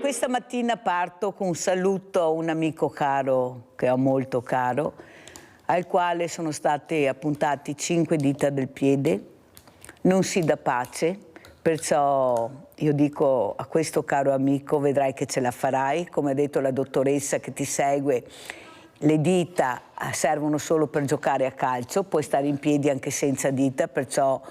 Questa mattina parto con un saluto a un amico caro, che ho molto caro, al quale sono state appuntati 5 dita del piede. Non si dà pace, perciò io dico a questo caro amico: vedrai che ce la farai. Come ha detto la dottoressa che ti segue, le dita servono solo per giocare a calcio, puoi stare in piedi anche senza dita, perciò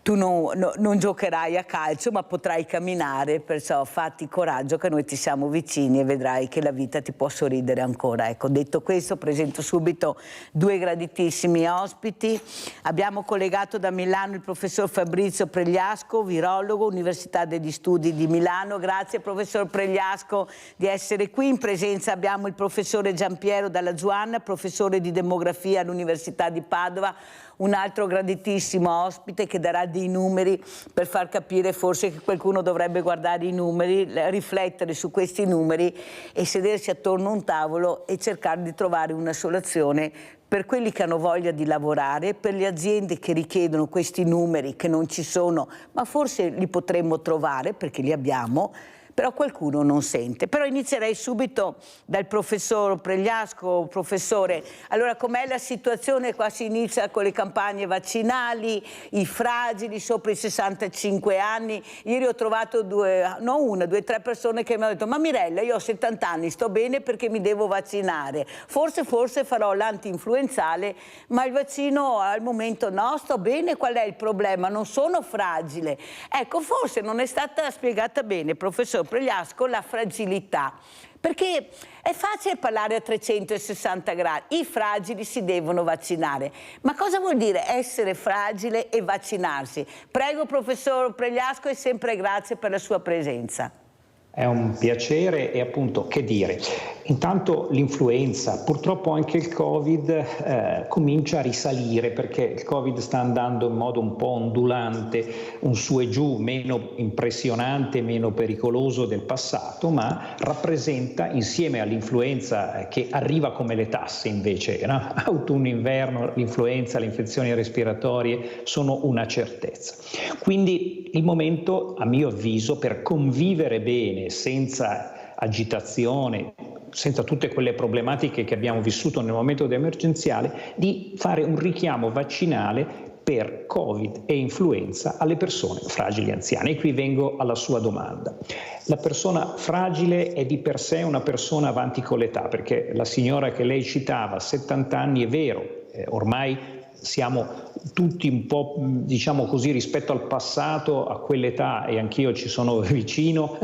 tu non giocherai a calcio, ma potrai camminare, perciò fatti coraggio che noi ti siamo vicini e vedrai che la vita ti può sorridere ancora. Ecco, detto questo, presento subito 2 graditissimi ospiti. Abbiamo collegato da Milano il professor Fabrizio Pregliasco, virologo, Università degli Studi di Milano. Grazie professor Pregliasco di essere qui. In presenza abbiamo il professore Giampiero Dalla Giuanna, professore di demografia all'Università di Padova, un altro graditissimo ospite che darà dei numeri per far capire forse che qualcuno dovrebbe guardare i numeri, riflettere su questi numeri e sedersi attorno a un tavolo e cercare di trovare una soluzione per quelli che hanno voglia di lavorare, per le aziende che richiedono questi numeri che non ci sono, ma forse li potremmo trovare perché li abbiamo, però qualcuno non sente. Però inizierei subito dal professor Pregliasco. Professore, allora com'è la situazione? Qua si inizia con le campagne vaccinali, i fragili sopra i 65 anni. Ieri ho trovato 2, 3 persone che mi hanno detto: ma Mirella, io ho 70 anni, sto bene perché mi devo vaccinare. Forse farò l'anti-influenzale, ma il vaccino al momento no, sto bene, qual è il problema? Non sono fragile. Ecco, forse non è stata spiegata bene, professor Pregliasco, la fragilità, perché è facile parlare a 360 gradi, i fragili si devono vaccinare, ma cosa vuol dire essere fragile e vaccinarsi? Prego professor Pregliasco e sempre grazie per la sua presenza. È un piacere e appunto che dire. Intanto l'influenza, purtroppo anche il Covid comincia a risalire, perché il Covid sta andando in modo un po' ondulante, un su e giù, meno impressionante, meno pericoloso del passato, ma rappresenta, insieme all'influenza che arriva come le tasse invece, no? Autunno-inverno, l'influenza, le infezioni respiratorie sono una certezza. Quindi il momento, a mio avviso, per convivere bene, senza agitazione, senza tutte quelle problematiche che abbiamo vissuto nel momento emergenziale, di fare un richiamo vaccinale per Covid e influenza alle persone fragili e anziane. E qui vengo alla sua domanda. La persona fragile è di per sé una persona avanti con l'età, perché la signora che lei citava, 70 anni, è vero, ormai siamo tutti un po', diciamo così, rispetto al passato, a quell'età, e anch'io ci sono vicino,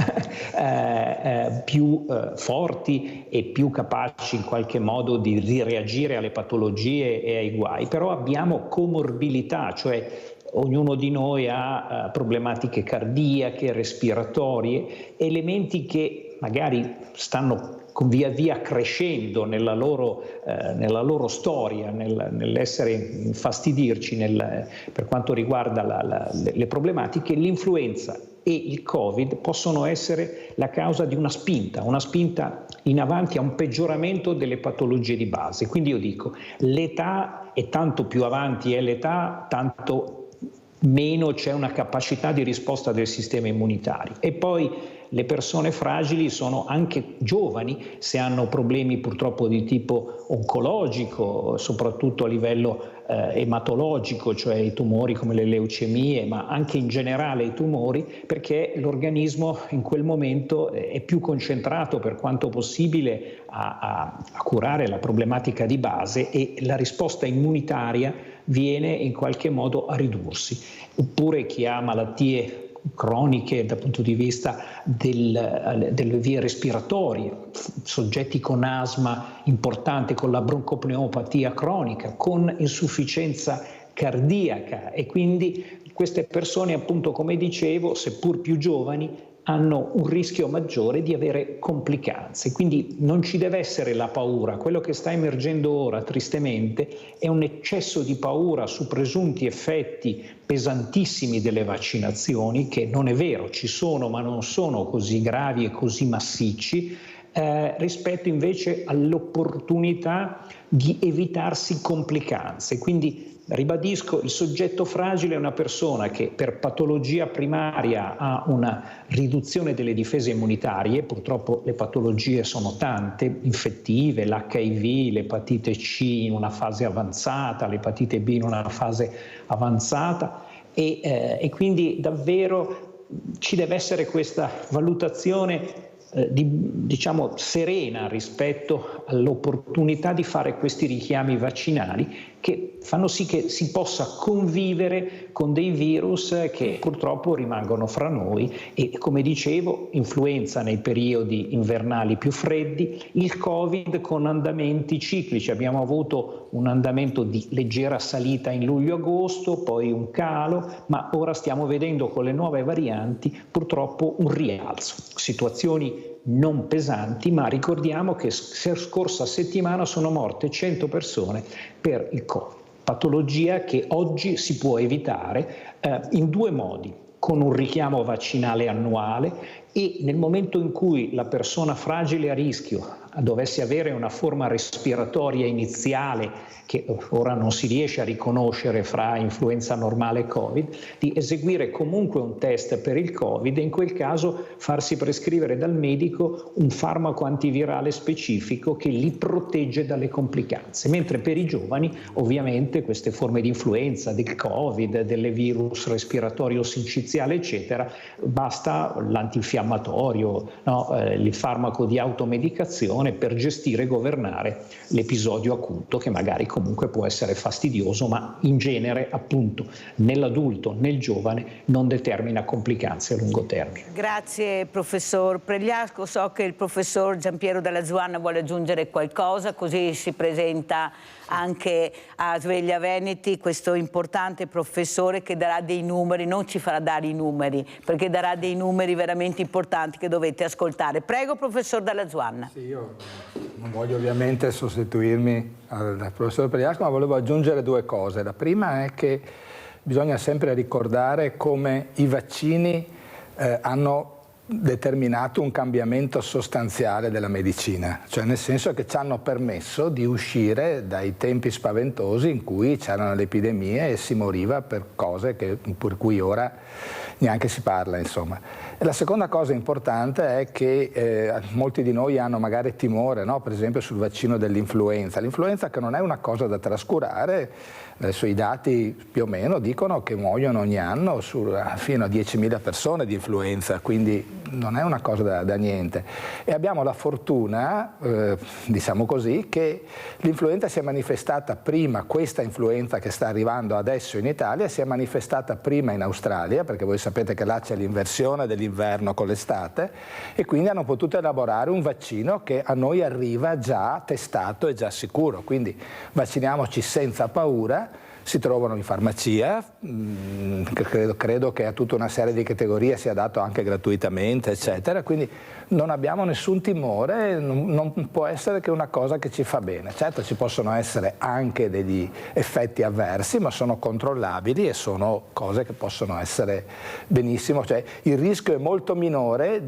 più forti e più capaci in qualche modo di reagire alle patologie e ai guai. Però abbiamo comorbilità, cioè ognuno di noi ha problematiche cardiache, respiratorie, elementi che magari stanno via via crescendo nella loro storia, nell'essere infastidirci per quanto riguarda le problematiche. L'influenza e il Covid possono essere la causa di una spinta in avanti a un peggioramento delle patologie di base. Quindi io dico, l'età, e tanto più avanti è l'età, tanto meno c'è una capacità di risposta del sistema immunitario. E poi le persone fragili sono anche giovani, se hanno problemi purtroppo di tipo oncologico, soprattutto a livello ematologico, cioè i tumori come le leucemie, ma anche in generale i tumori, perché l'organismo in quel momento è più concentrato per quanto possibile a curare la problematica di base, e la risposta immunitaria viene in qualche modo a ridursi. Oppure chi ha malattie croniche dal punto di vista delle vie respiratorie, soggetti con asma importante, con la broncopneumopatia cronica, con insufficienza cardiaca, e quindi queste persone, appunto, come dicevo, seppur più giovani, hanno un rischio maggiore di avere complicanze. Quindi non ci deve essere la paura. Quello che sta emergendo ora, tristemente, è un eccesso di paura su presunti effetti pesantissimi delle vaccinazioni, che non è vero, ci sono, ma non sono così gravi e così massicci, rispetto invece all'opportunità di evitarsi complicanze. Quindi ribadisco, il soggetto fragile è una persona che per patologia primaria ha una riduzione delle difese immunitarie, purtroppo le patologie sono tante, infettive, l'HIV, l'epatite C in una fase avanzata, l'epatite B in una fase avanzata e quindi davvero ci deve essere questa valutazione diciamo serena rispetto all'opportunità di fare questi richiami vaccinali che fanno sì che si possa convivere con dei virus che purtroppo rimangono fra noi e, come dicevo, influenza nei periodi invernali più freddi, il Covid con andamenti ciclici. Abbiamo avuto un andamento di leggera salita in luglio-agosto, poi un calo, ma ora stiamo vedendo con le nuove varianti purtroppo un rialzo. Situazioni non pesanti, ma ricordiamo che scorsa settimana sono morte 100 persone per il Covid, patologia che oggi si può evitare in due modi: con un richiamo vaccinale annuale e nel momento in cui la persona fragile a rischio dovesse avere una forma respiratoria iniziale che ora non si riesce a riconoscere fra influenza normale e Covid, di eseguire comunque un test per il Covid e in quel caso farsi prescrivere dal medico un farmaco antivirale specifico che li protegge dalle complicanze, mentre per i giovani ovviamente queste forme di influenza, del Covid, delle virus respiratorio sinciziale eccetera, basta l'antinfiammatorio, il farmaco di automedicazione per gestire e governare l'episodio acuto che magari comunque può essere fastidioso, ma in genere appunto nell'adulto, nel giovane non determina complicanze a lungo termine. Grazie professor Pregliasco, so che il professor Giampiero Dalla Zuanna vuole aggiungere qualcosa, così si presenta anche a Sveglia Veneti questo importante professore che darà dei numeri, non ci farà dare i numeri, perché darà dei numeri veramente importanti che dovete ascoltare. Prego professor Dalla Zuanna. Sì, io non voglio ovviamente sostituirmi al professor Pregliasco, ma volevo aggiungere due cose. La prima è che bisogna sempre ricordare come i vaccini hanno determinato un cambiamento sostanziale della medicina, cioè nel senso che ci hanno permesso di uscire dai tempi spaventosi in cui c'erano le epidemie e si moriva per cose per cui ora neanche si parla, insomma. E la seconda cosa importante è che molti di noi hanno magari timore, no? Per esempio sul vaccino dell'influenza. L'influenza che non è una cosa da trascurare, adesso i dati più o meno dicono che muoiono ogni anno fino a 10.000 persone di influenza, quindi non è una cosa da niente. E abbiamo la fortuna, diciamo così, che l'influenza si è manifestata prima, questa influenza che sta arrivando adesso in Italia, si è manifestata prima in Australia, perché voi sapete che là c'è l'inversione dell'inverno con l'estate, e quindi hanno potuto elaborare un vaccino che a noi arriva già testato e già sicuro. Quindi vacciniamoci senza paura. Si trovano in farmacia, credo che a tutta una serie di categorie sia dato anche gratuitamente, eccetera, quindi non abbiamo nessun timore, non può essere che una cosa che ci fa bene. Certo ci possono essere anche degli effetti avversi, ma sono controllabili e sono cose che possono essere benissimo, cioè il rischio è molto minore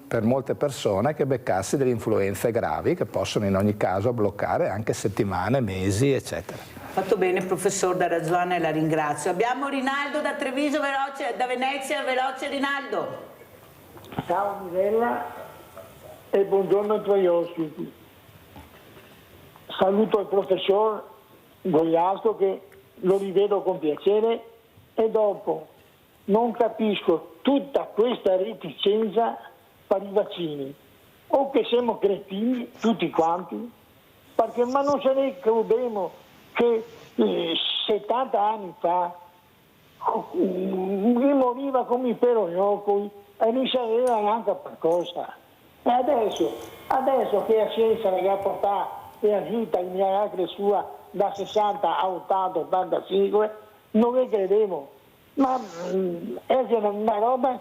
per molte persone che beccarsi delle influenze gravi che possono in ogni caso bloccare anche settimane, mesi, eccetera. Fatto bene professor Dalla Zuanna e la ringrazio. Abbiamo Rinaldo da Treviso, veloce, da Venezia, veloce Rinaldo. Ciao Mirella e buongiorno ai tuoi ospiti. Saluto il professor Gogliasco che lo rivedo con piacere e dopo non capisco tutta questa reticenza per i vaccini. O che siamo cretini tutti quanti, perché ma non se ne crudemo che 70 anni fa mi moriva come i perognocoli e non sapeva neanche per cosa. E adesso che la scienza mi ha portato e aiuta il mio anche sua da 60 a 80, 85, non ne credevo. Ma è una roba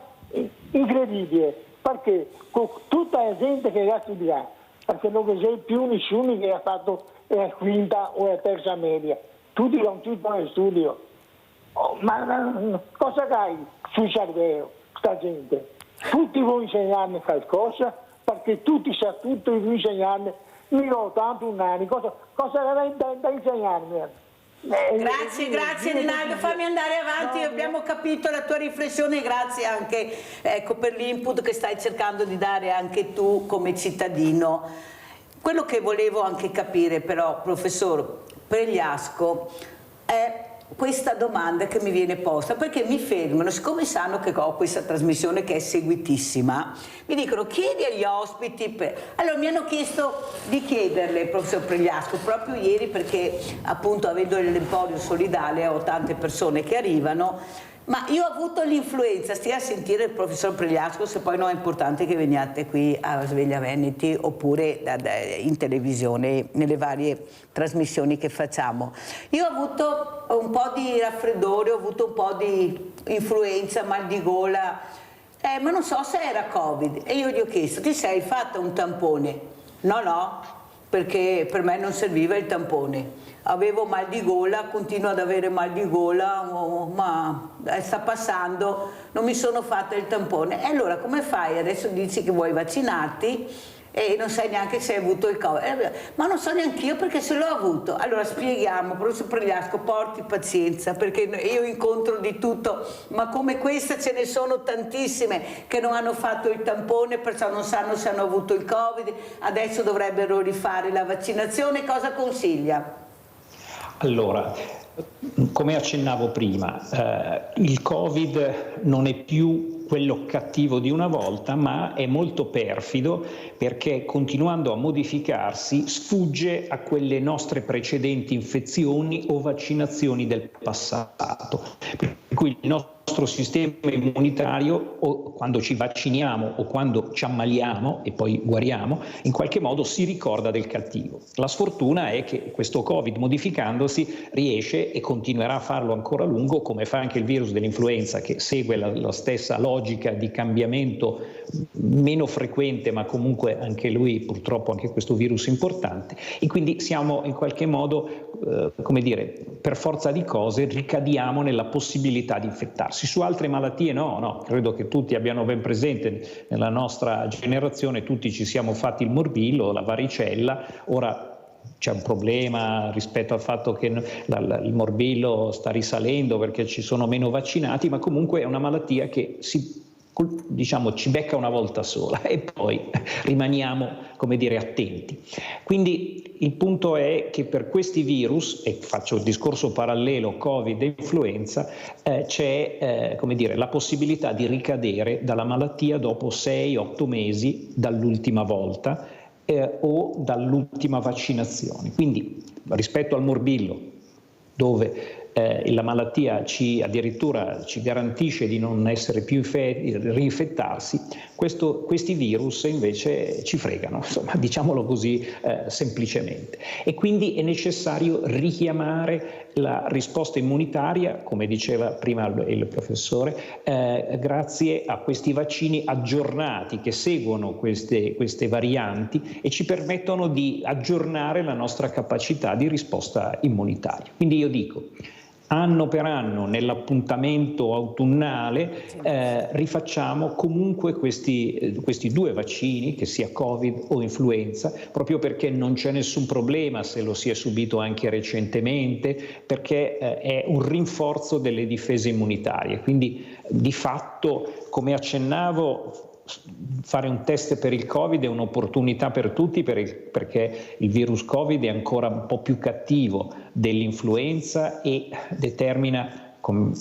incredibile. perché con tutta la gente che ha studiato, perché non c'è più nessuno che ha fatto la quinta o la terza media, tutti hanno tutto nel studio. Oh, ma cosa hai sul cervello, sta gente? Tutti vuoi insegnarmi qualcosa, perché tutti sa tutto, vuoi insegnarmi, io ho 81 anni, cosa avrai da insegnarmi? Grazie Rinaldo, fammi andare avanti, abbiamo capito la tua riflessione, grazie anche per l'input che stai cercando di dare anche tu come cittadino. Quello che volevo anche capire però, professor Pregliasco, è questa domanda che mi viene posta, perché mi fermano, siccome sanno che ho questa trasmissione che è seguitissima, mi dicono chiedi agli ospiti, allora mi hanno chiesto di chiederle, professor Pregliasco, proprio ieri, perché appunto avendo l'Emporio Solidale ho tante persone che arrivano, ma io ho avuto l'influenza, stia a sentire il professor Pregliasco, se poi no è importante che veniate qui a Sveglia Veneti oppure in televisione, nelle varie trasmissioni che facciamo. Io ho avuto un po' di raffreddore, ho avuto un po' di influenza, mal di gola, ma non so se era Covid. E io gli ho chiesto, ti sei fatta un tampone? No, perché per me non serviva il tampone. Avevo mal di gola, continuo ad avere mal di gola, ma sta passando, non mi sono fatta il tampone. E allora come fai? Adesso dici che vuoi vaccinarti e non sai neanche se hai avuto il Covid. Ma non so neanche io perché se l'ho avuto. Allora spieghiamo, professor Pregliasco, porti pazienza, perché io incontro di tutto, ma come questa ce ne sono tantissime che non hanno fatto il tampone, perciò non sanno se hanno avuto il Covid, adesso dovrebbero rifare la vaccinazione. Cosa consiglia? Allora, come accennavo prima, il Covid non è più quello cattivo di una volta, ma è molto perfido perché continuando a modificarsi sfugge a quelle nostre precedenti infezioni o vaccinazioni del passato. Per cui il nostro sistema immunitario, o quando ci vacciniamo o quando ci ammaliamo e poi guariamo, in qualche modo si ricorda del cattivo. La sfortuna è che questo Covid, modificandosi, riesce e continuerà a farlo ancora a lungo, come fa anche il virus dell'influenza, che segue la stessa logica di cambiamento meno frequente, ma comunque anche lui, purtroppo anche questo virus importante, e quindi siamo in qualche modo, come dire, per forza di cose ricadiamo nella possibilità di infettarsi. Su altre malattie no, credo che tutti abbiano ben presente, nella nostra generazione tutti ci siamo fatti il morbillo, la varicella. Ora c'è un problema rispetto al fatto che il morbillo sta risalendo perché ci sono meno vaccinati, ma comunque è una malattia che ci becca una volta sola e poi rimaniamo, come dire, attenti. Quindi il punto è che per questi virus, e faccio il discorso parallelo Covid e influenza, c'è come dire, la possibilità di ricadere dalla malattia dopo 6-8 mesi dall'ultima volta o dall'ultima vaccinazione. Quindi rispetto al morbillo, dove la malattia addirittura ci garantisce di non essere più reinfettarsi, questi virus invece ci fregano, insomma, diciamolo così semplicemente. E quindi è necessario richiamare la risposta immunitaria, come diceva prima il professore, grazie a questi vaccini aggiornati che seguono queste varianti e ci permettono di aggiornare la nostra capacità di risposta immunitaria. Quindi io dico, anno per anno nell'appuntamento autunnale rifacciamo comunque questi due vaccini, che sia Covid o influenza, proprio perché non c'è nessun problema se lo si è subito anche recentemente, perché è un rinforzo delle difese immunitarie. Quindi di fatto, come accennavo, fare un test per il Covid è un'opportunità per tutti, perché il virus Covid è ancora un po' più cattivo dell'influenza e determina, come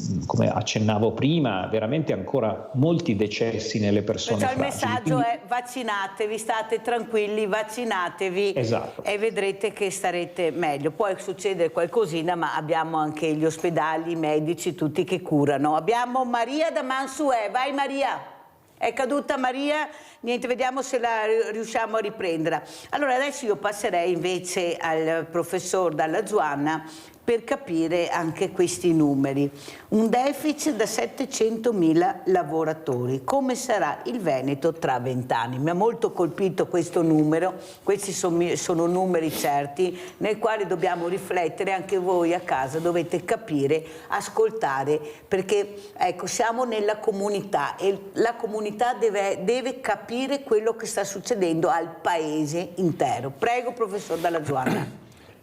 accennavo prima, veramente ancora molti decessi nelle persone fragili. Il messaggio è: vaccinatevi, state tranquilli, vaccinatevi. Esatto. E vedrete che starete meglio. Poi succede qualcosina, ma abbiamo anche gli ospedali, i medici, tutti che curano. Abbiamo Maria da Mansuè. Vai Maria! È caduta Maria? Niente, vediamo se la riusciamo a riprendere. Allora adesso io passerei invece al professor Dalla Zuanna per capire anche questi numeri. Un deficit da 700.000 lavoratori. Come sarà il Veneto tra 20 anni? Mi ha molto colpito questo numero, questi sono numeri certi nei quali dobbiamo riflettere, anche voi a casa dovete capire, ascoltare, perché ecco, siamo nella comunità e la comunità deve capire quello che sta succedendo al paese intero. Prego, professor Dalla Zuanna.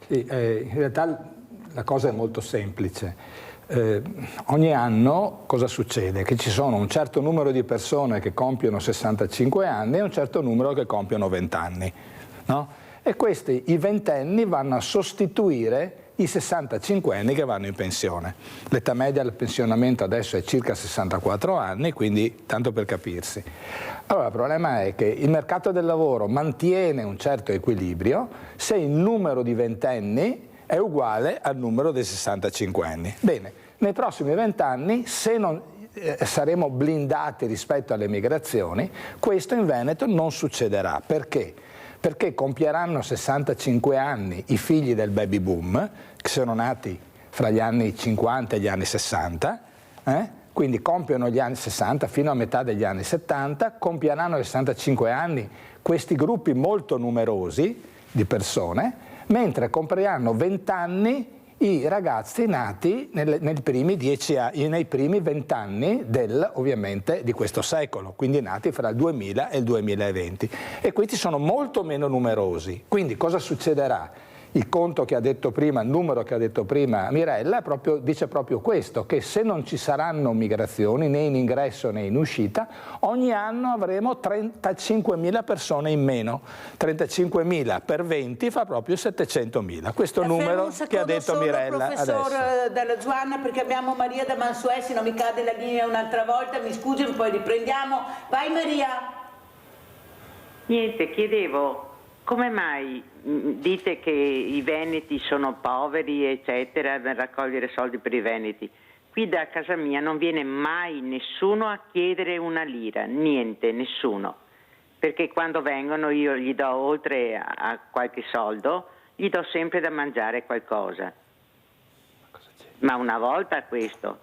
Sì, in realtà la cosa è molto semplice. Ogni anno cosa succede? Che ci sono un certo numero di persone che compiono 65 anni e un certo numero che compiono 20 anni. No? E questi, i ventenni, vanno a sostituire i 65 anni che vanno in pensione. L'età media del pensionamento adesso è circa 64 anni, quindi tanto per capirsi. Allora il problema è che il mercato del lavoro mantiene un certo equilibrio se il numero di ventenni è uguale al numero dei 65 anni. Bene, nei prossimi 20 anni, se non saremo blindati rispetto alle migrazioni, questo in Veneto non succederà. Perché? Perché compieranno 65 anni i figli del baby boom, che sono nati fra gli anni 50 e gli anni 60, quindi compiono gli anni 60 fino a metà degli anni 70, compieranno 65 anni questi gruppi molto numerosi di persone, mentre compiranno 20 anni i ragazzi nati nei primi 20 anni ovviamente di questo secolo, quindi nati fra il 2000 e il 2020. E questi sono molto meno numerosi. Quindi cosa succederà? Il conto che ha detto prima, il numero che ha detto prima Mirella dice proprio questo, che se non ci saranno migrazioni né in ingresso né in uscita, ogni anno avremo 35.000 persone in meno. 35.000 per 20 fa proprio 700.000. Questo numero che ha detto Mirella professor adesso. Dalla Zuanna, perché abbiamo Maria da Mansuè, se non mi cade la linea un'altra volta, mi scusi, poi riprendiamo. Vai Maria! Niente, chiedevo come mai dite che i veneti sono poveri, eccetera, per raccogliere soldi per i veneti. Qui da casa mia non viene mai nessuno a chiedere una lira, niente, nessuno. Perché quando vengono io gli do, oltre a qualche soldo, gli do sempre da mangiare qualcosa. Ma una volta questo,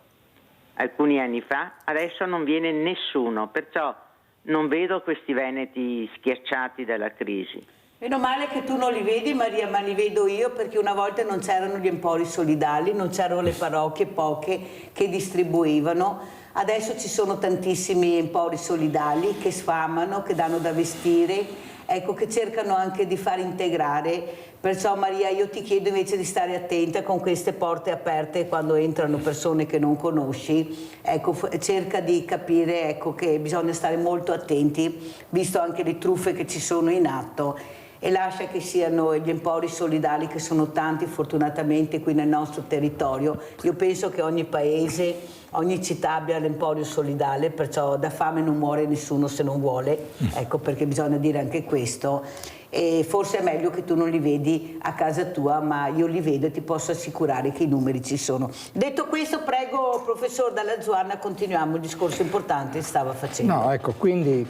alcuni anni fa, adesso non viene nessuno, perciò non vedo questi veneti schiacciati dalla crisi. Meno male che tu non li vedi Maria, ma li vedo io, perché una volta non c'erano gli empori solidali, non c'erano le parrocchie, poche, che distribuivano. Adesso ci sono tantissimi empori solidali che sfamano, che danno da vestire, ecco, che cercano anche di far integrare. Perciò Maria, io ti chiedo invece di stare attenta con queste porte aperte quando entrano persone che non conosci. Ecco, cerca di capire, ecco, che bisogna stare molto attenti, visto anche le truffe che ci sono in atto. E lascia che siano gli empori solidali, che sono tanti fortunatamente qui nel nostro territorio. Io penso che ogni paese, ogni città abbia l'emporio solidale, perciò da fame non muore nessuno se non vuole, ecco, perché bisogna dire anche questo. E forse è meglio che tu non li vedi a casa tua, ma io li vedo e ti posso assicurare che i numeri ci sono. Detto questo, prego professor Dalla Zuanna, continuiamo il discorso importante che stava facendo. No, ecco, quindi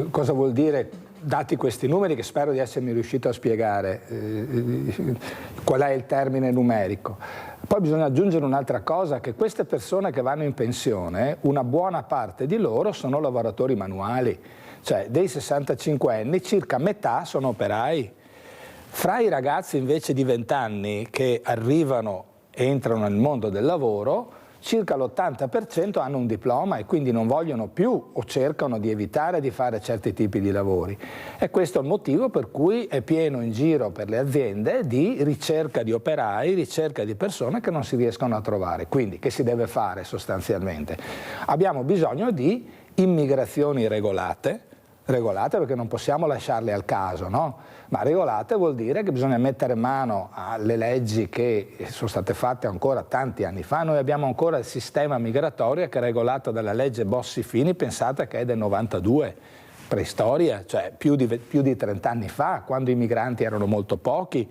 cosa vuol dire? Dati questi numeri, che spero di essermi riuscito a spiegare qual è il termine numerico. Poi bisogna aggiungere un'altra cosa, che queste persone che vanno in pensione, una buona parte di loro sono lavoratori manuali, cioè dei 65 anni circa metà sono operai. Fra i ragazzi invece di 20 anni che arrivano e entrano nel mondo del lavoro, circa l'80% hanno un diploma e quindi non vogliono più o cercano di evitare di fare certi tipi di lavori. E questo è il motivo per cui è pieno in giro per le aziende di ricerca di operai, ricerca di persone che non si riescono a trovare. Quindi che si deve fare sostanzialmente? Abbiamo bisogno di immigrazioni regolate perché non possiamo lasciarle al caso, no? Ma regolate vuol dire che bisogna mettere mano alle leggi che sono state fatte ancora tanti anni fa. Noi abbiamo ancora il sistema migratorio che è regolato dalla legge Bossi-Fini, pensate che è del 92, preistoria, cioè più di 30 anni fa, quando i migranti erano molto pochi.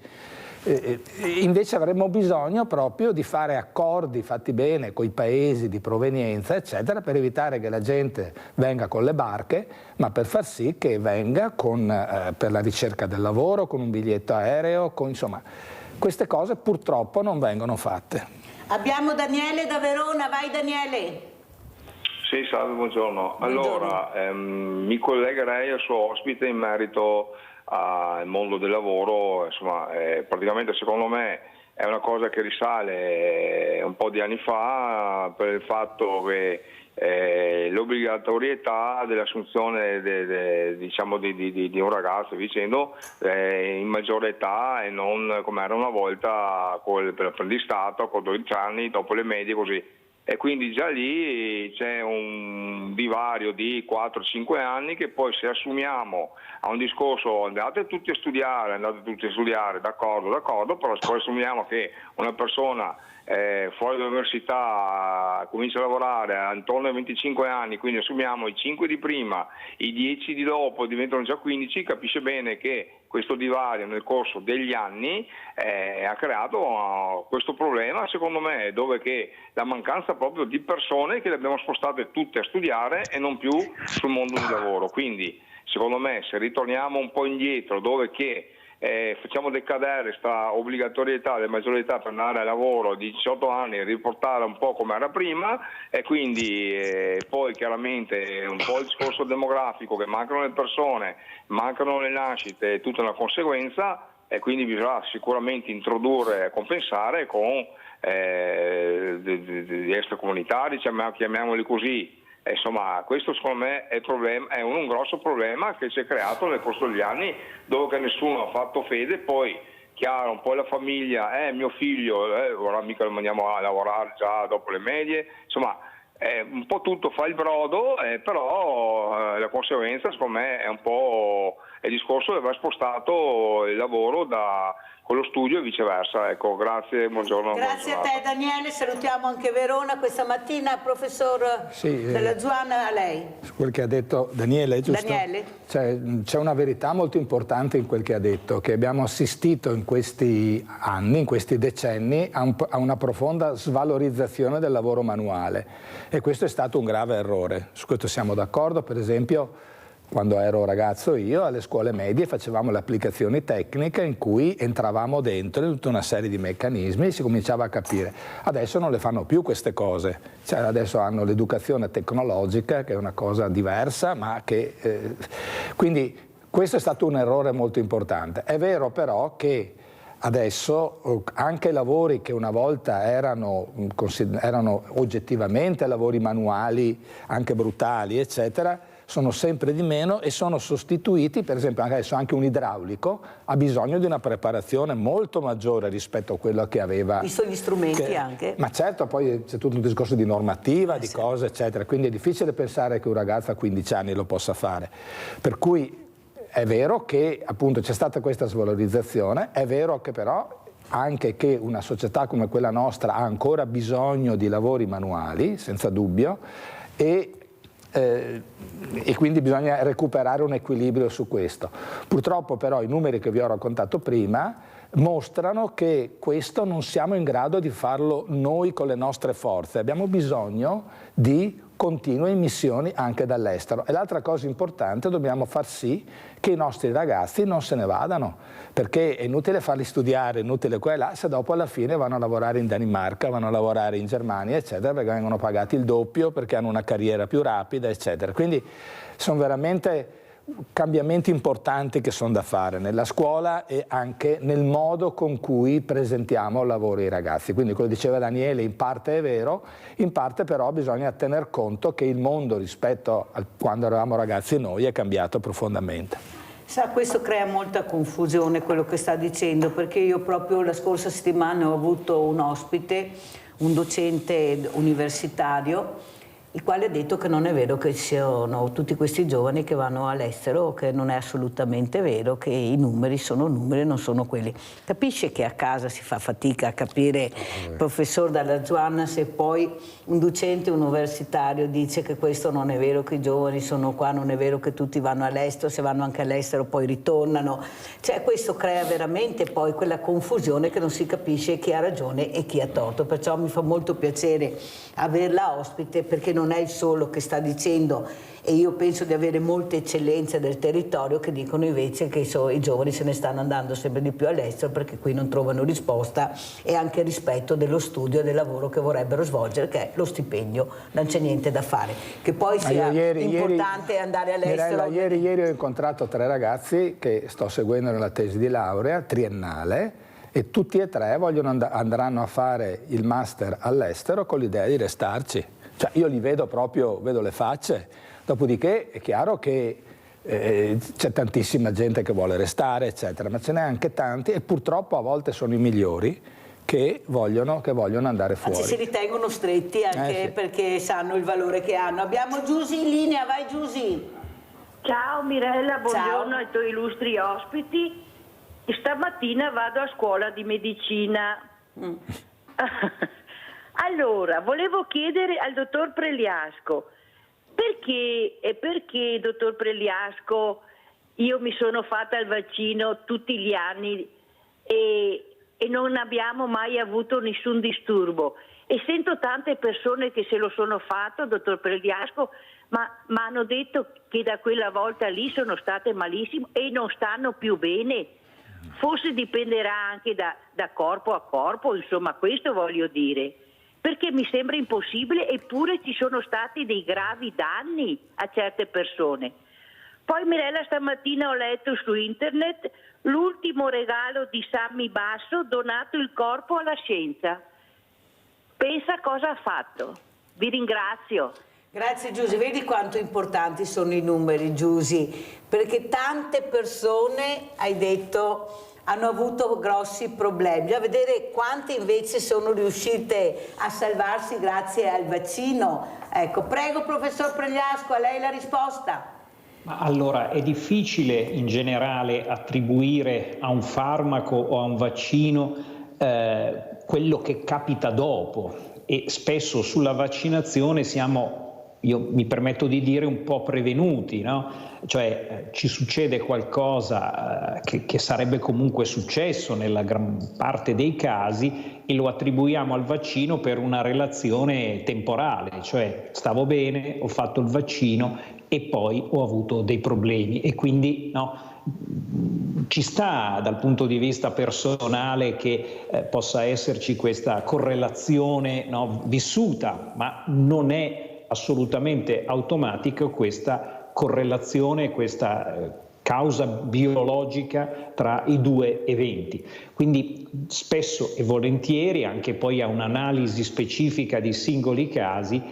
Invece avremmo bisogno proprio di fare accordi fatti bene con i paesi di provenienza, eccetera, per evitare che la gente venga con le barche, ma per far sì che venga per la ricerca del lavoro, con un biglietto aereo, insomma, Queste cose purtroppo non vengono fatte. Abbiamo Daniele da Verona, vai Daniele. Sì, salve, buongiorno. Allora, mi collegherei al suo ospite in merito al mondo del lavoro. Insomma, praticamente secondo me è una cosa che risale un po' di anni fa, per il fatto che l'obbligatorietà dell'assunzione diciamo di un ragazzo dicendo in maggiore età e non come era una volta per l'apprendistato con 12 anni dopo le medie così. E quindi già lì c'è un divario di 4-5 anni che poi se assumiamo a un discorso andate tutti a studiare, d'accordo, però se poi assumiamo che una persona fuori dall'università comincia a lavorare intorno ai 25 anni, quindi assumiamo i 5 di prima, i 10 di dopo diventano già 15, capisce bene che questo divario nel corso degli anni ha creato questo problema, secondo me, dove che la mancanza proprio di persone che le abbiamo spostate tutte a studiare e non più sul mondo del lavoro. Quindi secondo me se ritorniamo un po' indietro dove che facciamo decadere questa obbligatorietà della maggiore età per andare al lavoro di 18 anni e riportare un po' come era prima, e quindi poi chiaramente un po' il discorso demografico, che mancano le persone, mancano le nascite, è tutta una conseguenza, e quindi bisogna sicuramente introdurre e compensare con gli extracomunitari, chiamiamoli così. Insomma, questo secondo me è un grosso problema che si è creato nel corso degli anni, dove nessuno ha fatto fede. Poi chiaro, un po' la famiglia, mio figlio, ora mica lo mandiamo a lavorare già dopo le medie, insomma un po' tutto fa il brodo, però la conseguenza secondo me è un po' il discorso di aver spostato il lavoro con lo studio e viceversa. Ecco, grazie, buongiorno. Grazie a te Daniele, salutiamo anche Verona questa mattina. Professor Dalla Zuanna, a lei. Su quel che ha detto Daniele, giusto? Daniele. C'è una verità molto importante in quel che ha detto, che abbiamo assistito in questi anni, in questi decenni, a una profonda svalorizzazione del lavoro manuale, e questo è stato un grave errore. Su questo siamo d'accordo. Per esempio, quando ero ragazzo io, alle scuole medie facevamo le applicazioni tecniche in cui entravamo dentro in tutta una serie di meccanismi e si cominciava a capire. Adesso non le fanno più queste cose, cioè adesso hanno l'educazione tecnologica, che è una cosa diversa, ma che quindi questo è stato un errore molto importante. È vero però che adesso anche lavori che una volta erano oggettivamente lavori manuali, anche brutali, eccetera, sono sempre di meno e sono sostituiti. Per esempio adesso anche un idraulico ha bisogno di una preparazione molto maggiore rispetto a quello che aveva. Visto gli strumenti anche. Ma certo, poi c'è tutto un discorso di normativa, di cose, eccetera, quindi è difficile pensare che un ragazzo a 15 anni lo possa fare. Per cui è vero che appunto c'è stata questa svalorizzazione, è vero che però anche che una società come quella nostra ha ancora bisogno di lavori manuali, senza dubbio, e quindi bisogna recuperare un equilibrio su questo. Purtroppo però i numeri che vi ho raccontato prima mostrano che questo non siamo in grado di farlo noi con le nostre forze, abbiamo bisogno di continue missioni anche dall'estero. E l'altra cosa importante, dobbiamo far sì che i nostri ragazzi non se ne vadano, perché è inutile farli studiare, è inutile qua e là, se dopo alla fine vanno a lavorare in Danimarca, vanno a lavorare in Germania, eccetera, perché vengono pagati il doppio, perché hanno una carriera più rapida, eccetera. Quindi sono veramente cambiamenti importanti che sono da fare nella scuola e anche nel modo con cui presentiamo il lavoro ai ragazzi. Quindi quello che diceva Daniele in parte è vero, in parte però bisogna tener conto che il mondo rispetto a quando eravamo ragazzi noi è cambiato profondamente. Sa, questo crea molta confusione quello che sta dicendo, perché io proprio la scorsa settimana ho avuto un ospite, un docente universitario, il quale ha detto che non è vero che siano tutti questi giovani che vanno all'estero, che non è assolutamente vero, che i numeri sono numeri e non sono quelli. Capisce che a casa si fa fatica a capire, professor Dalla Zuanna, se poi un docente universitario dice che questo non è vero, che i giovani sono qua, non è vero che tutti vanno all'estero, se vanno anche all'estero poi ritornano. Cioè questo crea veramente poi quella confusione che non si capisce chi ha ragione e chi ha torto. Perciò mi fa molto piacere averla ospite, perché non non è il solo che sta dicendo, e io penso di avere molte eccellenze del territorio che dicono invece che i giovani se ne stanno andando sempre di più all'estero perché qui non trovano risposta e anche rispetto dello studio e del lavoro che vorrebbero svolgere, che è lo stipendio, non c'è niente da fare. Che poi sia importante andare all'estero. Mirella, ieri ho incontrato 3 ragazzi che sto seguendo nella tesi di laurea triennale, e tutti e 3 andranno a fare il master all'estero con l'idea di restarci. Cioè io li vedo proprio, vedo le facce. Dopodiché è chiaro che c'è tantissima gente che vuole restare, eccetera, ma ce n'è anche tanti, e purtroppo a volte sono i migliori che vogliono andare fuori. Anzi, si ritengono stretti anche sì, perché sanno il valore che hanno. Abbiamo Giusy in linea, vai Giusy. Ciao Mirella, buongiorno ai tuoi illustri ospiti. Stamattina vado a scuola di medicina. Allora, volevo chiedere al dottor Pregliasco, perché dottor Pregliasco, io mi sono fatta il vaccino tutti gli anni e non abbiamo mai avuto nessun disturbo, e sento tante persone che se lo sono fatto, dottor Pregliasco, ma hanno detto che da quella volta lì sono state malissimo e non stanno più bene. Forse dipenderà anche da corpo a corpo, insomma, questo voglio dire, perché mi sembra impossibile, eppure ci sono stati dei gravi danni a certe persone. Poi Mirella, stamattina ho letto su internet l'ultimo regalo di Sammy Basso, donato il corpo alla scienza. Pensa cosa ha fatto. Vi ringrazio. Grazie Giusy, vedi quanto importanti sono i numeri, Giusy, perché tante persone, hai detto, hanno avuto grossi problemi. Bisogna vedere quante invece sono riuscite a salvarsi grazie al vaccino. Ecco, prego professor Pregliasco, a lei la risposta. Ma allora, è difficile in generale attribuire a un farmaco o a un vaccino quello che capita dopo, e spesso sulla vaccinazione siamo, io mi permetto di dire, un po' prevenuti, no? Cioè ci succede qualcosa che sarebbe comunque successo nella gran parte dei casi e lo attribuiamo al vaccino per una relazione temporale, cioè stavo bene, ho fatto il vaccino e poi ho avuto dei problemi, e quindi no, ci sta dal punto di vista personale che possa esserci questa correlazione, no, vissuta, ma non è assolutamente automatica questa correlazione, questa causa biologica tra i due eventi. Quindi spesso e volentieri, anche poi a un'analisi specifica di singoli casi,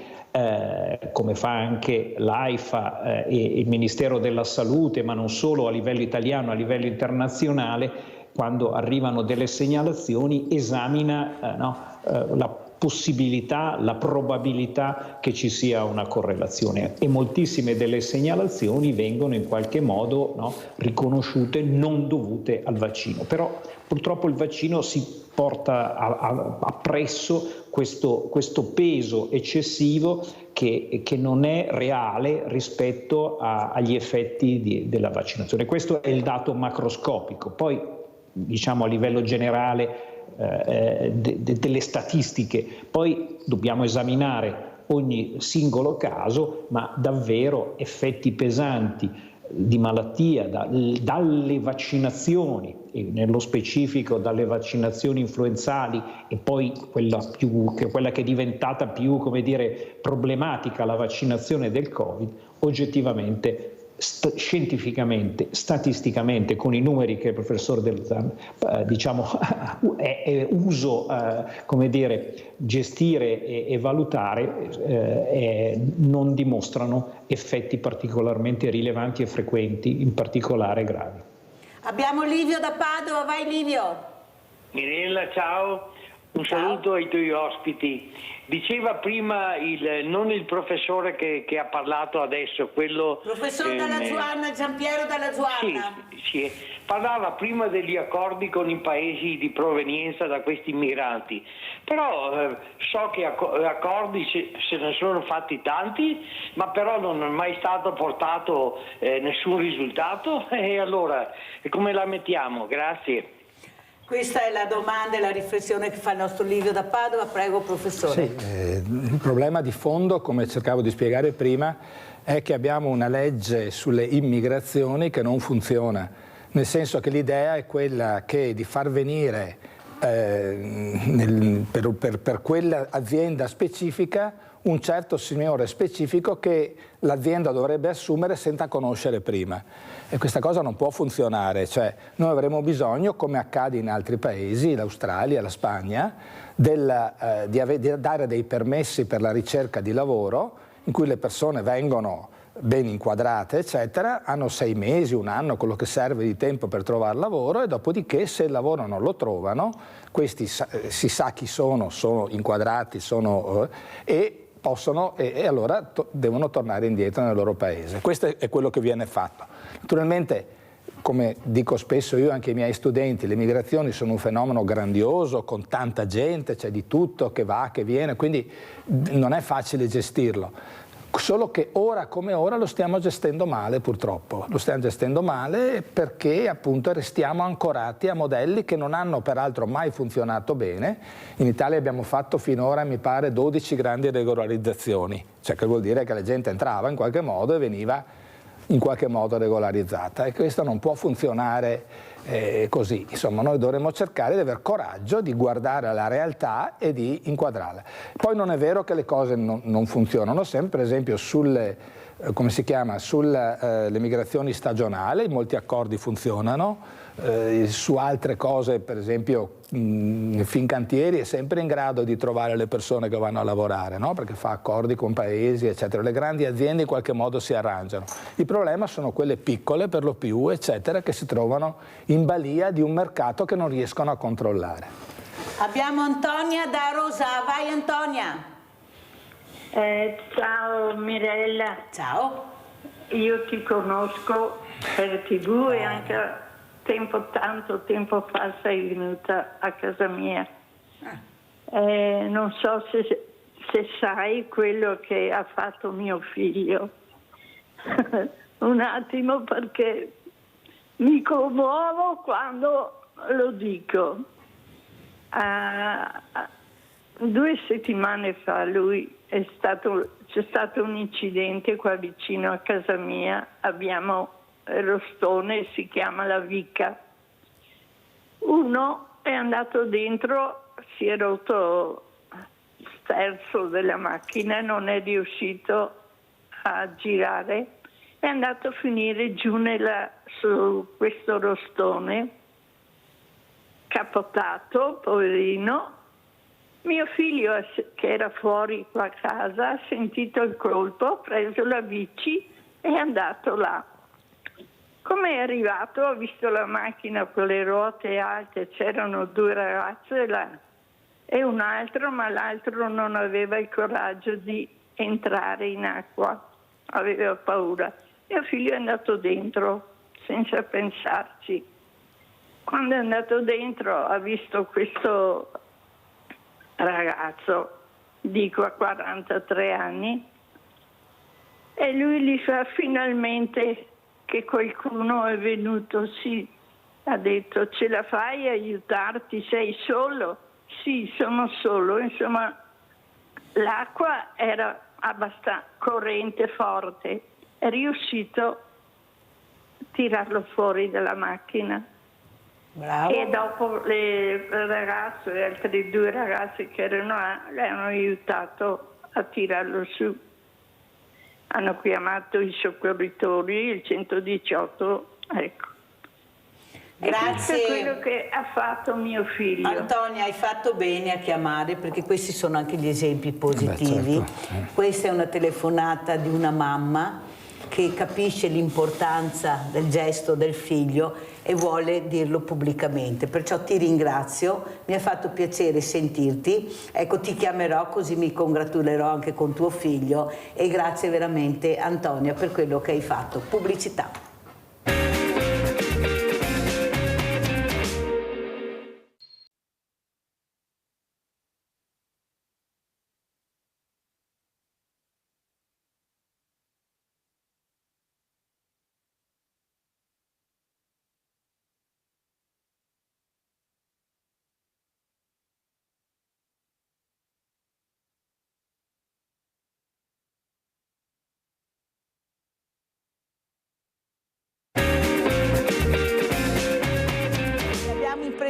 come fa anche l'AIFA e il Ministero della Salute, ma non solo, a livello italiano, a livello internazionale, quando arrivano delle segnalazioni esamina la possibilità, la probabilità che ci sia una correlazione, e moltissime delle segnalazioni vengono in qualche modo riconosciute non dovute al vaccino. Però purtroppo il vaccino si porta appresso questo peso eccessivo che non è reale rispetto agli effetti della vaccinazione. Questo è il dato macroscopico. Poi diciamo a livello generale delle statistiche, poi dobbiamo esaminare ogni singolo caso, ma davvero effetti pesanti di malattia dalle vaccinazioni, e nello specifico dalle vaccinazioni influenzali, e poi quella che è diventata più, come dire, problematica, la vaccinazione del Covid, oggettivamente, scientificamente, statisticamente, con i numeri che il professor Delzan è uso come dire, gestire e valutare, non dimostrano effetti particolarmente rilevanti e frequenti, in particolare gravi. Abbiamo Livio da Padova, vai Livio. Mirella, ciao. Un saluto ai tuoi ospiti. Diceva prima non il professore che ha parlato adesso, quello... Professor Dalla Giuanna, Giampiero Dalla Giuanna. Sì, parlava prima degli accordi con i paesi di provenienza da questi migranti, però so che accordi se ne sono fatti tanti, ma però non è mai stato portato nessun risultato, e allora come la mettiamo? Grazie. Questa è la domanda e la riflessione che fa il nostro Livio da Padova. Prego, professore. Sì, il problema di fondo, come cercavo di spiegare prima, è che abbiamo una legge sulle immigrazioni che non funziona, nel senso che l'idea è quella che di far venire per quell'azienda specifica un certo signore specifico che l'azienda dovrebbe assumere senza conoscere prima. E questa cosa non può funzionare, cioè noi avremo bisogno, come accade in altri paesi, l'Australia, la Spagna, di dare dei permessi per la ricerca di lavoro in cui le persone vengono ben inquadrate, eccetera, hanno 6 mesi, un anno, quello che serve di tempo per trovare lavoro, e dopodiché se il lavoro non lo trovano, questi si sa chi sono inquadrati, e allora devono tornare indietro nel loro paese. Questo è quello che viene fatto. Naturalmente, come dico spesso io anche ai miei studenti, le migrazioni sono un fenomeno grandioso, con tanta gente, c'è di tutto che va, che viene, quindi non è facile gestirlo. Solo che ora come ora lo stiamo gestendo male, purtroppo. Lo stiamo gestendo male perché appunto restiamo ancorati a modelli che non hanno peraltro mai funzionato bene. In Italia abbiamo fatto finora, mi pare, 12 grandi regolarizzazioni, cioè che vuol dire che la gente entrava in qualche modo e veniva in qualche modo regolarizzata, e questo non può funzionare così. Insomma, noi dovremmo cercare di aver coraggio di guardare alla realtà e di inquadrarla. Poi non è vero che le cose non funzionano sempre, per esempio sulle migrazioni stagionali molti accordi funzionano, su altre cose, per esempio Fincantieri è sempre in grado di trovare le persone che vanno a lavorare, no? Perché fa accordi con paesi, eccetera. Le grandi aziende in qualche modo si arrangiano. Il problema sono quelle piccole, per lo più, eccetera, che si trovano in balia di un mercato che non riescono a controllare. Abbiamo Antonia da Rosa. Vai, Antonia. Ciao Mirella. Ciao. Io ti conosco per TV e anche tanto tempo fa sei venuta a casa mia. Non so se sai quello che ha fatto mio figlio. Un attimo, perché mi commuovo quando lo dico. 2 settimane fa c'è stato un incidente qua vicino a casa mia. Abbiamo Rostone, si chiama La Vica. Uno è andato dentro, si è rotto il sterzo della macchina, non è riuscito a girare, è andato a finire giù su questo Rostone, capotato, poverino. Mio figlio, che era fuori qua a casa, ha sentito il colpo, ha preso la bici e è andato là. Come è arrivato, ho visto la macchina con le ruote alte, c'erano 2 ragazze là e un altro, ma l'altro non aveva il coraggio di entrare in acqua, aveva paura. Mio figlio è andato dentro senza pensarci. Quando è andato dentro ha visto questo ragazzo, dico a 43 anni, e lui gli fa: finalmente che qualcuno è venuto, sì, ha detto, ce la fai a aiutarti, sei solo? Sì, sono solo, insomma l'acqua era abbastanza corrente forte, è riuscito a tirarlo fuori dalla macchina. Bravo. E dopo le ragazze, le altre 2 ragazze che erano là, le hanno aiutato a tirarlo su. Hanno chiamato i soccorritori, il 118, ecco. Grazie. E questo è quello che ha fatto mio figlio. Antonia, hai fatto bene a chiamare, perché questi sono anche gli esempi positivi. Certo. Questa è una telefonata di una mamma che capisce l'importanza del gesto del figlio e vuole dirlo pubblicamente. Perciò ti ringrazio, mi ha fatto piacere sentirti. Ecco, ti chiamerò così mi congratulerò anche con tuo figlio, e grazie veramente Antonia per quello che hai fatto. Pubblicità.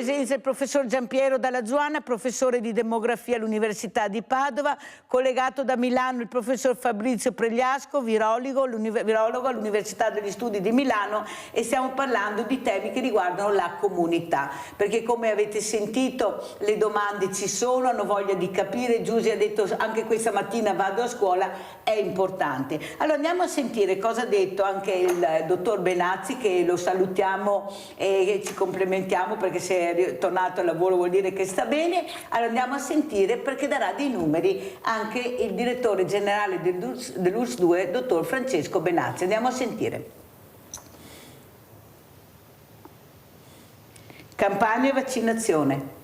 presenza il professor Giampiero Dalla Zuanna, professore di demografia all'Università di Padova, collegato da Milano il professor Fabrizio Pregliasco, virologo all'Università degli Studi di Milano, e stiamo parlando di temi che riguardano la comunità, perché come avete sentito le domande ci sono, hanno voglia di capire. Giusy ha detto anche questa mattina vado a scuola, è importante. Allora andiamo a sentire cosa ha detto anche il dottor Benazzi, che lo salutiamo e ci complimentiamo perché se è tornato al lavoro vuol dire che sta bene. Allora andiamo a sentire, perché darà dei numeri anche il direttore generale dell'ULSS 2, dottor Francesco Benazzi. Andiamo a sentire. Campagna e vaccinazione.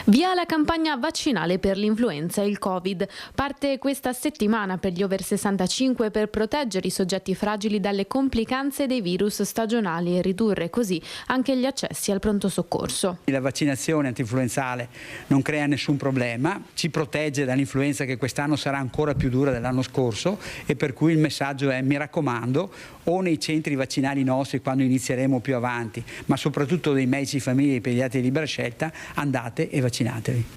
Via la campagna vaccinale per l'influenza e il Covid. Parte questa settimana per gli over 65 per proteggere i soggetti fragili dalle complicanze dei virus stagionali e ridurre così anche gli accessi al pronto soccorso. La vaccinazione antinfluenzale non crea nessun problema, ci protegge dall'influenza che quest'anno sarà ancora più dura dell'anno scorso, e per cui il messaggio è: mi raccomando, o nei centri vaccinali nostri quando inizieremo più avanti, ma soprattutto dei medici di famiglia e pediatri di libera scelta, andate e vaccinatevi.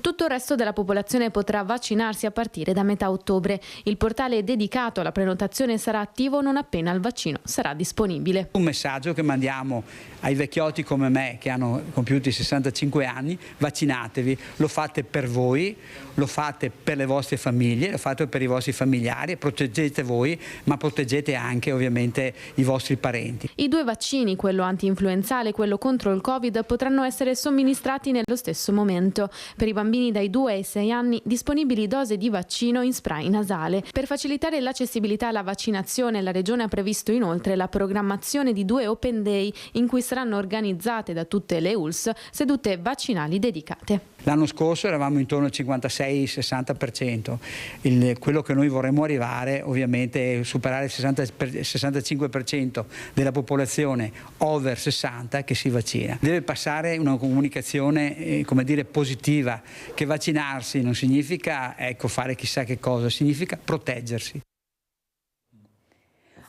Tutto il resto della popolazione potrà vaccinarsi a partire da metà ottobre. Il portale dedicato alla prenotazione sarà attivo non appena il vaccino sarà disponibile. Un messaggio che mandiamo ai vecchiotti come me che hanno compiuti 65 anni: vaccinatevi, lo fate per voi, lo fate per le vostre famiglie, lo fate per i vostri familiari, proteggete voi ma proteggete anche ovviamente i vostri parenti. I due vaccini, quello antinfluenzale e quello contro il Covid, potranno essere somministrati nello stesso momento. Per i bambini dai 2 ai 6 anni disponibili dose di vaccino in spray nasale. Per facilitare l'accessibilità alla vaccinazione, la Regione ha previsto inoltre la programmazione di 2 Open Day in cui saranno organizzate da tutte le ULSS sedute vaccinali dedicate. L'anno scorso eravamo intorno al 56-60%, quello che noi vorremmo arrivare ovviamente è superare il 65% della popolazione over 60 che si vaccina. Deve passare una comunicazione come dire positiva, che vaccinarsi non significa fare chissà che cosa, significa proteggersi.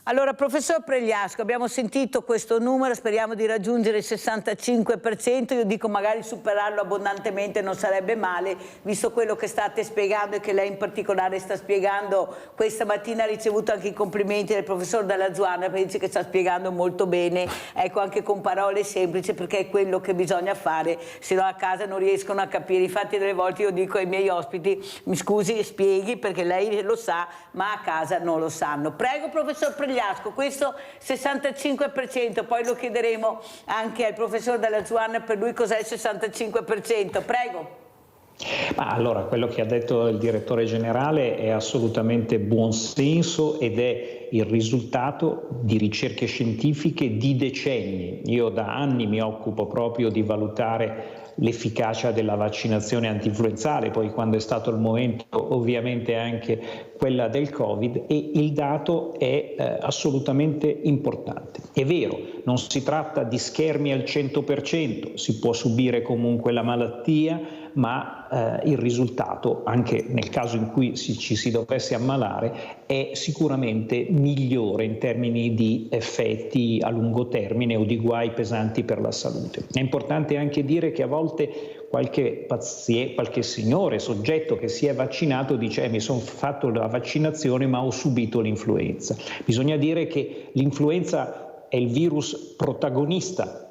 Allora, professor Pregliasco, abbiamo sentito questo numero, speriamo di raggiungere il 65%, io dico magari superarlo abbondantemente non sarebbe male, visto quello che state spiegando e che lei in particolare sta spiegando. Questa mattina ha ricevuto anche i complimenti del professor Dalla Zuanna, perché dice che sta spiegando molto bene, ecco, anche con parole semplici, perché è quello che bisogna fare, se no a casa non riescono a capire. Infatti delle volte io dico ai miei ospiti, mi scusi, spieghi, perché lei lo sa, ma a casa non lo sanno. Prego, professor Pregliasco. Questo 65%, poi lo chiederemo anche al professor Dalla Zuanna, per lui cos'è il 65%, prego. Ma allora, quello che ha detto il direttore generale è assolutamente buonsenso ed è il risultato di ricerche scientifiche di decenni. Io da anni mi occupo proprio di valutare l'efficacia della vaccinazione antinfluenzale, poi quando è stato il momento ovviamente anche quella del Covid, e il dato è assolutamente importante. È vero, non si tratta di schermi al 100%, si può subire comunque la malattia, ma il risultato, anche nel caso in cui ci si dovesse ammalare, è sicuramente migliore in termini di effetti a lungo termine o di guai pesanti per la salute. È importante anche dire che a volte qualche signore, soggetto che si è vaccinato dice mi sono fatto la vaccinazione ma ho subito l'influenza. Bisogna dire che l'influenza è il virus protagonista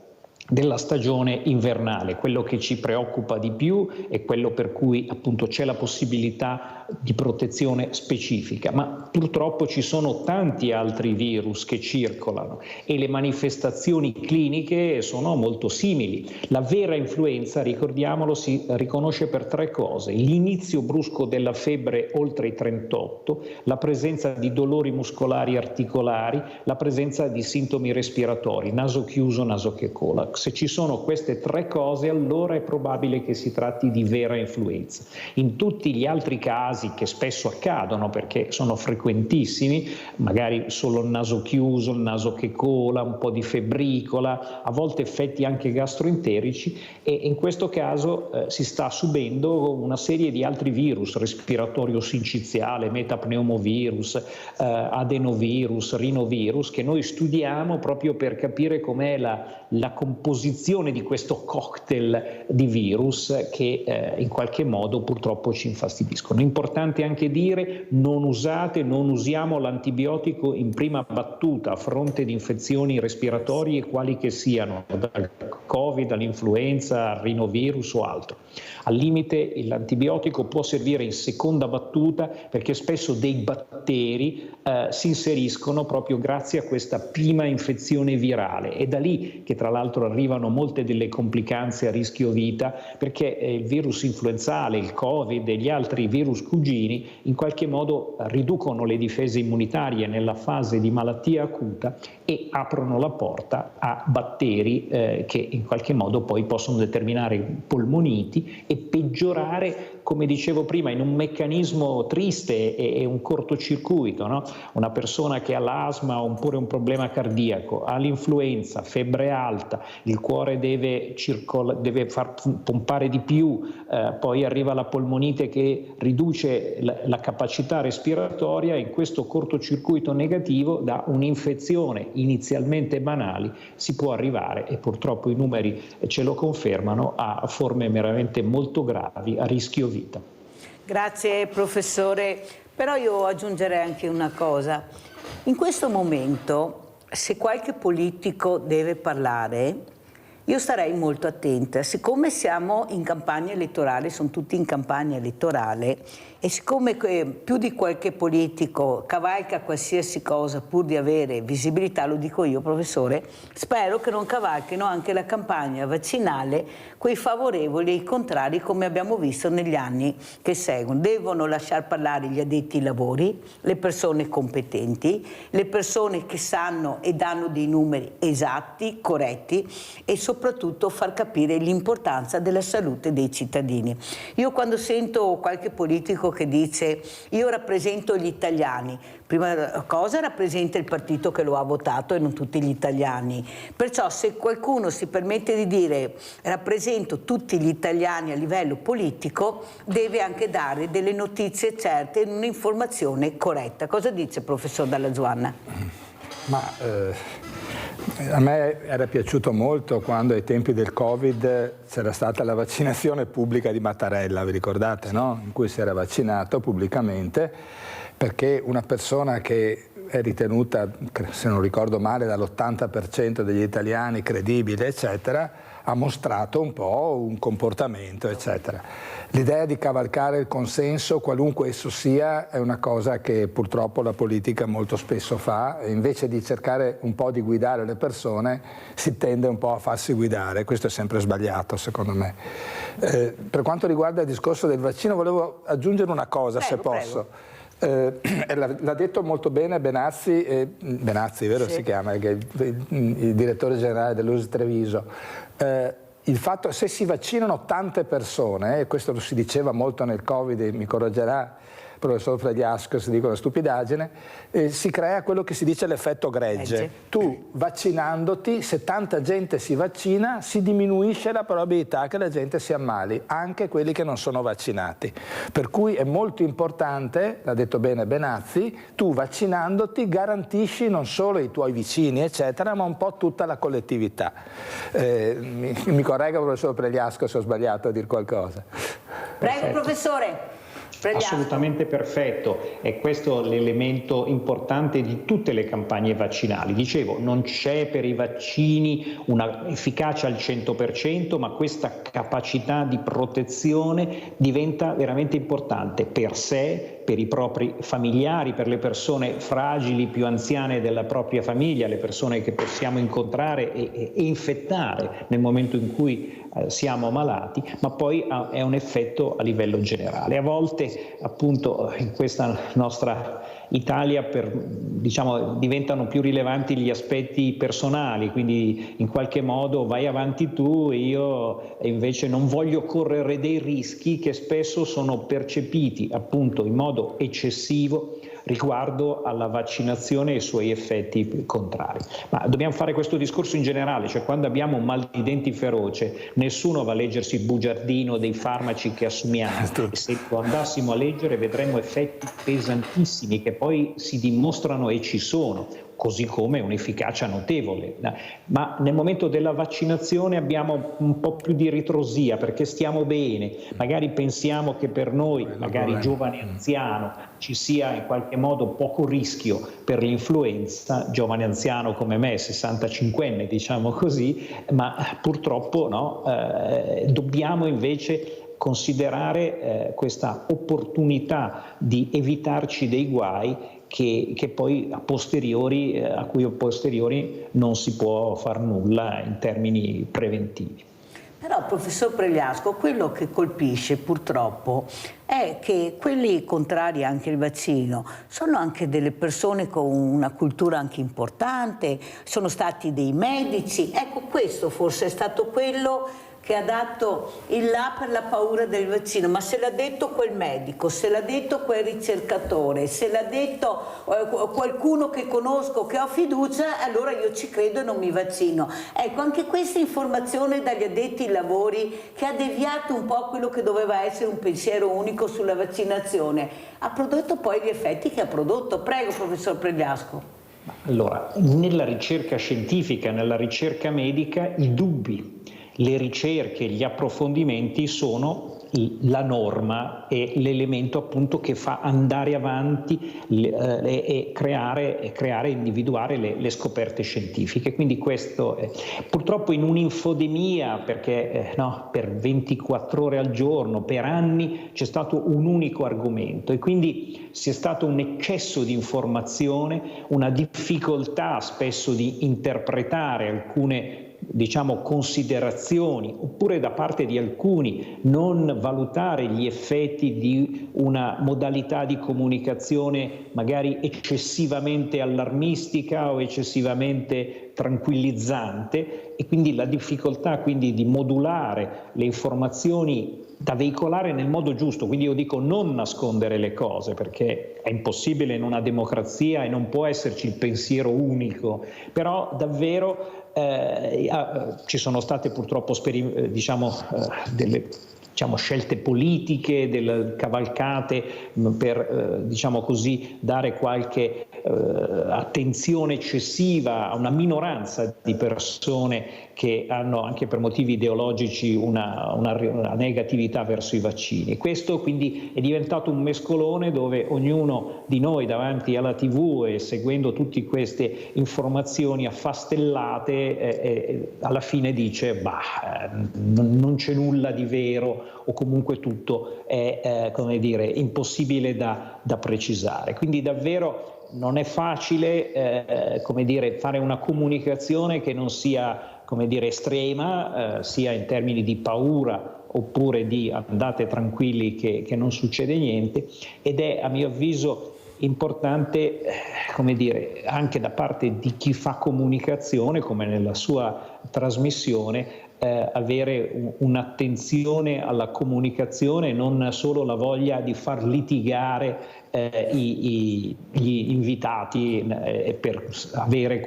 della stagione invernale, quello che ci preoccupa di più è quello per cui appunto c'è la possibilità di protezione specifica, ma purtroppo ci sono tanti altri virus che circolano e le manifestazioni cliniche sono molto simili. La vera influenza, ricordiamolo, si riconosce per 3 cose: l'inizio brusco della febbre oltre i 38, la presenza di dolori muscolari articolari, la presenza di sintomi respiratori, naso chiuso, nasocecholax. Se ci sono queste tre cose, allora è probabile che si tratti di vera influenza. In tutti gli altri casi, che spesso accadono perché sono frequentissimi, magari solo il naso chiuso, il naso che cola, un po' di febbricola, a volte effetti anche gastroenterici, e in questo caso si sta subendo una serie di altri virus, respiratorio sinciziale, metapneumovirus, adenovirus, rinovirus, che noi studiamo proprio per capire com'è la composizione di questo cocktail di virus che in qualche modo purtroppo ci infastidiscono. Importante anche dire: non usiamo l'antibiotico in prima battuta a fronte di infezioni respiratorie quali che siano, dal Covid all'influenza, al rinovirus o altro. Al limite l'antibiotico può servire in seconda battuta, perché spesso dei batteri si inseriscono proprio grazie a questa prima infezione virale. È da lì che tra l'altro arrivano molte delle complicanze a rischio vita, perché il virus influenzale, il Covid e gli altri virus cugini in qualche modo riducono le difese immunitarie nella fase di malattia acuta e aprono la porta a batteri che in qualche modo poi possono determinare polmoniti e peggiorare, come dicevo prima, in un meccanismo triste e un cortocircuito, no? Una persona che ha l'asma oppure un problema cardiaco, ha l'influenza, febbre alta, il cuore deve far pompare di più, poi arriva la polmonite che riduce la capacità respiratoria, e in questo cortocircuito negativo da un'infezione inizialmente banali si può arrivare, e purtroppo i numeri ce lo confermano, a forme veramente molto gravi, a rischio vita. Grazie professore, però io aggiungerei anche una cosa. In questo momento, se qualche politico deve parlare, io starei molto attenta. Siccome siamo in campagna elettorale, sono tutti in campagna elettorale, e siccome più di qualche politico cavalca qualsiasi cosa pur di avere visibilità, lo dico io professore, spero che non cavalchino anche la campagna vaccinale quei favorevoli e i contrari, come abbiamo visto negli anni che seguono. Devono lasciar parlare gli addetti ai lavori, le persone competenti, le persone che sanno e danno dei numeri esatti, corretti, e soprattutto far capire l'importanza della salute dei cittadini. Io quando sento qualche politico che dice io rappresento gli italiani, prima cosa rappresenta il partito che lo ha votato e non tutti gli italiani, perciò se qualcuno si permette di dire rappresento tutti gli italiani a livello politico, deve anche dare delle notizie certe e un'informazione corretta. Cosa dice professor Dalla Zuanna? A me era piaciuto molto quando ai tempi del Covid c'era stata la vaccinazione pubblica di Mattarella, vi ricordate, no? In cui si era vaccinato pubblicamente, perché una persona che è ritenuta, se non ricordo male, dall'80% degli italiani credibile, eccetera, ha mostrato un po' un comportamento, eccetera. L'idea di cavalcare il consenso, qualunque esso sia, è una cosa che purtroppo la politica molto spesso fa, e invece di cercare un po' di guidare le persone si tende un po' a farsi guidare. Questo è sempre sbagliato, secondo me. Per quanto riguarda il discorso del vaccino, volevo aggiungere una cosa, se posso. L'ha detto molto bene Benazzi, vero, sì. Si chiama, che è il direttore generale dell'USL Treviso. Il fatto, se si vaccinano tante persone, e questo lo si diceva molto nel Covid, e mi correggerà il professor Frediasco se dico una stupidaggine, si crea quello che si dice l'effetto gregge. Tu vaccinandoti, se tanta gente si vaccina, si diminuisce la probabilità che la gente si ammali, anche quelli che non sono vaccinati. Per cui è molto importante, l'ha detto bene Benazzi, tu vaccinandoti garantisci non solo i tuoi vicini, eccetera, ma un po' tutta la collettività. Mi corregga il professor Pregliasco se ho sbagliato a dire qualcosa. Prego professore. Assolutamente perfetto, è questo l'elemento importante di tutte le campagne vaccinali. Dicevo, non c'è per i vaccini una efficacia al 100%, ma questa capacità di protezione diventa veramente importante per sé, per i propri familiari, per le persone fragili, più anziane della propria famiglia, le persone che possiamo incontrare e infettare nel momento in cui siamo malati, ma poi è un effetto a livello generale. A volte, appunto, in questa nostra Italia diventano più rilevanti gli aspetti personali, quindi in qualche modo vai avanti tu e io invece non voglio correre dei rischi che spesso sono percepiti appunto in modo eccessivo riguardo alla vaccinazione e i suoi effetti contrari. Ma dobbiamo fare questo discorso in generale, cioè quando abbiamo un mal di denti feroce nessuno va a leggersi il bugiardino dei farmaci che assumiamo, e se lo andassimo a leggere vedremo effetti pesantissimi che poi si dimostrano e ci sono, così come un'efficacia notevole. Ma nel momento della vaccinazione abbiamo un po' più di ritrosia perché stiamo bene, magari pensiamo che per noi, magari giovane anziano, ci sia in qualche modo poco rischio per l'influenza, giovane anziano come me, 65enne diciamo così, ma purtroppo no, dobbiamo invece considerare questa opportunità di evitarci dei guai che poi a cui a posteriori non si può far nulla in termini preventivi. Però, professor Pregliasco, quello che colpisce purtroppo è che quelli contrari anche al vaccino sono anche delle persone con una cultura anche importante, sono stati dei medici. Ecco, questo forse è stato quello che ha dato il là per la paura del vaccino, ma se l'ha detto quel medico, se l'ha detto quel ricercatore, se l'ha detto qualcuno che conosco, che ho fiducia, allora io ci credo e non mi vaccino. Ecco, anche questa informazione dagli addetti ai lavori che ha deviato un po' quello che doveva essere un pensiero unico sulla vaccinazione, ha prodotto poi gli effetti che ha prodotto. Prego, professor Pregliasco. Allora, nella ricerca scientifica, nella ricerca medica, i dubbi, le ricerche, gli approfondimenti sono la norma e l'elemento appunto che fa andare avanti e creare, individuare le scoperte scientifiche. Quindi questo è. Purtroppo in un'infodemia, perché per 24 ore al giorno, per anni c'è stato un unico argomento e quindi c'è stato un eccesso di informazione, una difficoltà spesso di interpretare alcune considerazioni, oppure da parte di alcuni non valutare gli effetti di una modalità di comunicazione magari eccessivamente allarmistica o eccessivamente tranquillizzante, e quindi la difficoltà di modulare le informazioni da veicolare nel modo giusto. Quindi io dico non nascondere le cose, perché è impossibile in una democrazia e non può esserci il pensiero unico, però davvero ci sono state purtroppo delle scelte politiche, delle cavalcate per dare qualche attenzione eccessiva a una minoranza di persone che hanno anche per motivi ideologici una negatività verso i vaccini. Questo quindi è diventato un mescolone dove ognuno di noi davanti alla TV e seguendo tutte queste informazioni affastellate alla fine dice non c'è nulla di vero, o comunque tutto è impossibile da precisare. Quindi davvero non è facile fare una comunicazione che non sia estrema, sia in termini di paura oppure di andate tranquilli che non succede niente, ed è a mio avviso importante anche da parte di chi fa comunicazione, come nella sua trasmissione, avere un'attenzione alla comunicazione, non solo la voglia di far litigare gli invitati per avere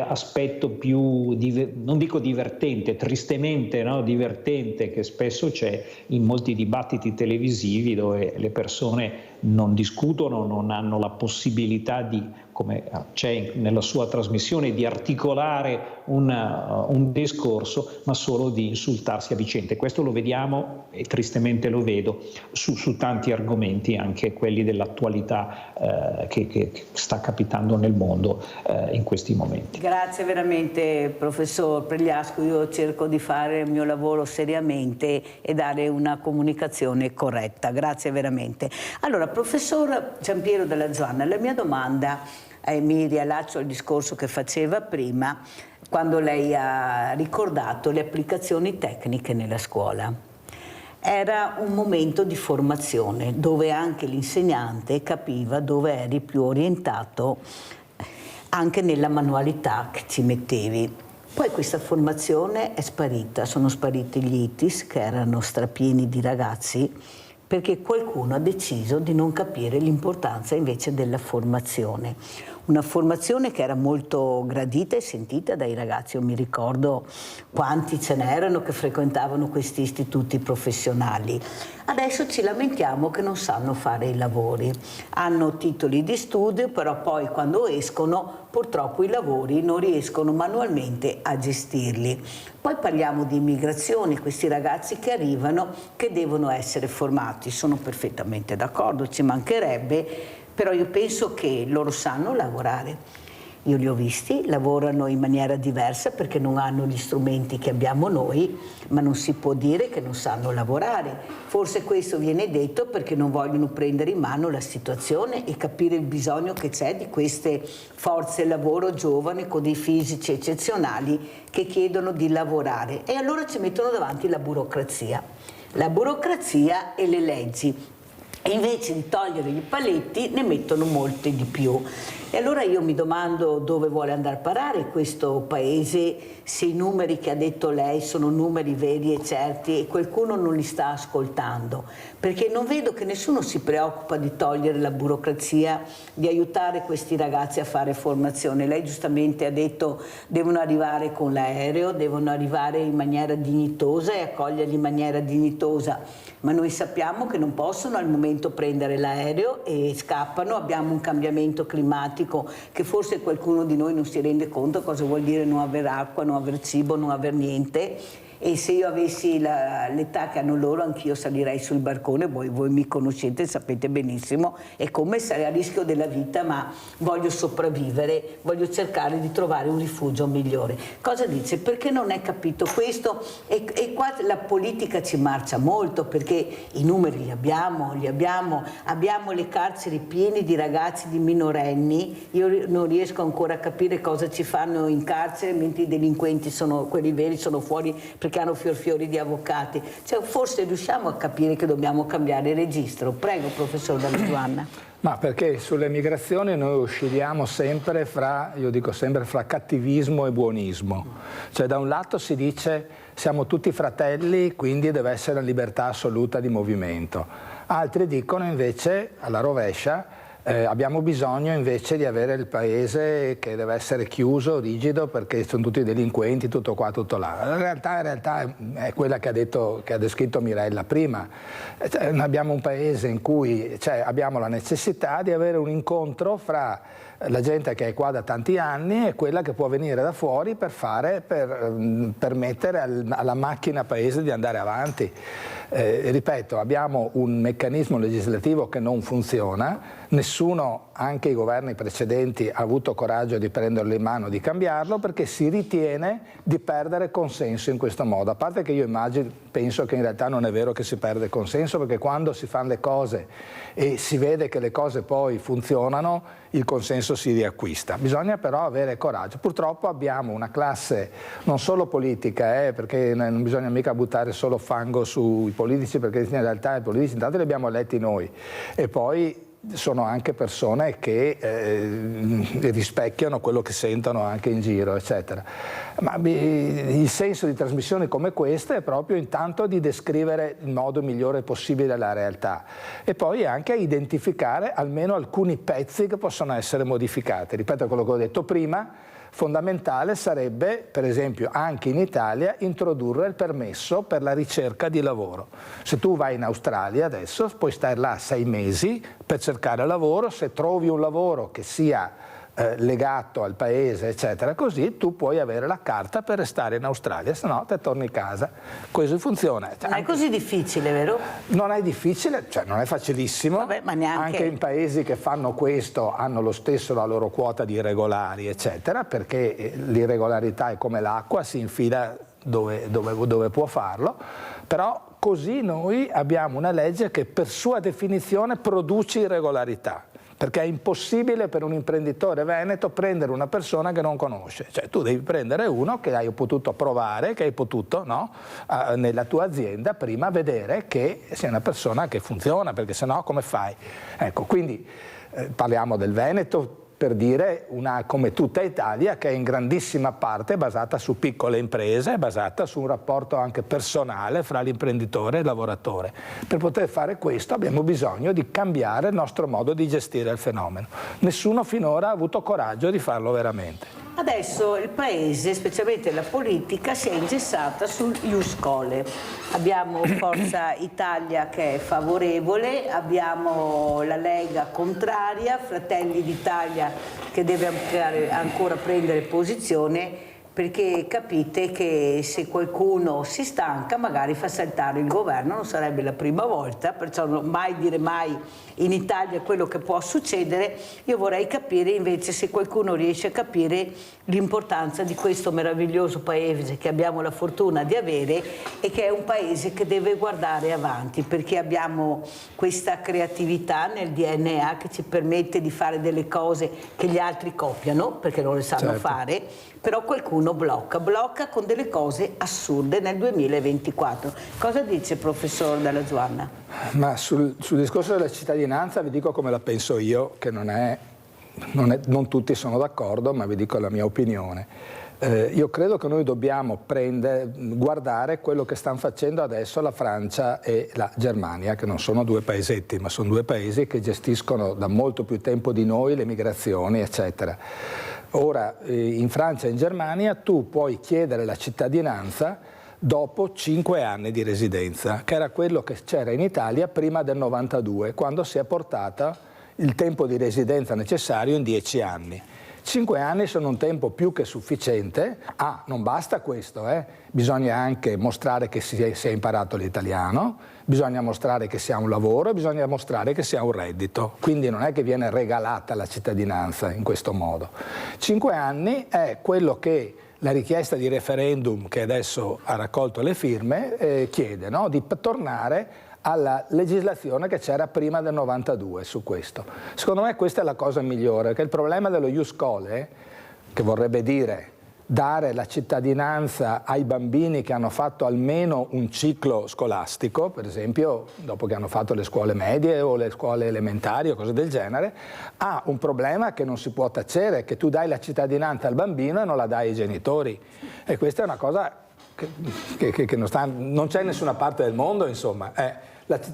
aspetto più, non dico divertente, tristemente divertente, che spesso c'è in molti dibattiti televisivi dove le persone non discutono, non hanno la possibilità di, come c'è nella sua trasmissione, di articolare un discorso, ma solo di insultarsi a vicenda. Questo lo vediamo, e tristemente lo vedo, su tanti argomenti, anche quelli dell'attualità che sta capitando nel mondo in questi momenti. Grazie veramente, professor Pregliasco. Io cerco di fare il mio lavoro seriamente e dare una comunicazione corretta. Grazie veramente. Allora, professor Giampiero Dalla Zuanna, la mia domanda, mi riallaccio al discorso che faceva prima, quando lei ha ricordato le applicazioni tecniche nella scuola. era un momento di formazione dove anche l'insegnante capiva dove eri più orientato anche nella manualità che ci mettevi. Poi questa formazione è sparita, sono spariti gli ITIS che erano strapieni di ragazzi perché qualcuno ha deciso di non capire l'importanza invece della formazione. Una formazione che era molto gradita e sentita dai ragazzi. Io mi ricordo quanti ce n'erano che frequentavano questi istituti professionali. Adesso ci lamentiamo che non sanno fare i lavori. Hanno titoli di studio, però poi quando escono purtroppo i lavori non riescono manualmente a gestirli. Poi parliamo di immigrazione, questi ragazzi che arrivano che devono essere formati. Sono perfettamente d'accordo, ci mancherebbe. Però io penso che loro sanno lavorare. Io li ho visti, lavorano in maniera diversa perché non hanno gli strumenti che abbiamo noi, ma non si può dire che non sanno lavorare. Forse questo viene detto perché non vogliono prendere in mano la situazione e capire il bisogno che c'è di queste forze lavoro giovani con dei fisici eccezionali che chiedono di lavorare. E allora ci mettono davanti la burocrazia e le leggi. E invece di togliere i paletti ne mettono molti di più. E allora io mi domando dove vuole andare a parare questo paese, se i numeri che ha detto lei sono numeri veri e certi e qualcuno non li sta ascoltando, perché non vedo che nessuno si preoccupa di togliere la burocrazia, di aiutare questi ragazzi a fare formazione. Lei giustamente ha detto devono arrivare con l'aereo, devono arrivare in maniera dignitosa e accoglierli in maniera dignitosa, ma noi sappiamo che non possono al momento prendere l'aereo e scappano. Abbiamo un cambiamento climatico che forse qualcuno di noi non si rende conto cosa vuol dire non aver acqua, non aver cibo, non aver niente. E se io avessi l'età che hanno loro, anch'io salirei sul barcone, voi mi conoscete, sapete benissimo, è come sarei a rischio della vita, ma voglio sopravvivere, voglio cercare di trovare un rifugio migliore. Cosa dice? Perché non è capito questo? E qua la politica ci marcia molto, perché i numeri li abbiamo le carceri piene di ragazzi, di minorenni. Io non riesco ancora a capire cosa ci fanno in carcere, mentre i delinquenti quelli veri sono fuori perché hanno fiori di avvocati. Cioè, forse riusciamo a capire che dobbiamo cambiare registro. Prego, professor Dalla Giovanna. Ma perché sulle migrazioni noi oscilliamo sempre fra cattivismo e buonismo. Cioè da un lato si dice siamo tutti fratelli, quindi deve essere libertà assoluta di movimento. Altri dicono invece, alla rovescia, abbiamo bisogno invece di avere il paese che deve essere chiuso, rigido, perché sono tutti delinquenti, tutto qua, tutto là. La realtà è quella che ha descritto Mirella prima. Abbiamo un paese in cui abbiamo la necessità di avere un incontro fra la gente che è qua da tanti anni e quella che può venire da fuori per permettere alla macchina paese di andare avanti. Ripeto, abbiamo un meccanismo legislativo che non funziona, nessuno, anche i governi precedenti, ha avuto coraggio di prenderlo in mano, di cambiarlo, perché si ritiene di perdere consenso in questo modo. A parte che io penso che in realtà non è vero che si perde consenso, perché quando si fanno le cose e si vede che le cose poi funzionano, il consenso si riacquista. Bisogna però avere coraggio. Purtroppo abbiamo una classe non solo politica, perché non bisogna mica buttare solo fango sui politici, perché in realtà i politici intanto li abbiamo eletti noi e poi sono anche persone che rispecchiano quello che sentono anche in giro, eccetera. Ma il senso di trasmissioni come queste è proprio intanto di descrivere il modo migliore possibile la realtà e poi anche identificare almeno alcuni pezzi che possono essere modificati. Ripeto quello che ho detto prima. Fondamentale sarebbe, per esempio, anche in Italia, introdurre il permesso per la ricerca di lavoro. Se tu vai in Australia adesso, puoi stare là 6 mesi per cercare lavoro, se trovi un lavoro che sia legato al paese, eccetera, così tu puoi avere la carta per restare in Australia, se no te torni a casa. Così funziona. Non è così difficile, vero? Non è difficile, non è facilissimo. Vabbè, ma neanche... Anche in paesi che fanno questo hanno lo stesso la loro quota di irregolari, eccetera, perché l'irregolarità è come l'acqua, si infila dove può farlo, però così noi abbiamo una legge che per sua definizione produce irregolarità. perché è impossibile per un imprenditore veneto prendere una persona che non conosce, cioè tu devi prendere uno che hai potuto provare, che hai potuto, no, nella tua azienda prima vedere che sia una persona che funziona, perché sennò come fai? Ecco, quindi parliamo del Veneto per dire come tutta Italia, che è in grandissima parte basata su piccole imprese, basata su un rapporto anche personale fra l'imprenditore e il lavoratore. Per poter fare questo abbiamo bisogno di cambiare il nostro modo di gestire il fenomeno. Nessuno finora ha avuto coraggio di farlo veramente. Adesso il Paese, specialmente la politica, si è ingessata sul ius scholae. Abbiamo Forza Italia che è favorevole, abbiamo la Lega contraria, Fratelli d'Italia che deve ancora prendere posizione, perché capite che se qualcuno si stanca magari fa saltare il governo, non sarebbe la prima volta, perciò non mai dire mai in Italia quello che può succedere. Io vorrei capire invece se qualcuno riesce a capire l'importanza di questo meraviglioso paese che abbiamo la fortuna di avere e che è un paese che deve guardare avanti, perché abbiamo questa creatività nel DNA che ci permette di fare delle cose che gli altri copiano perché non le sanno fare, però qualcuno blocca con delle cose assurde nel 2024. Cosa dice il professor Dalla Zuanna? Ma sul discorso della cittadinanza vi dico come la penso io, che non tutti sono d'accordo, ma vi dico la mia opinione. Io credo che noi dobbiamo guardare quello che stanno facendo adesso la Francia e la Germania, che non sono due paesetti, ma sono due paesi che gestiscono da molto più tempo di noi le migrazioni, eccetera. Ora, in Francia e in Germania tu puoi chiedere la cittadinanza dopo 5 anni di residenza, che era quello che c'era in Italia prima del 92, quando si è portata il tempo di residenza necessario in 10 anni. 5 anni sono un tempo più che sufficiente. Non basta questo, bisogna anche mostrare che si è imparato l'italiano, bisogna mostrare che si ha un lavoro, bisogna mostrare che si ha un reddito. Quindi non è che viene regalata la cittadinanza in questo modo. 5 anni è quello che la richiesta di referendum, che adesso ha raccolto le firme, chiede, no? Di tornare alla legislazione che c'era prima del 92 su questo. Secondo me questa è la cosa migliore, che il problema dello ius scholae, che vorrebbe dire dare la cittadinanza ai bambini che hanno fatto almeno un ciclo scolastico, per esempio dopo che hanno fatto le scuole medie o le scuole elementari o cose del genere, ha un problema che non si può tacere, che tu dai la cittadinanza al bambino e non la dai ai genitori. E questa è una cosa che non c'è in nessuna parte del mondo, insomma.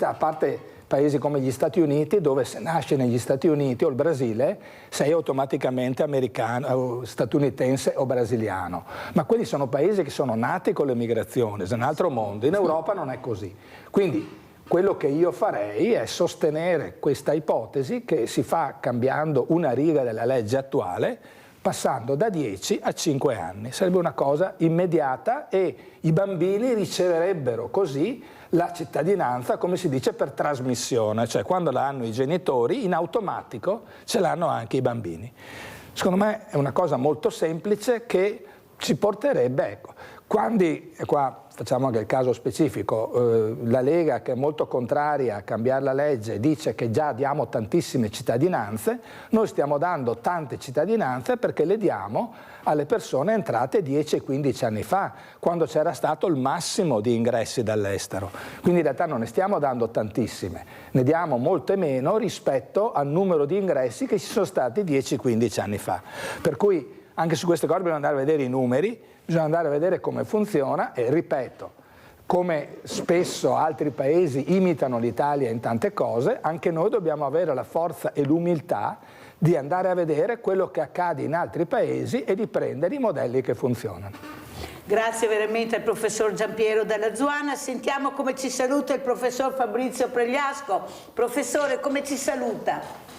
A parte paesi come gli Stati Uniti, dove se nasci negli Stati Uniti o il Brasile sei automaticamente americano, statunitense o brasiliano. Ma quelli sono paesi che sono nati con l'emigrazione, è un altro mondo. In Europa non è così. Quindi quello che io farei è sostenere questa ipotesi che si fa cambiando una riga della legge attuale, passando da 10 a 5 anni. Sarebbe una cosa immediata e i bambini riceverebbero così la cittadinanza, come si dice, per trasmissione, cioè quando la hanno i genitori in automatico ce l'hanno anche i bambini. Secondo me è una cosa molto semplice che ci porterebbe, qua facciamo anche il caso specifico, la Lega, che è molto contraria a cambiare la legge, dice che già diamo tantissime cittadinanze. Noi stiamo dando tante cittadinanze perché le diamo alle persone entrate 10 e 15 anni fa, quando c'era stato il massimo di ingressi dall'estero. Quindi in realtà non ne stiamo dando tantissime, ne diamo molte meno rispetto al numero di ingressi che ci sono stati 10-15 anni fa. Per cui anche su queste cose bisogna andare a vedere i numeri, bisogna andare a vedere come funziona e, ripeto, come spesso altri paesi imitano l'Italia in tante cose, anche noi dobbiamo avere la forza e l'umiltà di andare a vedere quello che accade in altri paesi e di prendere i modelli che funzionano. Grazie veramente al professor Giampiero Dalla Zuanna. Sentiamo come ci saluta il professor Fabrizio Pregliasco. Professore, come ci saluta?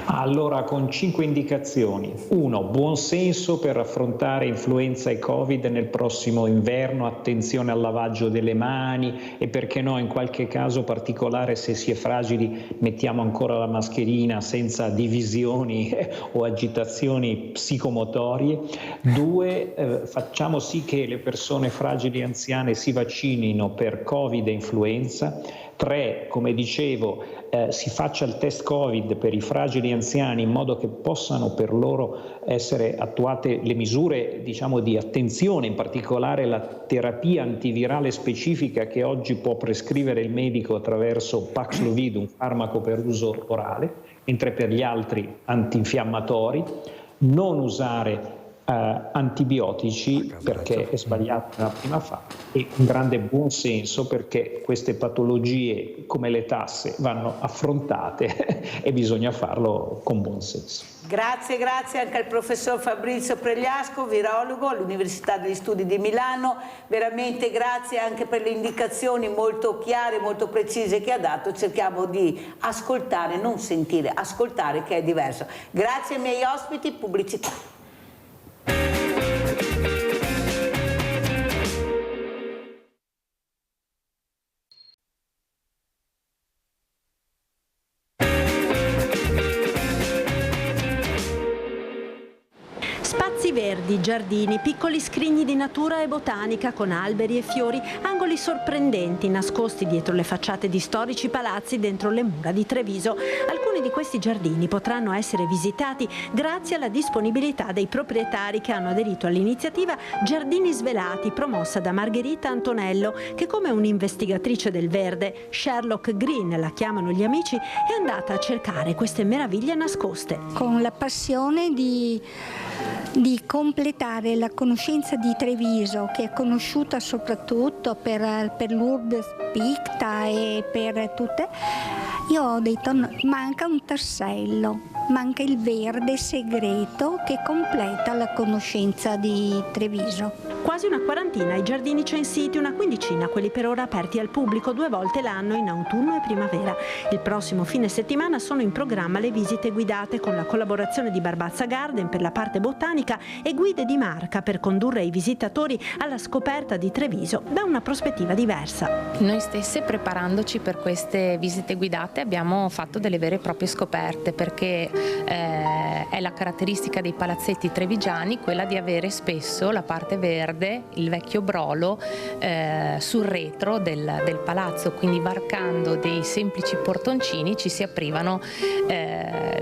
Allora, con 5 indicazioni. 1. Buon senso per affrontare influenza e Covid nel prossimo inverno, attenzione al lavaggio delle mani e, perché no, in qualche caso particolare, se si è fragili, mettiamo ancora la mascherina senza divisioni o agitazioni psicomotorie. 2. Facciamo sì che le persone fragili e anziane si vaccinino per Covid e influenza. 3, come dicevo, si faccia il test Covid per i fragili anziani in modo che possano per loro essere attuate le misure, diciamo, di attenzione, in particolare la terapia antivirale specifica che oggi può prescrivere il medico attraverso Paxlovid, un farmaco per uso orale, mentre per gli altri antinfiammatori. Non usare antibiotici perché è sbagliato nella prima fase, e un grande buonsenso perché queste patologie come le tasse vanno affrontate e bisogna farlo con buonsenso. Grazie anche al professor Fabrizio Pregliasco, virologo all'Università degli Studi di Milano, veramente grazie anche per le indicazioni molto chiare, molto precise che ha dato. Cerchiamo di ascoltare, non sentire, ascoltare, che è diverso. Grazie ai miei ospiti, pubblicità. Spazi verdi, giardini, piccoli scrigni di natura e botanica con alberi e fiori, angoli sorprendenti nascosti dietro le facciate di storici palazzi dentro le mura di Treviso. Alcuni di questi giardini potranno essere visitati grazie alla disponibilità dei proprietari che hanno aderito all'iniziativa Giardini Svelati, promossa da Margherita Antonello, che come un'investigatrice del verde, Sherlock Green la chiamano gli amici, è andata a cercare queste meraviglie nascoste. Con la passione di completare la conoscenza di Treviso, che è conosciuta soprattutto per l'Urbs Picta e per tutte, io ho detto manca un tassello, manca il verde segreto che completa la conoscenza di Treviso. Quasi una quarantina i giardini censiti, una quindicina quelli per ora aperti al pubblico 2 volte l'anno in autunno e primavera. Il prossimo fine settimana sono in programma le visite guidate con la collaborazione di Barbazza Garden per la parte botanica e Guide di Marca per condurre i visitatori alla scoperta di Treviso da una prospettiva diversa. Noi stesse, preparandoci per queste visite guidate, abbiamo fatto delle vere e proprie scoperte, perché è la caratteristica dei palazzetti trevigiani quella di avere spesso la parte verde, il vecchio brolo, sul retro del palazzo, quindi varcando dei semplici portoncini ci si aprivano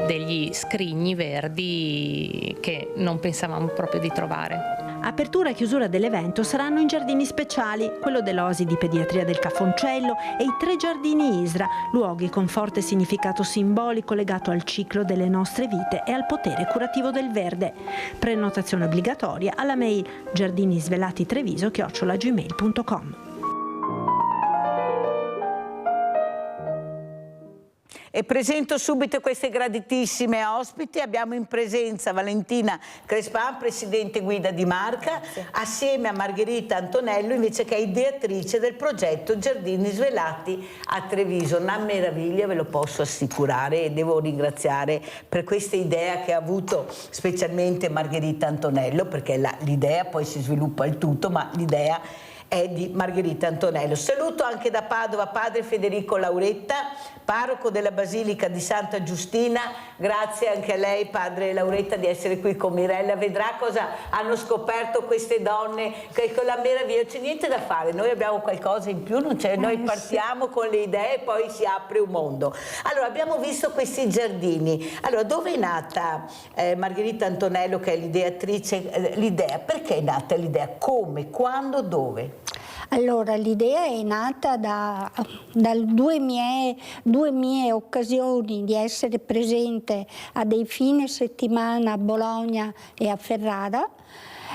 degli scrigni verdi che non pensavamo proprio di trovare. Apertura e chiusura dell'evento saranno in giardini speciali, quello dell'Oasi di Pediatria del Cafoncello e i 3 giardini Isra, luoghi con forte significato simbolico legato al ciclo delle nostre vite e al potere curativo del verde. Prenotazione obbligatoria alla mail giardinisvelatitreviso@gmail.com. E presento subito queste graditissime ospiti. Abbiamo in presenza Valentina Crespan, presidente guida di Marca, assieme a Margherita Antonello, invece, che è ideatrice del progetto Giardini Svelati a Treviso. Una meraviglia, ve lo posso assicurare, e devo ringraziare per questa idea che ha avuto specialmente Margherita Antonello, perché l'idea poi si sviluppa il tutto, ma l'idea è di Margherita Antonello. Saluto anche da Padova padre Federico Lauretta, parroco della Basilica di Santa Giustina. Grazie anche a lei, padre Lauretta, di essere qui con Mirella. Vedrà cosa hanno scoperto queste donne, che con la meraviglia c'è niente da fare, noi abbiamo qualcosa in più, non c'è, noi partiamo con le idee e poi si apre un mondo. Allora, abbiamo visto questi giardini. Allora, dove è nata Margherita Antonello, che è l'ideatrice, l'idea? Perché è nata l'idea? Come? Quando? Dove? Allora, l'idea è nata da due mie occasioni di essere presente a dei fine settimana a Bologna e a Ferrara,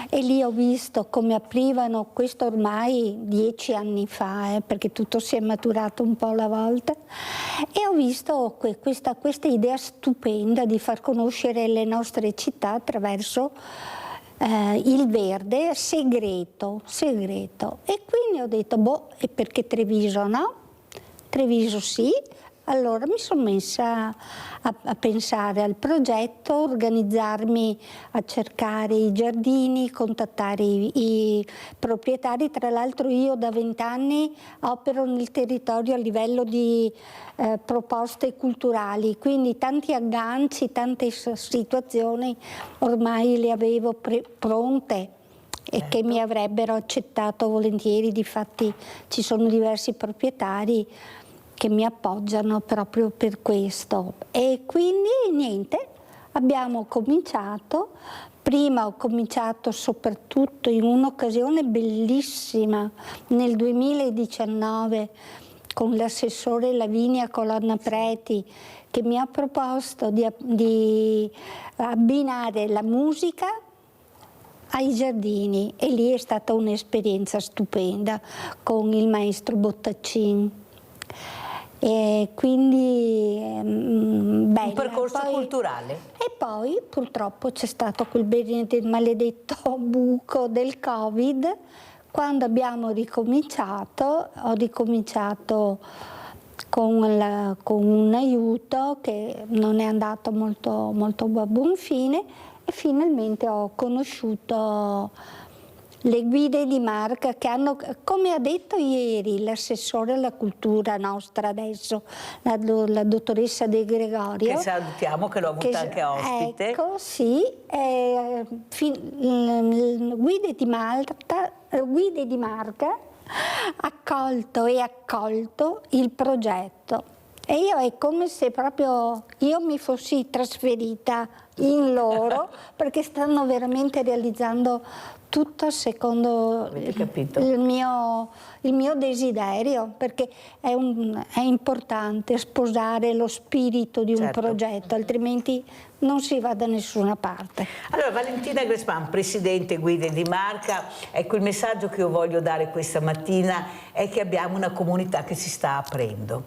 e lì ho visto come aprivano, questo ormai 10 anni fa, perché tutto si è maturato un po' alla volta, e ho visto questa idea stupenda di far conoscere le nostre città attraverso il verde segreto. E quindi ho detto, e perché Treviso no? Treviso sì. Allora mi sono messa a pensare al progetto, organizzarmi, a cercare i giardini, contattare i proprietari. Tra l'altro io da 20 anni opero nel territorio a livello di proposte culturali, quindi tanti agganci, tante situazioni ormai le avevo pronte e che mi avrebbero accettato volentieri. Difatti ci sono diversi proprietari che mi appoggiano proprio per questo. E quindi niente, abbiamo cominciato. Prima ho cominciato soprattutto in un'occasione bellissima nel 2019 con l'assessore Lavinia Colonna Preti, che mi ha proposto di abbinare la musica ai giardini, e lì è stata un'esperienza stupenda con il maestro Bottaccin. E quindi bella. Un percorso culturale. E poi purtroppo c'è stato quel maledetto buco del Covid. Quando abbiamo ricominciato, ho ricominciato con un aiuto che non è andato molto a buon fine, e finalmente ho conosciuto le guide di marca che hanno, come ha detto ieri l'assessore alla cultura nostra adesso, la dottoressa De Gregorio. Che salutiamo, che l'ho avuta anche ospite. Ecco, sì, guide di marca accolto il progetto. E io è come se proprio io mi fossi trasferita in loro, perché stanno veramente realizzando tutto secondo il mio desiderio, perché è importante sposare lo spirito di un progetto, altrimenti non si va da nessuna parte. Allora, Valentina Grespan, Presidente Guide di Marca, ecco, il messaggio che io voglio dare questa mattina è che abbiamo una comunità che si sta aprendo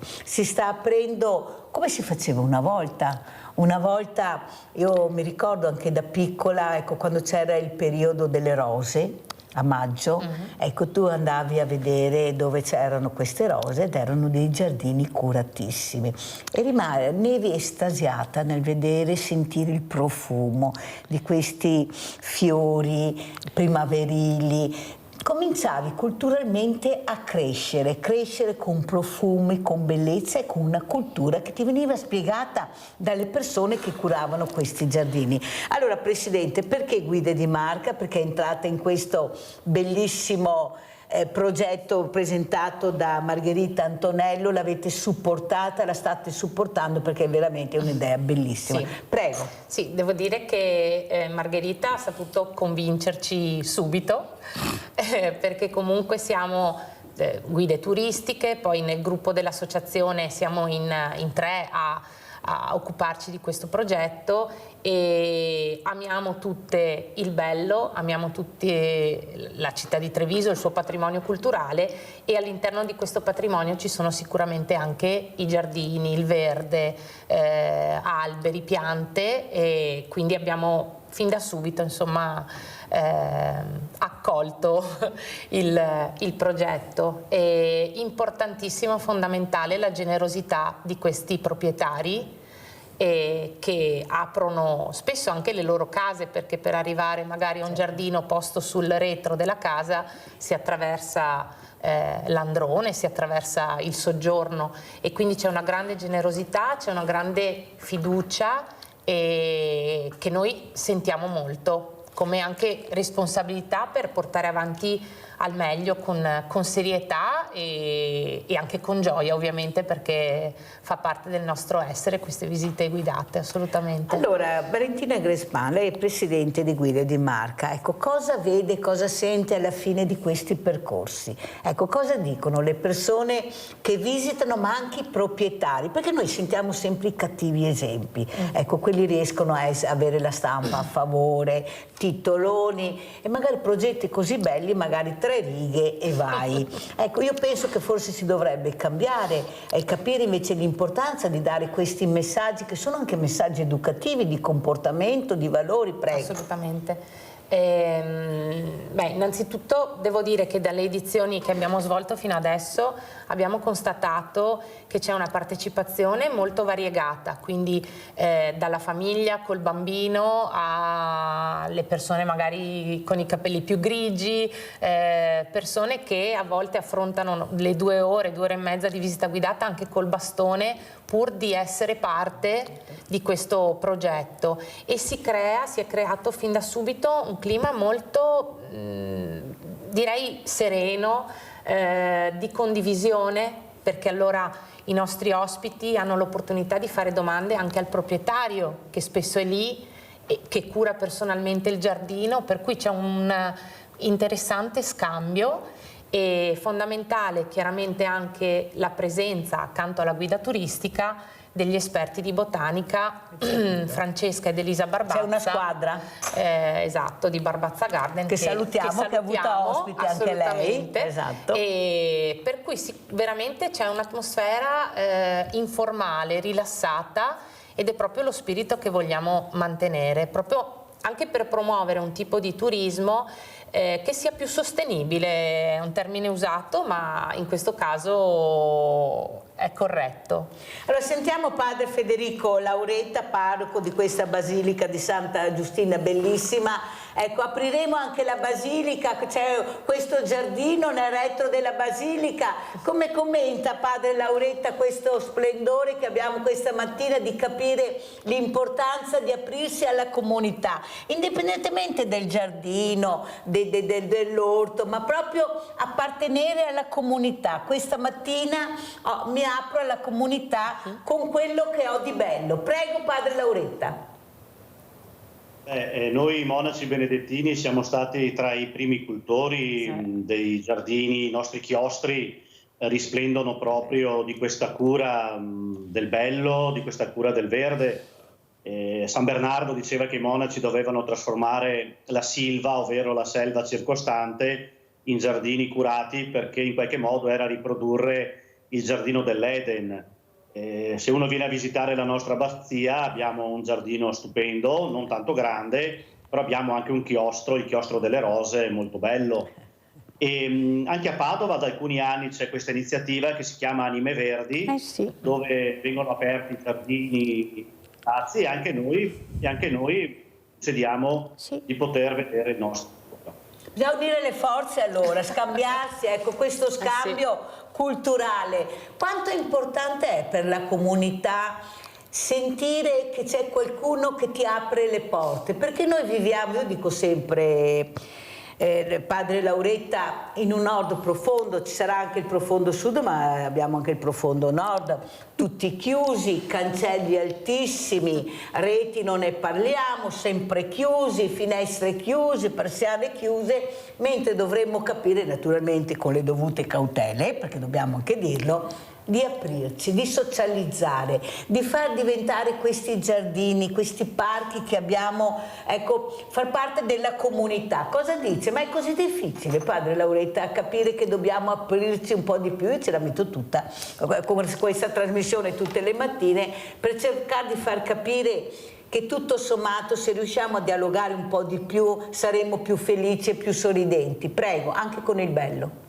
come si faceva una volta. Una volta, io mi ricordo anche da piccola, ecco, quando c'era il periodo delle rose, a maggio, ecco, tu andavi a vedere dove c'erano queste rose ed erano dei giardini curatissimi, e rimanevi estasiata nel vedere e sentire il profumo di questi fiori primaverili. Cominciavi culturalmente a crescere con profumi, con bellezza e con una cultura che ti veniva spiegata dalle persone che curavano questi giardini. Allora, Presidente, perché Guide di Marca? Perché è entrata in questo bellissimo progetto presentato da Margherita Antonello, l'avete supportata, la state supportando, perché è veramente un'idea bellissima. Sì. Prego. Sì, devo dire che Margherita ha saputo convincerci subito, perché comunque siamo guide turistiche, poi nel gruppo dell'associazione siamo in 3 a occuparci di questo progetto, e amiamo tutte il bello, amiamo tutti la città di Treviso, il suo patrimonio culturale, e all'interno di questo patrimonio ci sono sicuramente anche i giardini, il verde, alberi, piante, e quindi abbiamo fin da subito, insomma, accolto il progetto. È importantissimo, fondamentale la generosità di questi proprietari, che aprono spesso anche le loro case, perché per arrivare magari a un giardino posto sul retro della casa si attraversa l'androne, si attraversa il soggiorno, e quindi c'è una grande generosità, c'è una grande fiducia, che noi sentiamo molto, come anche responsabilità per portare avanti al meglio con serietà e anche con gioia, ovviamente, perché fa parte del nostro essere queste visite guidate, assolutamente. Allora, Valentina Grespan, lei è Presidente di Guide di Marca, ecco, cosa vede, cosa sente alla fine di questi percorsi? Ecco, cosa dicono le persone che visitano, ma anche i proprietari? Perché noi sentiamo sempre i cattivi esempi, ecco, quelli riescono a avere la stampa a favore, titoloni, e magari progetti così belli, magari 3 righe e vai. Ecco, io penso che forse si dovrebbe cambiare e capire invece l'importanza di dare questi messaggi, che sono anche messaggi educativi, di comportamento, di valori. Prego. Assolutamente. Innanzitutto devo dire che dalle edizioni che abbiamo svolto fino adesso abbiamo constatato che c'è una partecipazione molto variegata, quindi dalla famiglia col bambino alle persone magari con i capelli più grigi, persone che a volte affrontano le 2 ore, 2 ore e mezza di visita guidata anche col bastone, pur di essere parte di questo progetto, e si è creato fin da subito un clima molto, direi, sereno, di condivisione, perché allora i nostri ospiti hanno l'opportunità di fare domande anche al proprietario, che spesso è lì e che cura personalmente il giardino, per cui c'è un interessante scambio. E fondamentale chiaramente anche la presenza accanto alla guida turistica degli esperti di botanica, Francesca ed Elisa Barbazza. C'è una squadra. Esatto, di Barbazza Garden. Che salutiamo, che ha avuto ospite anche lei. Esatto. E per cui veramente c'è un'atmosfera informale, rilassata, ed è proprio lo spirito che vogliamo mantenere, proprio anche per promuovere un tipo di turismo che sia più sostenibile. È un termine usato, ma in questo caso è corretto. Allora sentiamo padre Federico Lauretta, parroco di questa basilica di Santa Giustina, bellissima. Ecco, apriremo anche la basilica, c'è questo giardino nel retro della basilica. Come commenta padre Lauretta questo splendore che abbiamo questa mattina, di capire l'importanza di aprirsi alla comunità, indipendentemente del giardino, dell'orto, ma proprio appartenere alla comunità. Questa mattina mi apro alla comunità con quello che ho di bello. Prego padre Lauretta. Noi monaci benedettini siamo stati tra i primi cultori dei giardini. I nostri chiostri risplendono proprio di questa cura del bello, di questa cura del verde. San Bernardo diceva che i monaci dovevano trasformare la silva, ovvero la selva circostante, in giardini curati, perché in qualche modo era riprodurre il giardino dell'Eden. Se uno viene a visitare la nostra abbazia, abbiamo un giardino stupendo, non tanto grande, però abbiamo anche un chiostro, il chiostro delle rose, molto bello. E anche a Padova da alcuni anni c'è questa iniziativa che si chiama Anime Verdi, dove vengono aperti giardini e anche noi chiediamo di poter vedere il nostro. Bisogna unire le forze allora, scambiarsi, ecco, questo scambio culturale. Quanto importante è per la comunità sentire che c'è qualcuno che ti apre le porte? Perché noi viviamo, io dico sempre, padre Lauretta, in un nord profondo, ci sarà anche il profondo sud, ma abbiamo anche il profondo nord, tutti chiusi, cancelli altissimi, reti non ne parliamo, sempre chiusi, finestre chiuse, persiane chiuse, mentre dovremmo capire, naturalmente con le dovute cautele, perché dobbiamo anche dirlo, di aprirci, di socializzare, di far diventare questi giardini, questi parchi che abbiamo, ecco, far parte della comunità. Cosa dice? Ma è così difficile, padre Lauretta, a capire che dobbiamo aprirci un po' di più? Io ce la metto tutta con questa trasmissione tutte le mattine per cercare di far capire che tutto sommato, se riusciamo a dialogare un po' di più, saremo più felici e più sorridenti. Prego, anche con il bello.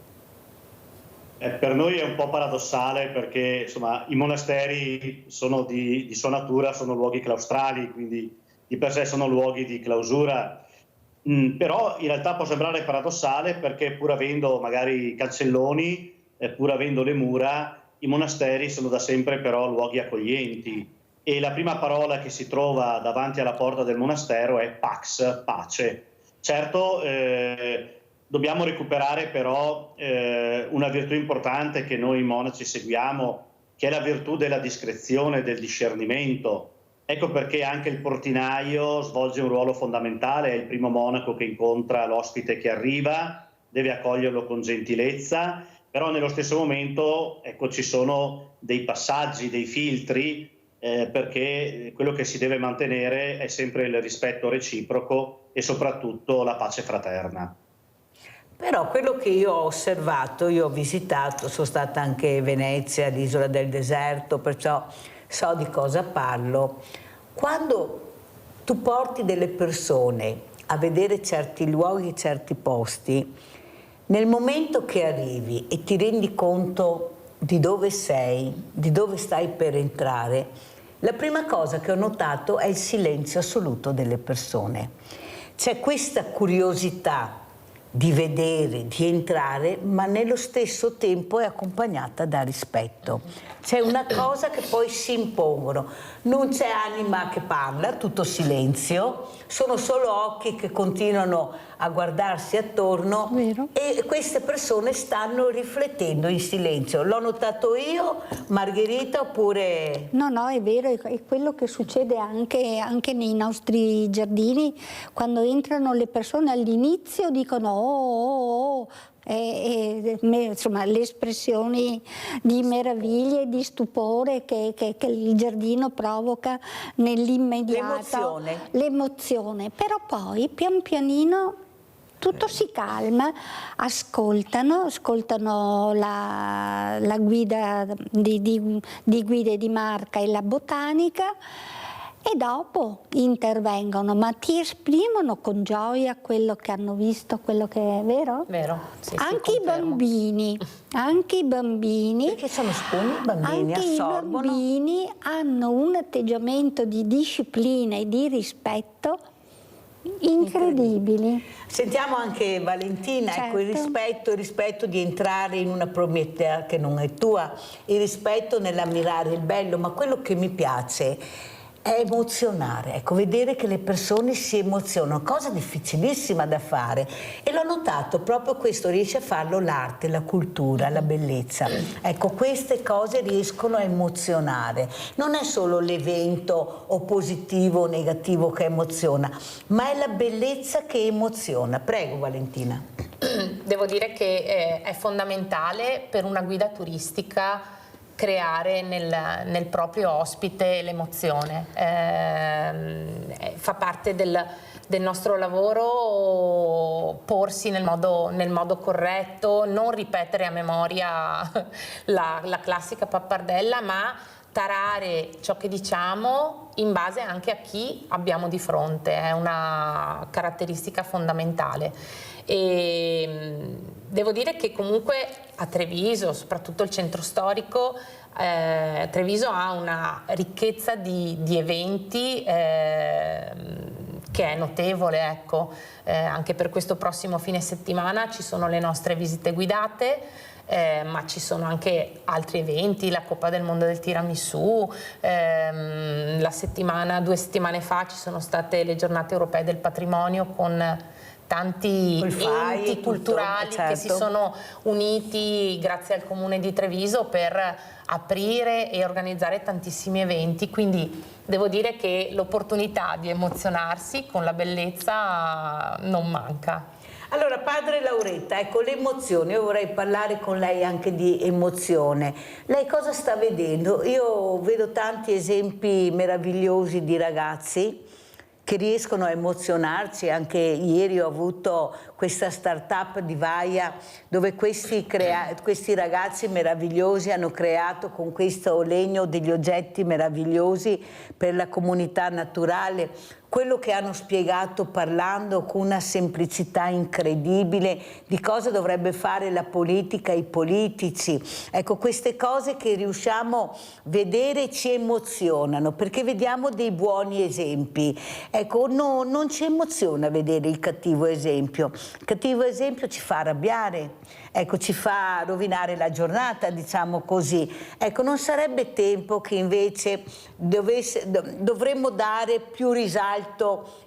Per noi è un po' paradossale, perché insomma i monasteri sono di sua natura, sono luoghi claustrali, quindi di per sé sono luoghi di clausura, però in realtà può sembrare paradossale, perché pur avendo magari cancelloni, pur avendo le mura, i monasteri sono da sempre però luoghi accoglienti, e la prima parola che si trova davanti alla porta del monastero è pax, pace. Certo, dobbiamo recuperare però una virtù importante che noi monaci seguiamo, che è la virtù della discrezione, del discernimento. Ecco perché anche il portinaio svolge un ruolo fondamentale, è il primo monaco che incontra l'ospite che arriva, deve accoglierlo con gentilezza, però nello stesso momento, ecco, ci sono dei passaggi, dei filtri, perché quello che si deve mantenere è sempre il rispetto reciproco e soprattutto la pace fraterna. Però quello che io ho osservato, io ho visitato, sono stata anche a Venezia, l'Isola del Deserto, perciò so di cosa parlo. Quando tu porti delle persone a vedere certi luoghi, certi posti, nel momento che arrivi e ti rendi conto di dove sei, di dove stai per entrare, la prima cosa che ho notato è il silenzio assoluto delle persone. C'è questa curiosità di vedere, di entrare, ma nello stesso tempo è accompagnata da rispetto. C'è una cosa che poi si impongono, non c'è anima che parla, tutto silenzio, sono solo occhi che continuano a guardarsi attorno. Vero. E queste persone stanno riflettendo in silenzio. L'ho notato io, Margherita, oppure... No, è vero, è quello che succede anche nei nostri giardini, quando entrano le persone all'inizio dicono oh. Insomma, le espressioni di meraviglia e di stupore che il giardino provoca nell'immediato, l'emozione, però poi pian pianino tutto si calma, ascoltano la guida di Guide di Marca e la botanica, e dopo intervengono, ma ti esprimono con gioia quello che hanno visto, quello che è vero? Vero, sì, anche i bambini, perché sono spugni, i bambini assorbono. I bambini hanno un atteggiamento di disciplina e di rispetto incredibili. Sentiamo anche Valentina, certo. Ecco, il rispetto di entrare in una proprietà che non è tua, il rispetto nell'ammirare il bello, ma quello che mi piace è emozionare, ecco, vedere che le persone si emozionano, cosa difficilissima da fare, e l'ho notato, proprio questo riesce a farlo l'arte, la cultura, la bellezza. Ecco, queste cose riescono a emozionare, non è solo l'evento o positivo o negativo che emoziona, ma è la bellezza che emoziona. Prego Valentina. Devo dire che è fondamentale per una guida turistica creare nel proprio ospite l'emozione. Fa parte del nostro lavoro porsi nel modo corretto, non ripetere a memoria la classica pappardella, ma tarare ciò che diciamo in base anche a chi abbiamo di fronte, è una caratteristica fondamentale. E devo dire che comunque a Treviso, soprattutto il centro storico, Treviso ha una ricchezza di eventi che è notevole, ecco. Anche per questo prossimo fine settimana ci sono le nostre visite guidate, ma ci sono anche altri eventi, la Coppa del Mondo del Tiramisù, 2 settimane fa ci sono state le giornate europee del patrimonio con tanti enti culturali che si sono uniti grazie al Comune di Treviso per aprire e organizzare tantissimi eventi, quindi devo dire che l'opportunità di emozionarsi con la bellezza non manca. Allora, padre Lauretta, ecco, le emozioni, io vorrei parlare con lei anche di emozione. Lei cosa sta vedendo? Io vedo tanti esempi meravigliosi di ragazzi che riescono a emozionarci. Anche ieri ho avuto questa start-up di Vaia dove questi ragazzi meravigliosi hanno creato con questo legno degli oggetti meravigliosi per la comunità naturale. Quello che hanno spiegato parlando con una semplicità incredibile di cosa dovrebbe fare la politica e i politici. Ecco, queste cose che riusciamo a vedere ci emozionano perché vediamo dei buoni esempi. Ecco, non ci emoziona vedere il cattivo esempio. Il cattivo esempio ci fa arrabbiare, ecco, ci fa rovinare la giornata, diciamo così. Ecco, non sarebbe tempo che invece dovremmo dare più risalto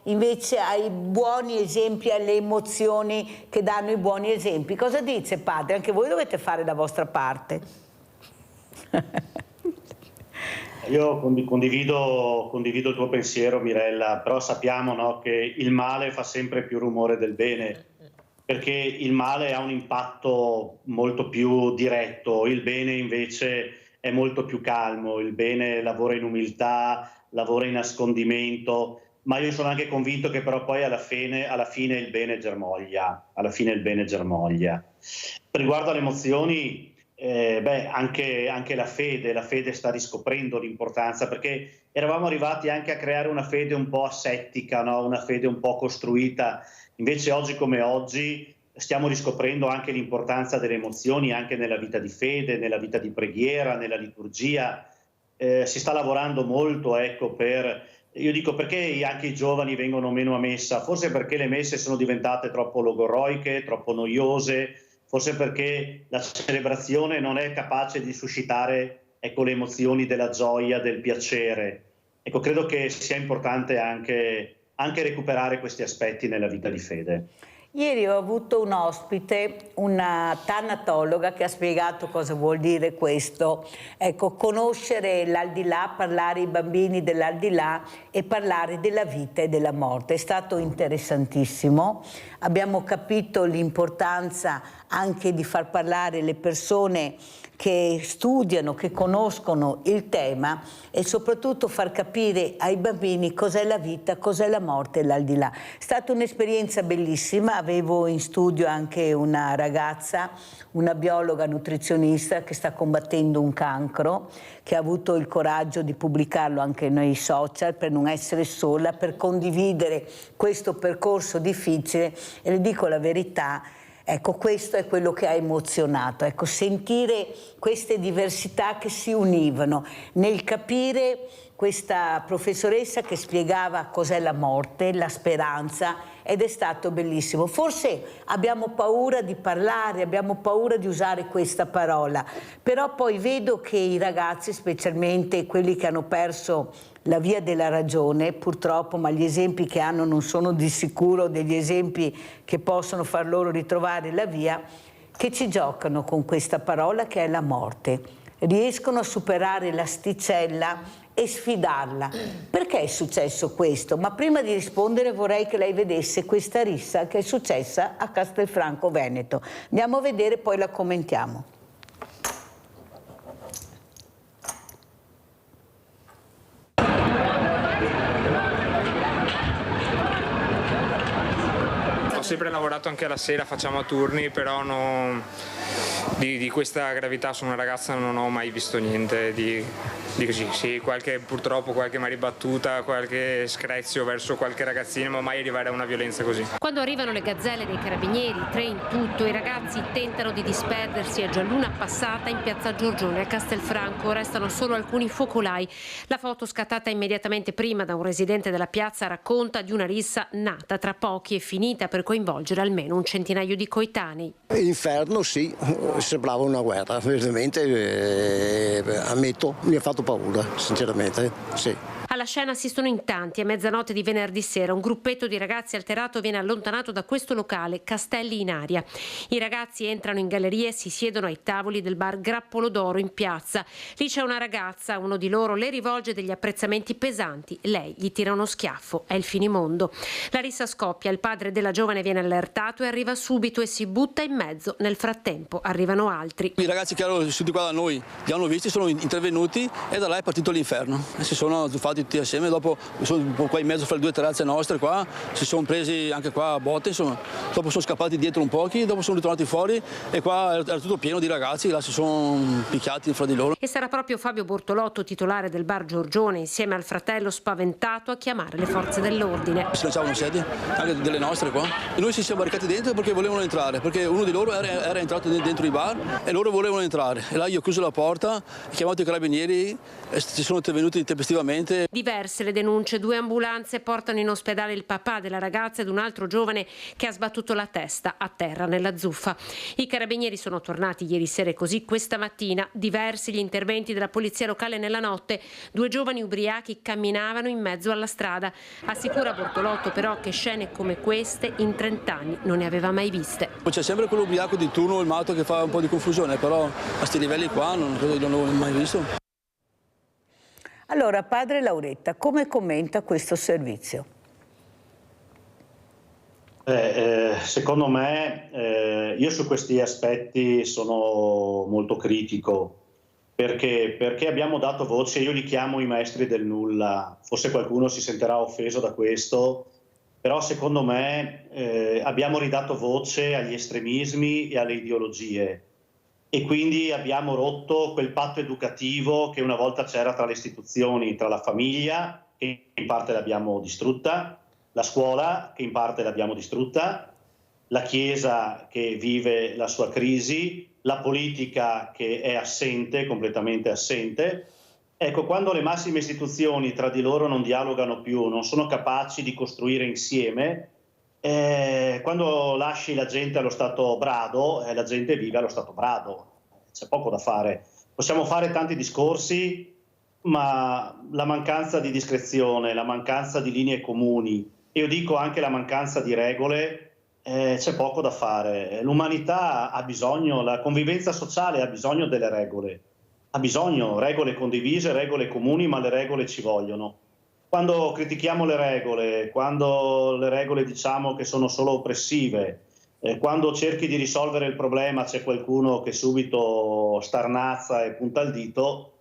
invece ai buoni esempi, alle emozioni che danno i buoni esempi. Cosa dice padre? Anche voi dovete fare la vostra parte. Io condivido il tuo pensiero, Mirella, però sappiamo, no, che il male fa sempre più rumore del bene, perché il male ha un impatto molto più diretto, il bene invece è molto più calmo, il bene lavora in umiltà, lavora in nascondimento, ma io sono anche convinto che però poi alla fine il bene germoglia, Riguardo alle emozioni, anche la fede sta riscoprendo l'importanza, perché eravamo arrivati anche a creare una fede un po' asettica, no? Una fede un po' costruita, invece oggi come oggi stiamo riscoprendo anche l'importanza delle emozioni anche nella vita di fede, nella vita di preghiera, nella liturgia. Si sta lavorando molto, ecco, per io dico perché anche i giovani vengono meno a messa, forse perché le messe sono diventate troppo logoroiche, troppo noiose, forse perché la celebrazione non è capace di suscitare, ecco, le emozioni della gioia, del piacere. Ecco, credo che sia importante anche recuperare questi aspetti nella vita di fede. Ieri ho avuto un ospite, una tanatologa, che ha spiegato cosa vuol dire questo. Ecco, conoscere l'aldilà, parlare ai bambini dell'aldilà e parlare della vita e della morte. È stato interessantissimo. Abbiamo capito l'importanza anche di far parlare le persone che studiano, che conoscono il tema, e soprattutto far capire ai bambini cos'è la vita, cos'è la morte e l'aldilà. È stata un'esperienza bellissima. Avevo in studio anche una ragazza, una biologa nutrizionista che sta combattendo un cancro, che ha avuto il coraggio di pubblicarlo anche nei social per non essere sola, per condividere questo percorso difficile, e le dico la verità, ecco, questo è quello che ha emozionato, ecco, sentire queste diversità che si univano nel capire questa professoressa che spiegava cos'è la morte, la speranza, ed è stato bellissimo. Forse abbiamo paura di parlare, abbiamo paura di usare questa parola, però poi vedo che i ragazzi, specialmente quelli che hanno perso la via della ragione, purtroppo, ma gli esempi che hanno non sono di sicuro degli esempi che possono far loro ritrovare la via, che ci giocano con questa parola che è la morte. Riescono a superare l'asticella e sfidarla. Perché è successo questo? Ma prima di rispondere vorrei che lei vedesse questa rissa che è successa a Castelfranco Veneto. Andiamo a vedere, poi la commentiamo. Ho sempre lavorato anche alla sera, facciamo a turni, però di questa gravità su una ragazza non ho mai visto niente di così. Sì, purtroppo qualche maribattuta, qualche screzio verso qualche ragazzino, ma mai arrivare a una violenza così. Quando arrivano le gazzelle dei carabinieri, 3 in tutto, i ragazzi tentano di disperdersi a Gialluna Passata, in piazza Giorgione a Castelfranco. Restano solo alcuni focolai. La foto, scattata immediatamente prima da un residente della piazza, racconta di una rissa nata tra pochi e finita per coinvolgere almeno un centinaio di coetanei. Inferno, sì, sembrava una guerra, veramente, ammetto, mi ha fatto paura, sinceramente, sì. Alla scena assistono in tanti. A mezzanotte di venerdì sera un gruppetto di ragazzi alterato viene allontanato da questo locale, Castelli in Aria. I ragazzi entrano in galleria e si siedono ai tavoli del bar Grappolo d'Oro in piazza. Lì c'è una ragazza, uno di loro le rivolge degli apprezzamenti pesanti. Lei gli tira uno schiaffo, è il finimondo. La rissa scoppia, il padre della giovane viene allertato e arriva subito e si butta in mezzo. Nel frattempo arrivano altri. I ragazzi che erano seduti qua da noi, li hanno visti, sono intervenuti e da là è partito l'inferno. E si sono tuffati tutti assieme, dopo sono qua in mezzo fra le 2 terrazze nostre qua, si sono presi anche qua a botte, insomma. Dopo sono scappati dietro un pochi, dopo sono ritornati fuori e qua era tutto pieno di ragazzi, là si sono picchiati fra di loro. E sarà proprio Fabio Bortolotto, titolare del bar Giorgione, insieme al fratello spaventato, a chiamare le forze dell'ordine. Si lanciavano sedie, anche delle nostre qua, e noi ci siamo barricati dentro perché volevano entrare, perché uno di loro era entrato dentro i bar e loro volevano entrare. E là io ho chiuso la porta, ho chiamato i carabinieri e ci sono intervenuti tempestivamente. Diverse le denunce, 2 ambulanze portano in ospedale il papà della ragazza ed un altro giovane che ha sbattuto la testa a terra nella zuffa. I carabinieri sono tornati ieri sera e così questa mattina. Diversi gli interventi della polizia locale nella notte. 2 giovani ubriachi camminavano in mezzo alla strada. Assicura Bortolotto però che scene come queste in 30 anni non ne aveva mai viste. C'è sempre quello ubriaco di turno, il matto, che fa un po' di confusione, però a sti livelli qua non credo di non l'avevo mai visto. Allora, padre Lauretta, come commenta questo servizio? Secondo me, io su questi aspetti sono molto critico, perché abbiamo dato voce, io li chiamo i maestri del nulla, forse qualcuno si sentirà offeso da questo, però secondo me abbiamo ridato voce agli estremismi e alle ideologie. E quindi abbiamo rotto quel patto educativo che una volta c'era tra le istituzioni, tra la famiglia, che in parte l'abbiamo distrutta, la scuola, che in parte l'abbiamo distrutta, la Chiesa che vive la sua crisi, la politica che è assente, completamente assente, Ecco, quando le massime istituzioni tra di loro non dialogano più, non sono capaci di costruire insieme, quando lasci la gente allo stato brado, la gente vive allo stato brado, c'è poco da fare. Possiamo fare tanti discorsi, ma la mancanza di discrezione, la mancanza di linee comuni, io dico anche la mancanza di regole, c'è poco da fare. L'umanità ha bisogno, la convivenza sociale ha bisogno delle regole. Ha bisogno regole condivise, regole comuni, ma le regole ci vogliono. Quando critichiamo le regole, quando le regole diciamo che sono solo oppressive, quando cerchi di risolvere il problema c'è qualcuno che subito starnazza e punta il dito,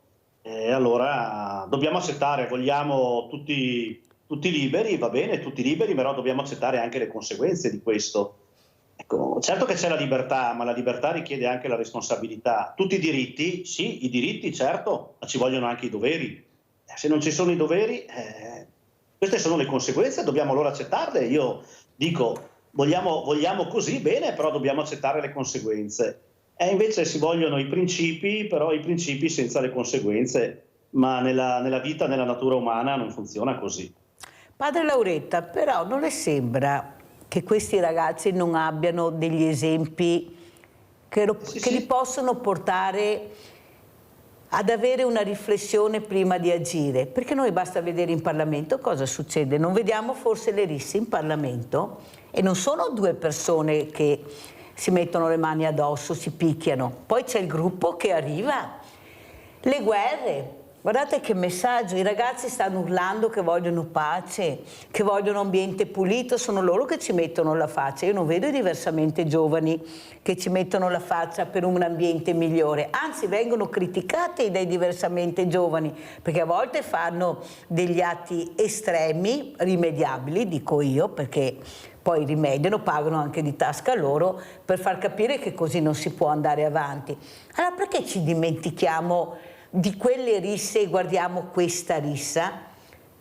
allora dobbiamo accettare, vogliamo tutti liberi, va bene, tutti liberi, però dobbiamo accettare anche le conseguenze di questo. Ecco, certo che c'è la libertà, ma la libertà richiede anche la responsabilità. Tutti i diritti, sì, i diritti certo, ma ci vogliono anche i doveri. Se non ci sono i doveri, queste sono le conseguenze, dobbiamo allora accettarle. Io dico, vogliamo così, bene, però dobbiamo accettare le conseguenze. E invece si vogliono i principi, però i principi senza le conseguenze, ma nella vita, nella natura umana non funziona così. Padre Lauretta, però non le sembra che questi ragazzi non abbiano degli esempi che li possono portare ad avere una riflessione prima di agire? Perché noi basta vedere in Parlamento cosa succede. Non vediamo forse le risse in Parlamento? E non sono due persone che si mettono le mani addosso, si picchiano. Poi c'è il gruppo che arriva. Le guerre. Guardate che messaggio, i ragazzi stanno urlando che vogliono pace, che vogliono ambiente pulito, sono loro che ci mettono la faccia. Io non vedo i diversamente giovani che ci mettono la faccia per un ambiente migliore, anzi vengono criticati dai diversamente giovani, perché a volte fanno degli atti estremi, rimediabili, dico io, perché poi rimediano, pagano anche di tasca loro per far capire che così non si può andare avanti. Allora perché ci dimentichiamo di quelle risse e guardiamo questa rissa?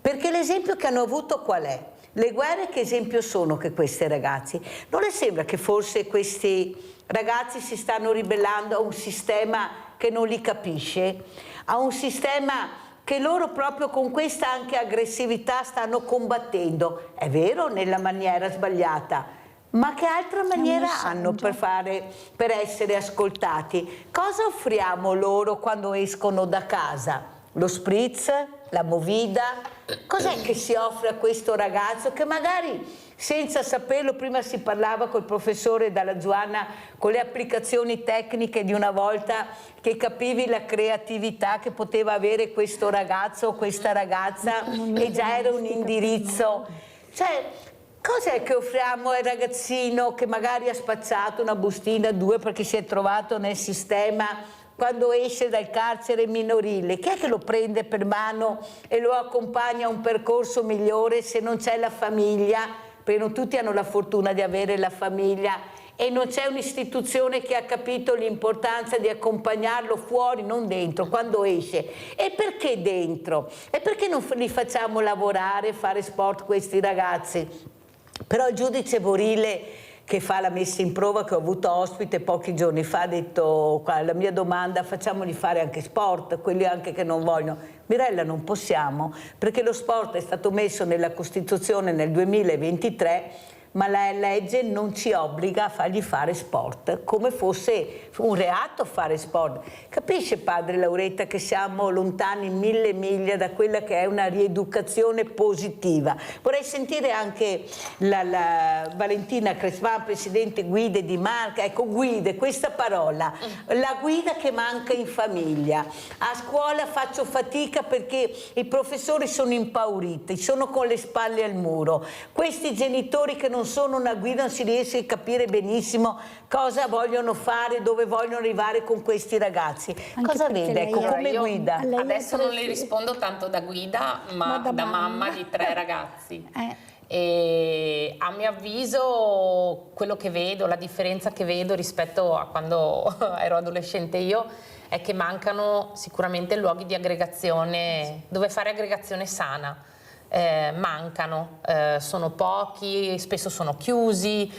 Perché l'esempio che hanno avuto qual è? Le guerre che esempio sono che questi ragazzi? Non le sembra che forse questi ragazzi si stanno ribellando a un sistema che non li capisce? A un sistema che loro proprio con questa anche aggressività stanno combattendo? È vero, nella maniera sbagliata, ma che altra maniera hanno per essere ascoltati? Cosa offriamo loro quando escono da casa? Lo spritz? La movida? Cos'è che si offre a questo ragazzo che magari senza saperlo, prima si parlava col professore Dalla Giuana, con le applicazioni tecniche di una volta, che capivi la creatività che poteva avere questo ragazzo o questa ragazza e già era un indirizzo. Cioè, cos'è che offriamo al ragazzino che magari ha spacciato una bustina, due, perché si è trovato nel sistema quando esce dal carcere minorile? Chi è che lo prende per mano e lo accompagna a un percorso migliore se non c'è la famiglia? Perché non tutti hanno la fortuna di avere la famiglia e non c'è un'istituzione che ha capito l'importanza di accompagnarlo fuori, non dentro, quando esce. E perché dentro? E perché non li facciamo lavorare, fare sport questi ragazzi? Però il giudice Borile che fa la messa in prova, che ho avuto ospite pochi giorni fa, ha detto alla mia domanda: facciamoli fare anche sport, quelli anche che non vogliono. Mirella, non possiamo, perché lo sport è stato messo nella Costituzione nel 2023, ma la legge non ci obbliga a fargli fare sport, come fosse un reato fare sport. Capisce, padre Lauretta, che siamo lontani 1000 miglia da quella che è una rieducazione positiva. Vorrei sentire anche la Valentina Crespan, presidente Guide di Marca. Ecco, guide, questa parola, la guida che manca in famiglia. A scuola faccio fatica perché i professori sono impauriti, sono con le spalle al muro. Questi genitori che non sono una guida, non si riesce a capire benissimo cosa vogliono fare, dove vogliono arrivare con questi ragazzi. Anche cosa vede, ecco, come guida? Adesso non le rispondo tanto da guida, ma da mamma di 3 ragazzi. E a mio avviso quello che vedo, la differenza che vedo rispetto a quando ero adolescente io, è che mancano sicuramente luoghi di aggregazione, dove fare aggregazione sana. mancano, sono pochi, spesso sono chiusi,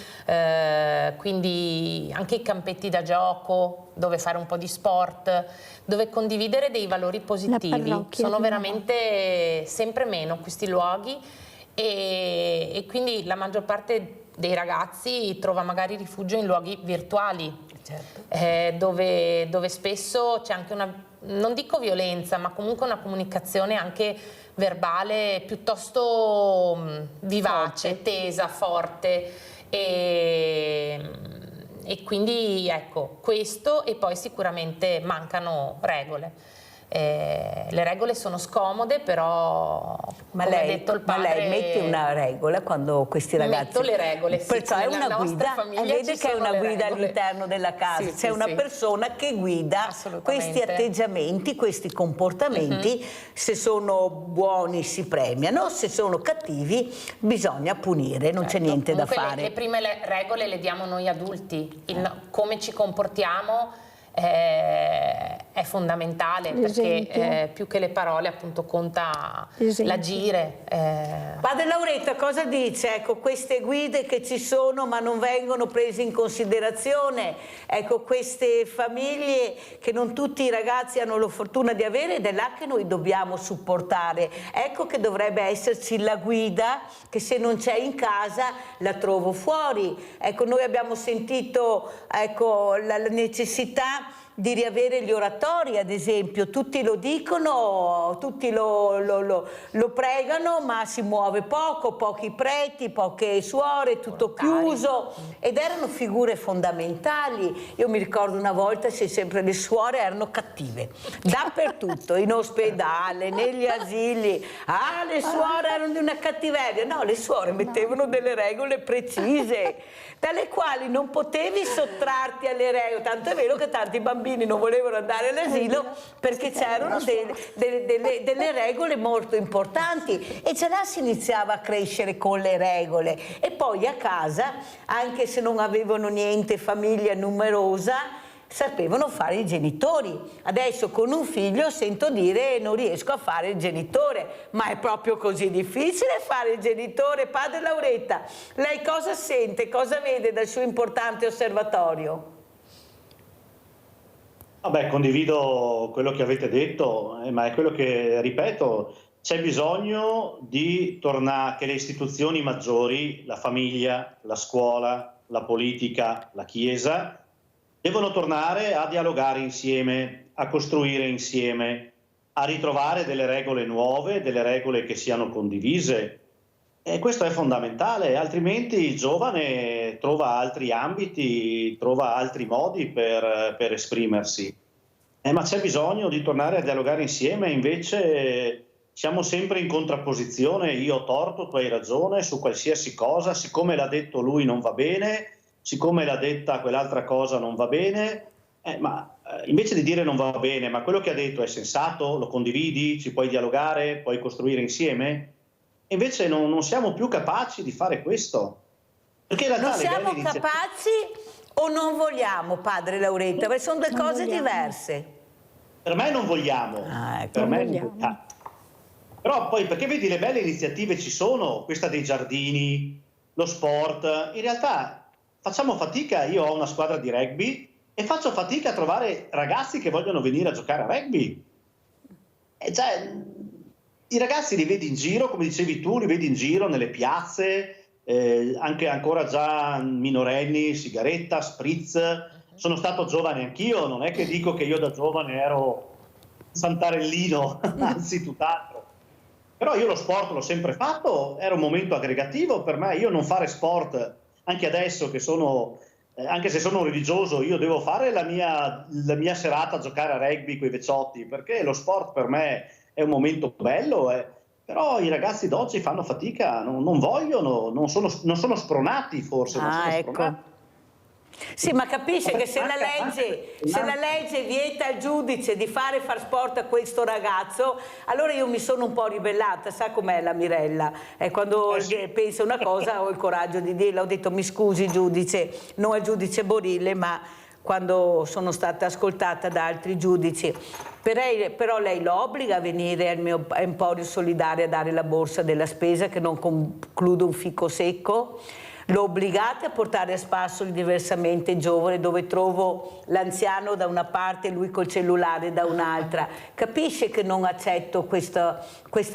quindi anche i campetti da gioco dove fare un po' di sport, dove condividere dei valori positivi, sono veramente sempre meno questi luoghi e quindi la maggior parte dei ragazzi trova magari rifugio in luoghi virtuali, dove spesso c'è anche una, non dico violenza, ma comunque una comunicazione anche verbale piuttosto vivace, tesa, forte e quindi ecco questo, e poi sicuramente mancano regole. Le regole sono scomode, però come ha detto il padre, ma lei mette una regola quando questi ragazzi... Metto le regole, sì, perciò è una guida, vede che è una guida all'interno della casa, sì, c'è una persona che guida questi atteggiamenti, questi comportamenti, se sono buoni si premiano, se sono cattivi bisogna punire, non c'è niente da fare. Le prime regole le diamo noi adulti, come ci comportiamo è fondamentale, perché più che le parole appunto conta l'agire. Padre Lauretta, cosa dice? Ecco, queste guide che ci sono ma non vengono prese in considerazione, ecco, queste famiglie che non tutti i ragazzi hanno la fortuna di avere, ed è là che noi dobbiamo supportare. Ecco che dovrebbe esserci la guida che se non c'è in casa la trovo fuori. Ecco, noi abbiamo sentito, ecco, la necessità di riavere gli oratori, ad esempio, tutti lo dicono, tutti lo pregano, ma si muove poco, pochi preti, poche suore, tutto chiuso, ed erano figure fondamentali. Io mi ricordo una volta, sempre le suore erano cattive, dappertutto, in ospedale, negli asili, le suore erano di una cattiveria. No, le suore mettevano delle regole precise, dalle quali non potevi sottrarti alle regole, tanto è vero che tanti bambini non volevano andare all'asilo perché c'erano delle regole molto importanti, e già là si iniziava a crescere con le regole. E poi a casa, anche se non avevano niente, famiglia numerosa, sapevano fare i genitori. Adesso con un figlio sento dire non riesco a fare il genitore, ma è proprio così difficile fare il genitore? Padre Lauretta, lei cosa sente, cosa vede dal suo importante osservatorio? Vabbè, condivido quello che avete detto, ma è quello che ripeto, c'è bisogno di tornare, che le istituzioni maggiori, la famiglia, la scuola, la politica, la Chiesa, devono tornare a dialogare insieme, a costruire insieme, a ritrovare delle regole nuove, delle regole che siano condivise. E questo è fondamentale, altrimenti il giovane trova altri ambiti, trova altri modi per esprimersi. Ma c'è bisogno di tornare a dialogare insieme, invece siamo sempre in contrapposizione, io ho torto, tu hai ragione, su qualsiasi cosa, siccome l'ha detto lui non va bene, siccome l'ha detta quell'altra cosa non va bene, invece di dire non va bene, ma quello che ha detto è sensato, lo condividi, ci puoi dialogare, puoi costruire insieme? Invece non siamo più capaci di fare questo. Perché in realtà non siamo capaci o non vogliamo, padre Lauretta? Perché sono due cose diverse. Per me non vogliamo. Per me non vogliamo. Però poi, perché vedi, le belle iniziative ci sono, questa dei giardini, lo sport. In realtà facciamo fatica, io ho una squadra di rugby e faccio fatica a trovare ragazzi che vogliono venire a giocare a rugby. I ragazzi li vedi in giro, come dicevi tu, li vedi in giro nelle piazze, anche ancora già minorenni, sigaretta, spritz. Sono stato giovane anch'io, non è che dico che io da giovane ero santarellino, anzi tutt'altro. Però io lo sport l'ho sempre fatto, era un momento aggregativo per me. Io non fare sport, anche adesso che sono, anche se sono religioso, io devo fare la mia serata a giocare a rugby con i vecchiotti, perché lo sport per me è un momento bello, però i ragazzi d'oggi fanno fatica, non vogliono, non sono spronati forse. Ecco. Sì, ma capisce che se la legge vieta al giudice di far sport a questo ragazzo, allora io mi sono un po' ribellata, sa com'è la Mirella? Quando pensa una cosa ho il coraggio di dirla, ho detto mi scusi giudice, non al giudice Borile, ma quando sono stata ascoltata da altri giudici. Però lei lo obbliga a venire al mio Emporio Solidale a dare la borsa della spesa, che non concludo un fico secco. Lo obbligate a portare a spasso il diversamente giovane, dove trovo l'anziano da una parte e lui col cellulare da un'altra. Capisce che non accetto questa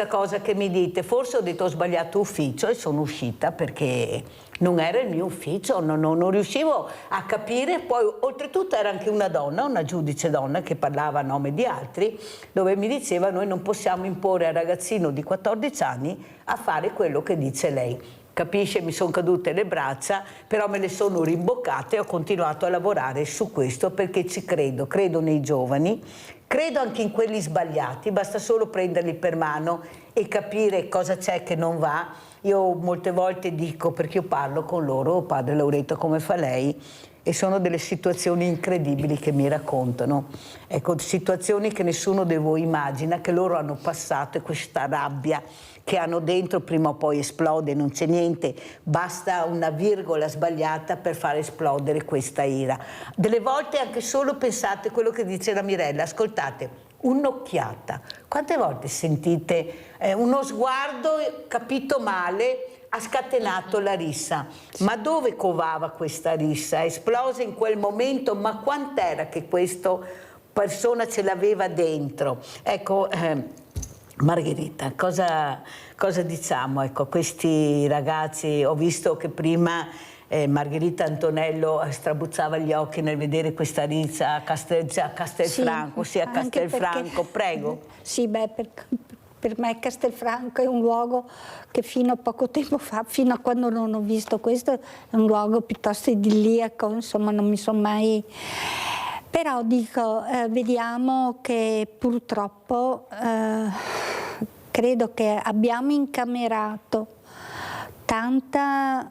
cosa che mi dite. Forse ho detto ho sbagliato ufficio e sono uscita perché non era il mio ufficio, non riuscivo a capire. Poi oltretutto era anche una donna, una giudice donna che parlava a nome di altri, dove mi diceva noi non possiamo imporre al ragazzino di 14 anni a fare quello che dice lei. Capisce, mi sono cadute le braccia, però me le sono rimboccate e ho continuato a lavorare su questo perché ci credo nei giovani, credo anche in quelli sbagliati, basta solo prenderli per mano e capire cosa c'è che non va. Io molte volte dico, perché io parlo con loro, padre Laureto come fa lei, e sono delle situazioni incredibili che mi raccontano, ecco, situazioni che nessuno di voi immagina, che loro hanno passato, e questa rabbia che hanno dentro prima o poi esplode, non c'è niente, basta una virgola sbagliata per far esplodere questa ira. Delle volte anche solo pensate quello che dice la Mirella, ascoltate, un'occhiata, quante volte sentite uno sguardo capito male ha scatenato la rissa, ma dove covava questa rissa? È esplosa in quel momento, ma quant'era che questa persona ce l'aveva dentro? Ecco, Margherita, cosa diciamo? Ecco, questi ragazzi, ho visto che prima Margherita Antonello strabuzzava gli occhi nel vedere questa rissa a Castelfranco, sì, a Castelfranco, prego. Sì, per me Castelfranco è un luogo che fino a poco tempo fa, fino a quando non ho visto questo, è un luogo piuttosto idilliaco, insomma non mi sono mai... Però dico, vediamo che purtroppo credo che abbiamo incamerato tanta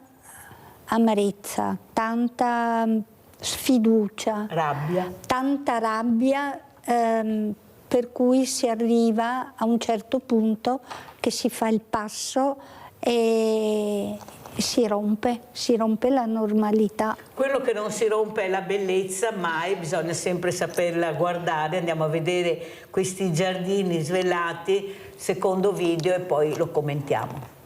amarezza, tanta sfiducia, tanta rabbia, per cui si arriva a un certo punto che si fa il passo e si rompe la normalità. Quello che non si rompe è la bellezza, mai, bisogna sempre saperla guardare. Andiamo a vedere questi giardini svelati, secondo video, e poi lo commentiamo.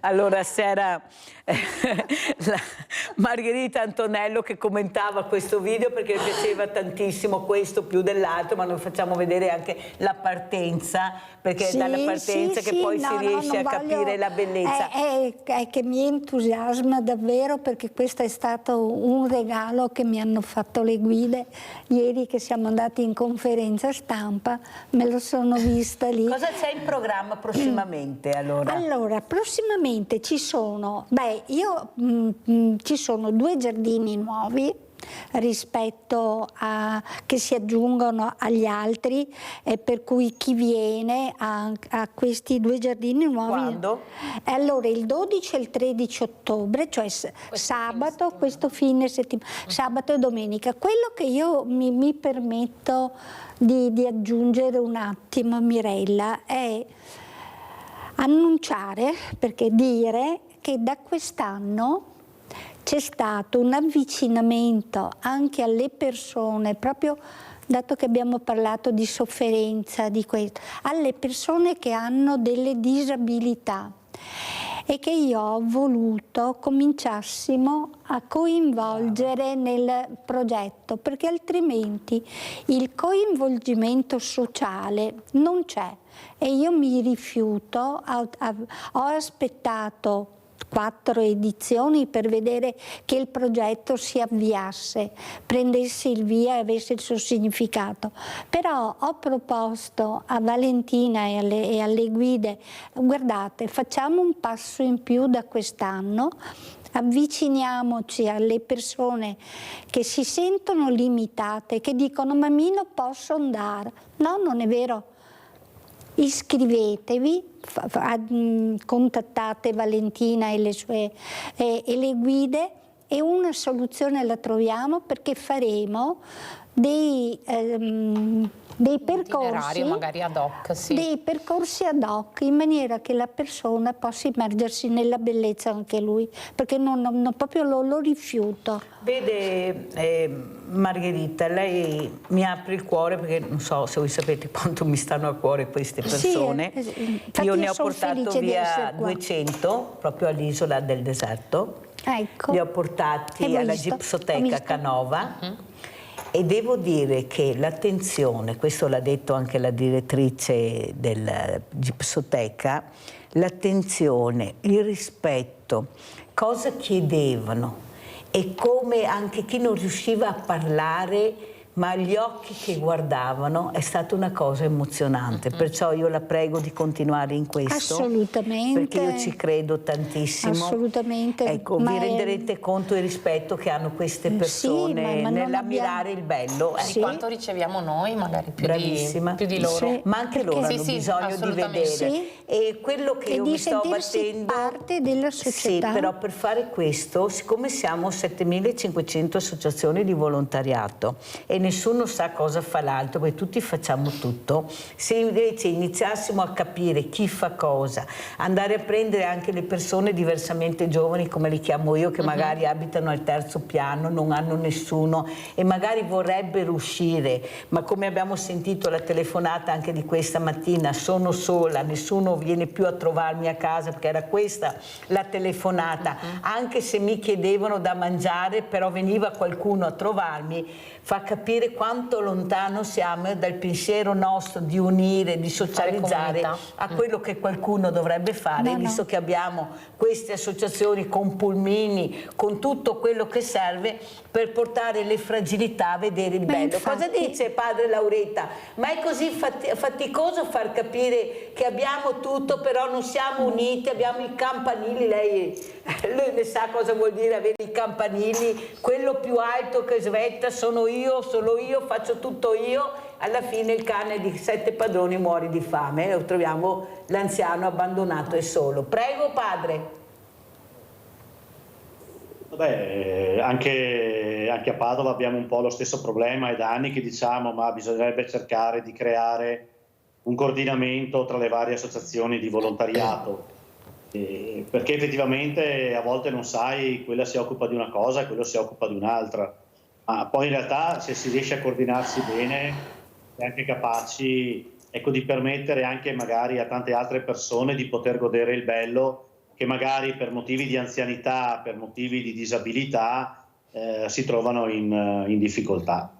Allora c'era Margherita Antonello che commentava questo video perché le piaceva tantissimo questo più dell'altro, ma noi facciamo vedere anche la partenza, perché è dalla partenza che poi si riesce a capire la bellezza. È che mi entusiasma davvero, perché questo è stato un regalo che mi hanno fatto le guide ieri che siamo andati in conferenza stampa, me lo sono vista lì. Cosa c'è in programma prossimamente allora? Allora, prossimamente ci sono, ci sono 2 giardini nuovi rispetto a che si aggiungono agli altri, per cui chi viene a questi 2 giardini nuovi. Quando? Allora il 12 e il 13 ottobre, cioè sabato, questo fine settimana, sabato e domenica. Quello che io mi permetto di aggiungere un attimo, Mirella, è annunciare, perché dire che da quest'anno c'è stato un avvicinamento anche alle persone, proprio dato che abbiamo parlato di sofferenza, di questo, alle persone che hanno delle disabilità, e che io ho voluto cominciassimo a coinvolgere nel progetto, perché altrimenti il coinvolgimento sociale non c'è. E io mi rifiuto, ho aspettato 4 edizioni per vedere che il progetto si avviasse, prendesse il via e avesse il suo significato. Però ho proposto a Valentina e alle guide, guardate, facciamo un passo in più da quest'anno, avviciniamoci alle persone che si sentono limitate, che dicono ma io non posso andare. No, non è vero. Iscrivetevi, contattate Valentina e le guide e una soluzione la troviamo, perché faremo dei percorsi magari ad hoc, sì. Dei percorsi ad hoc, in maniera che la persona possa immergersi nella bellezza anche lui, perché non proprio lo rifiuto. Vede Margherita, lei mi apre il cuore, perché non so se voi sapete quanto mi stanno a cuore queste persone. Io ne ho portato via 200 proprio all'isola del deserto. Ecco. Li ho portati alla Gipsoteca Canova. E devo dire che l'attenzione, questo l'ha detto anche la direttrice della Gipsoteca, l'attenzione, il rispetto, cosa chiedevano e come anche chi non riusciva a parlare, ma gli occhi che guardavano, è stata una cosa emozionante. Perciò io la prego di continuare in questo. Assolutamente. Perché io ci credo tantissimo. Assolutamente. Ecco, vi renderete conto del rispetto che hanno queste persone nell'ammirare il bello. Di quanto riceviamo noi, magari più di loro. Sì. Ma anche loro hanno bisogno di vedere. Sì. E quello che io mi sto battendo... parte della società. Sì, però per fare questo, siccome siamo 7.500 associazioni di volontariato e nessuno sa cosa fa l'altro, perché tutti facciamo tutto, se invece iniziassimo a capire chi fa cosa, andare a prendere anche le persone diversamente giovani, come le chiamo io, che magari abitano al terzo piano, non hanno nessuno e magari vorrebbero uscire, ma come abbiamo sentito la telefonata anche di questa mattina, sono sola, nessuno viene più a trovarmi a casa, perché era questa la telefonata, anche se mi chiedevano da mangiare, però veniva qualcuno a trovarmi, fa capire quanto lontano siamo dal pensiero nostro di unire, di socializzare a quello che qualcuno dovrebbe fare, visto che abbiamo queste associazioni con pulmini, con tutto quello che serve per portare le fragilità a vedere il bello. Cosa dice padre Lauretta? Ma è così faticoso far capire che abbiamo tutto, però non siamo uniti, abbiamo i campanili, lei ne sa cosa vuol dire avere i campanili, quello più alto che svetta sono io, solo io, faccio tutto io, alla fine il cane di 7 padroni muore di fame e troviamo l'anziano abbandonato e solo. Prego padre. Vabbè, anche a Padova abbiamo un po' lo stesso problema, è da anni che diciamo ma bisognerebbe cercare di creare un coordinamento tra le varie associazioni di volontariato, perché effettivamente a volte non sai, quella si occupa di una cosa e quello si occupa di un'altra, ma poi in realtà se si riesce a coordinarsi bene è anche capaci, ecco, di permettere anche magari a tante altre persone di poter godere il bello che magari per motivi di anzianità, per motivi di disabilità si trovano in difficoltà.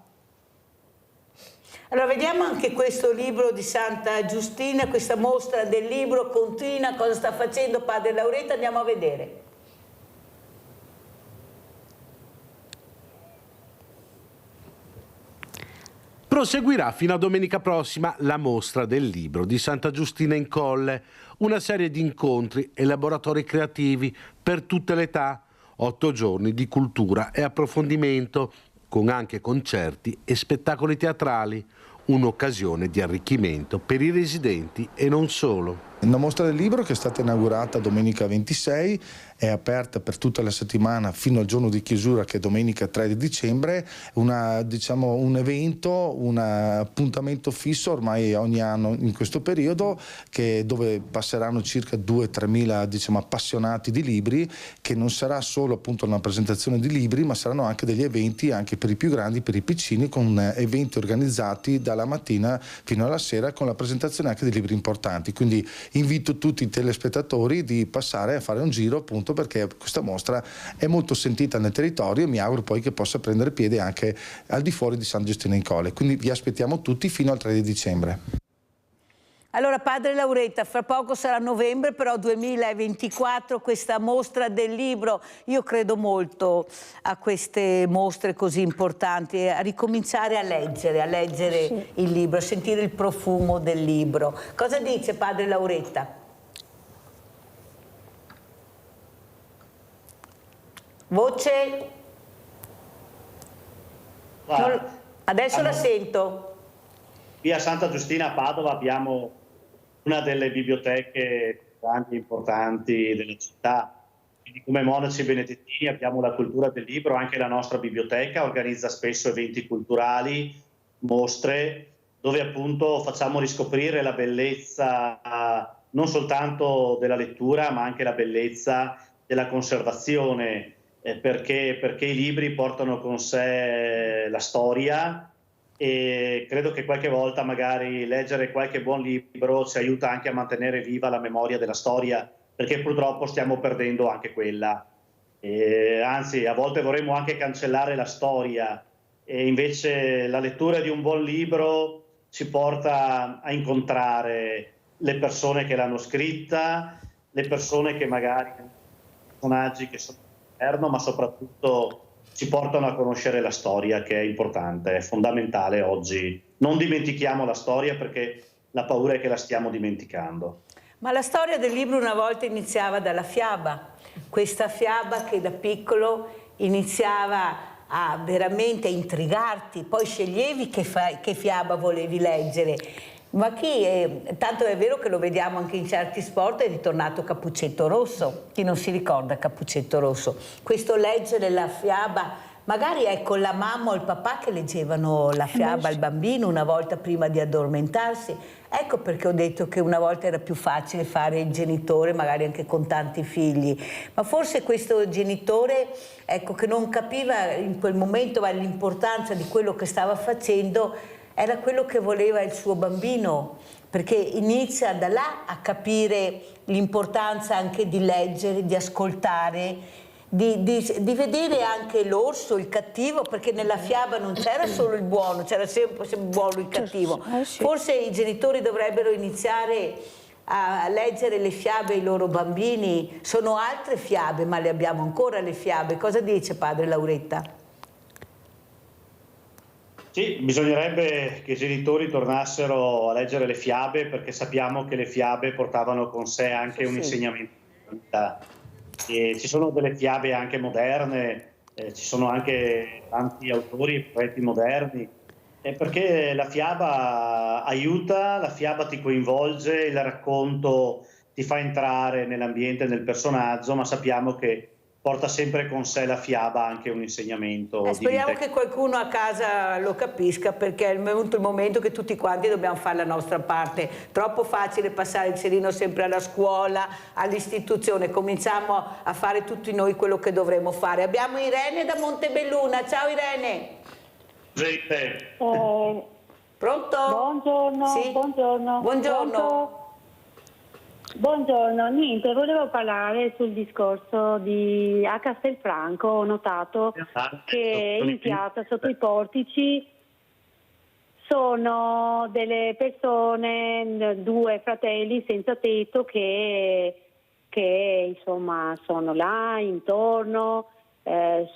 Allora vediamo anche questo libro di Santa Giustina, questa mostra del libro continua, cosa sta facendo padre Lauretta, andiamo a vedere. Proseguirà fino a domenica prossima la mostra del libro di Santa Giustina in Colle, una serie di incontri e laboratori creativi per tutte le età, 8 giorni di cultura e approfondimento, con anche concerti e spettacoli teatrali, un'occasione di arricchimento per i residenti e non solo. Una mostra del libro che è stata inaugurata domenica 26, è aperta per tutta la settimana fino al giorno di chiusura che è domenica 3 di dicembre, un evento, un appuntamento fisso ormai ogni anno in questo periodo, dove passeranno circa 2-3 mila appassionati di libri, che non sarà solo appunto una presentazione di libri, ma saranno anche degli eventi anche per i più grandi, per i piccini, con eventi organizzati dalla mattina fino alla sera con la presentazione anche di libri importanti. Quindi invito tutti i telespettatori di passare a fare un giro, appunto perché questa mostra è molto sentita nel territorio e mi auguro poi che possa prendere piede anche al di fuori di San Giustino in Colle. Quindi vi aspettiamo tutti fino al 3 di dicembre. Allora, padre Lauretta, fra poco sarà novembre, però 2024, questa mostra del libro, io credo molto a queste mostre così importanti, a ricominciare a leggere sì, il libro, a sentire il profumo del libro. Cosa dice padre Lauretta? Voce? Adesso la sento. Qui a Santa Giustina a Padova abbiamo una delle biblioteche grandi e importanti della città. Quindi come monaci benedettini abbiamo la cultura del libro, anche la nostra biblioteca organizza spesso eventi culturali, mostre, dove appunto facciamo riscoprire la bellezza non soltanto della lettura, ma anche la bellezza della conservazione, perché i libri portano con sé la storia, e credo che qualche volta magari leggere qualche buon libro ci aiuta anche a mantenere viva la memoria della storia, perché purtroppo stiamo perdendo anche quella. Anzi, a volte vorremmo anche cancellare la storia, e invece la lettura di un buon libro ci porta a incontrare le persone che l'hanno scritta, le persone che magari, personaggi che sono all'interno, ma soprattutto ci portano a conoscere la storia, che è importante, è fondamentale oggi. Non dimentichiamo la storia, perché la paura è che la stiamo dimenticando. Ma la storia del libro una volta iniziava dalla fiaba, questa fiaba che da piccolo iniziava a veramente intrigarti, poi sceglievi che fiaba volevi leggere. Ma tanto è vero che lo vediamo anche in certi sport, è ritornato Cappuccetto Rosso. Chi non si ricorda Cappuccetto Rosso? Questo leggere la fiaba, magari ecco la mamma o il papà che leggevano la fiaba al bambino una volta prima di addormentarsi. Ecco perché ho detto che una volta era più facile fare il genitore, magari anche con tanti figli. Ma forse questo genitore, ecco, che non capiva in quel momento l'importanza di quello che stava facendo, era quello che voleva il suo bambino, perché inizia da là a capire l'importanza anche di leggere, di ascoltare, di vedere anche l'orso, il cattivo, perché nella fiaba non c'era solo il buono, c'era sempre il buono e il cattivo. Forse i genitori dovrebbero iniziare a leggere le fiabe ai loro bambini. Sono altre fiabe, ma le abbiamo ancora le fiabe. Cosa dice padre Lauretta? Sì, bisognerebbe che i genitori tornassero a leggere le fiabe, perché sappiamo che le fiabe portavano con sé anche un insegnamento di vita. E ci sono delle fiabe anche moderne, ci sono anche tanti autori e poeti moderni, perché la fiaba aiuta, la fiaba ti coinvolge, il racconto ti fa entrare nell'ambiente, nel personaggio, ma sappiamo che porta sempre con sé la fiaba anche un insegnamento. Speriamo che qualcuno a casa lo capisca, perché è venuto il momento che tutti quanti dobbiamo fare la nostra parte. Troppo facile passare il cerino sempre alla scuola, all'istituzione. Cominciamo a fare tutti noi quello che dovremmo fare. Abbiamo Irene da Montebelluna. Ciao Irene. Pronto? Buongiorno. Sì? Buongiorno. Buongiorno. Buongiorno, niente, volevo parlare sul discorso a Castelfranco. Ho notato che in piazza sotto i portici sono delle persone, due fratelli senza tetto che insomma sono là intorno,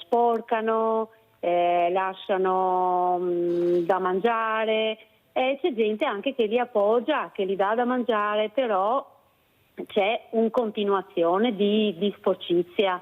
sporcano, lasciano da mangiare, e c'è gente anche che li appoggia, che li dà da mangiare, però c'è un continuazione di sporcizia,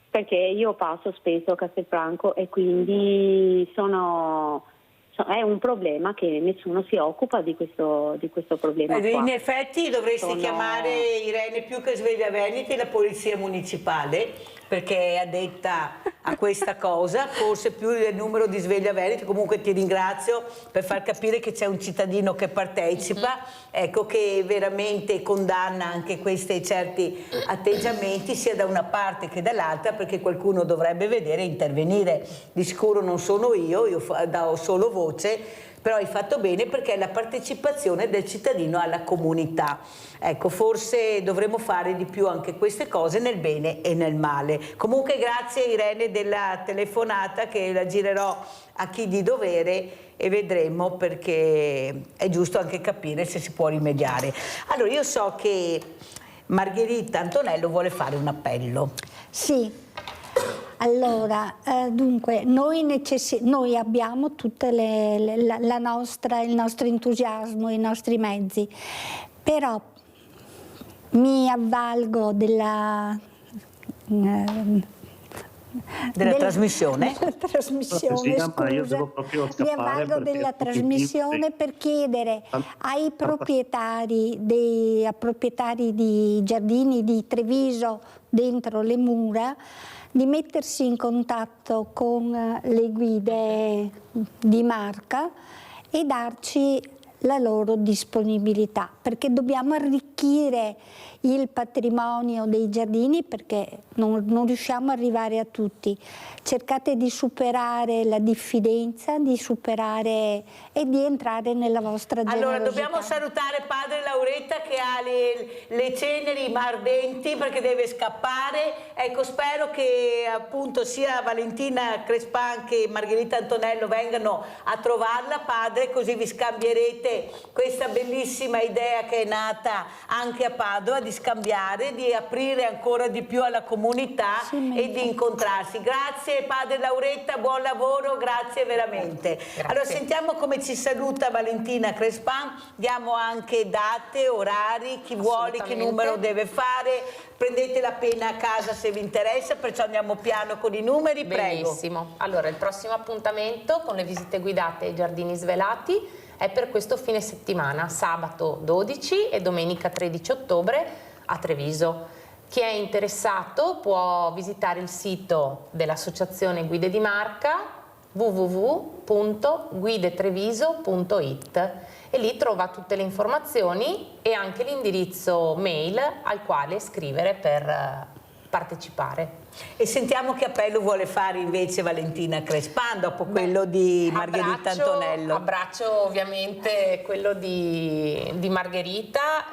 perché io passo spesso a Castelfranco e quindi è un problema che nessuno si occupa di questo problema. In effetti dovresti chiamare, Irene, più che Sveglia Veneti, la polizia municipale, perché è addetta a questa cosa, forse più del numero di Sveglia Veneti. Comunque ti ringrazio per far capire che c'è un cittadino che partecipa, ecco, che veramente condanna anche questi certi atteggiamenti, sia da una parte che dall'altra, perché qualcuno dovrebbe vedere e intervenire. Di sicuro non sono io do solo voce, però hai fatto bene perché è la partecipazione del cittadino alla comunità. Ecco, forse dovremmo fare di più anche queste cose nel bene e nel male. Comunque grazie Irene della telefonata, che la girerò a chi di dovere e vedremo, perché è giusto anche capire se si può rimediare. Allora, io so che Margherita Antonello vuole fare un appello. Sì. Allora, dunque, noi abbiamo tutte il nostro entusiasmo, i nostri mezzi, però mi avvalgo della trasmissione? Mi avvalgo della trasmissione per chiedere ai proprietari di giardini di Treviso dentro le mura di mettersi in contatto con le guide di Marca e darci la loro disponibilità, perché dobbiamo arricchire il patrimonio dei giardini, perché non riusciamo ad arrivare a tutti. Cercate di superare la diffidenza, di superare e di entrare nella vostra generosità. Allora, dobbiamo salutare padre Lauretta che ha le ceneri ardenti perché deve scappare. Ecco, spero che appunto sia Valentina Crespan che Margherita Antonello vengano a trovarla, padre, così vi scambierete questa bellissima idea che è nata anche a Padova, di scambiare, di aprire ancora di più alla comunità e di incontrarsi. Grazie padre Lauretta, buon lavoro, grazie veramente. Grazie. Allora sentiamo come ci saluta Valentina Crespan, diamo anche date, orari, chi vuole, che numero deve fare, prendete la penna a casa se vi interessa, perciò andiamo piano con i numeri, prego. Benissimo, allora il prossimo appuntamento con le visite guidate ai giardini svelati è per questo fine settimana, sabato 12 e domenica 13 ottobre a Treviso. Chi è interessato può visitare il sito dell'Associazione Guide di Marca, www.guidetreviso.it, e lì trova tutte le informazioni e anche l'indirizzo mail al quale scrivere per partecipare. E sentiamo che appello vuole fare invece Valentina Crespan dopo quello di Margherita Antonello. Abbraccio ovviamente quello di Margherita,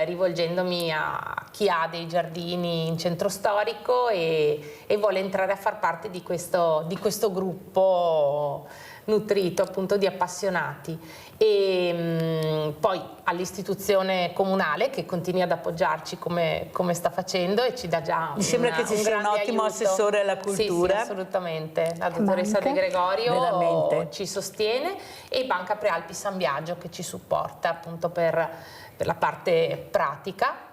rivolgendomi a chi ha dei giardini in centro storico e vuole entrare a far parte di questo gruppo nutrito appunto di appassionati, e poi all'istituzione comunale che continui ad appoggiarci come sta facendo e ci dà già mi sembra che ci sia un ottimo assessore alla cultura. Sì, assolutamente, la dottoressa De Gregorio veramente ci sostiene, e Banca Prealpi San Biagio che ci supporta appunto per la parte pratica.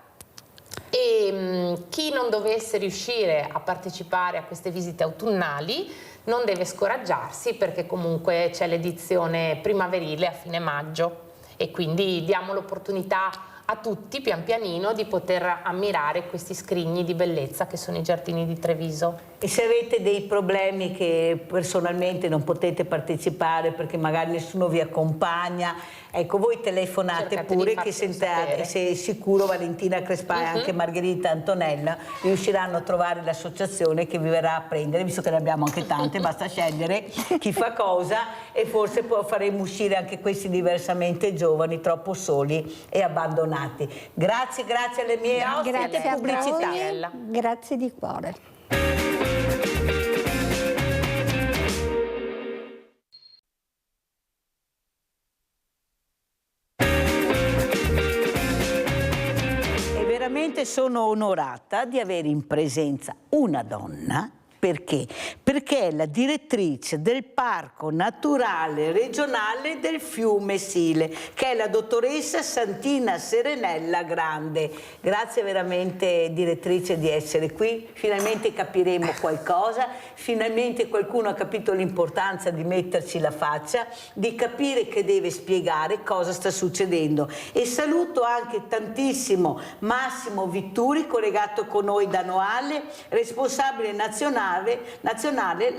E chi non dovesse riuscire a partecipare a queste visite autunnali non deve scoraggiarsi, perché comunque c'è l'edizione primaverile a fine maggio e quindi diamo l'opportunità a tutti pian pianino di poter ammirare questi scrigni di bellezza che sono i giardini di Treviso. E se avete dei problemi che personalmente non potete partecipare perché magari nessuno vi accompagna, ecco, voi telefonate pure, che sentate, se sicuro Valentina Crespan e anche Margherita Antonella riusciranno a trovare l'associazione che vi verrà a prendere, visto che ne abbiamo anche tante, basta scegliere chi fa cosa, e forse faremo uscire anche questi diversamente giovani, troppo soli e abbandonati. Grazie alle mie ospiti, grazie pubblicità. Grazie di cuore. Veramente sono onorata di avere in presenza una donna. Perché? Perché è la direttrice del Parco Naturale Regionale del Fiume Sile, che è la dottoressa Santina Serenella Grande. Grazie veramente direttrice di essere qui, finalmente capiremo qualcosa, finalmente qualcuno ha capito l'importanza di metterci la faccia, di capire che deve spiegare cosa sta succedendo. E saluto anche tantissimo Massimo Vitturi, collegato con noi da Noale, responsabile nazionale nazionale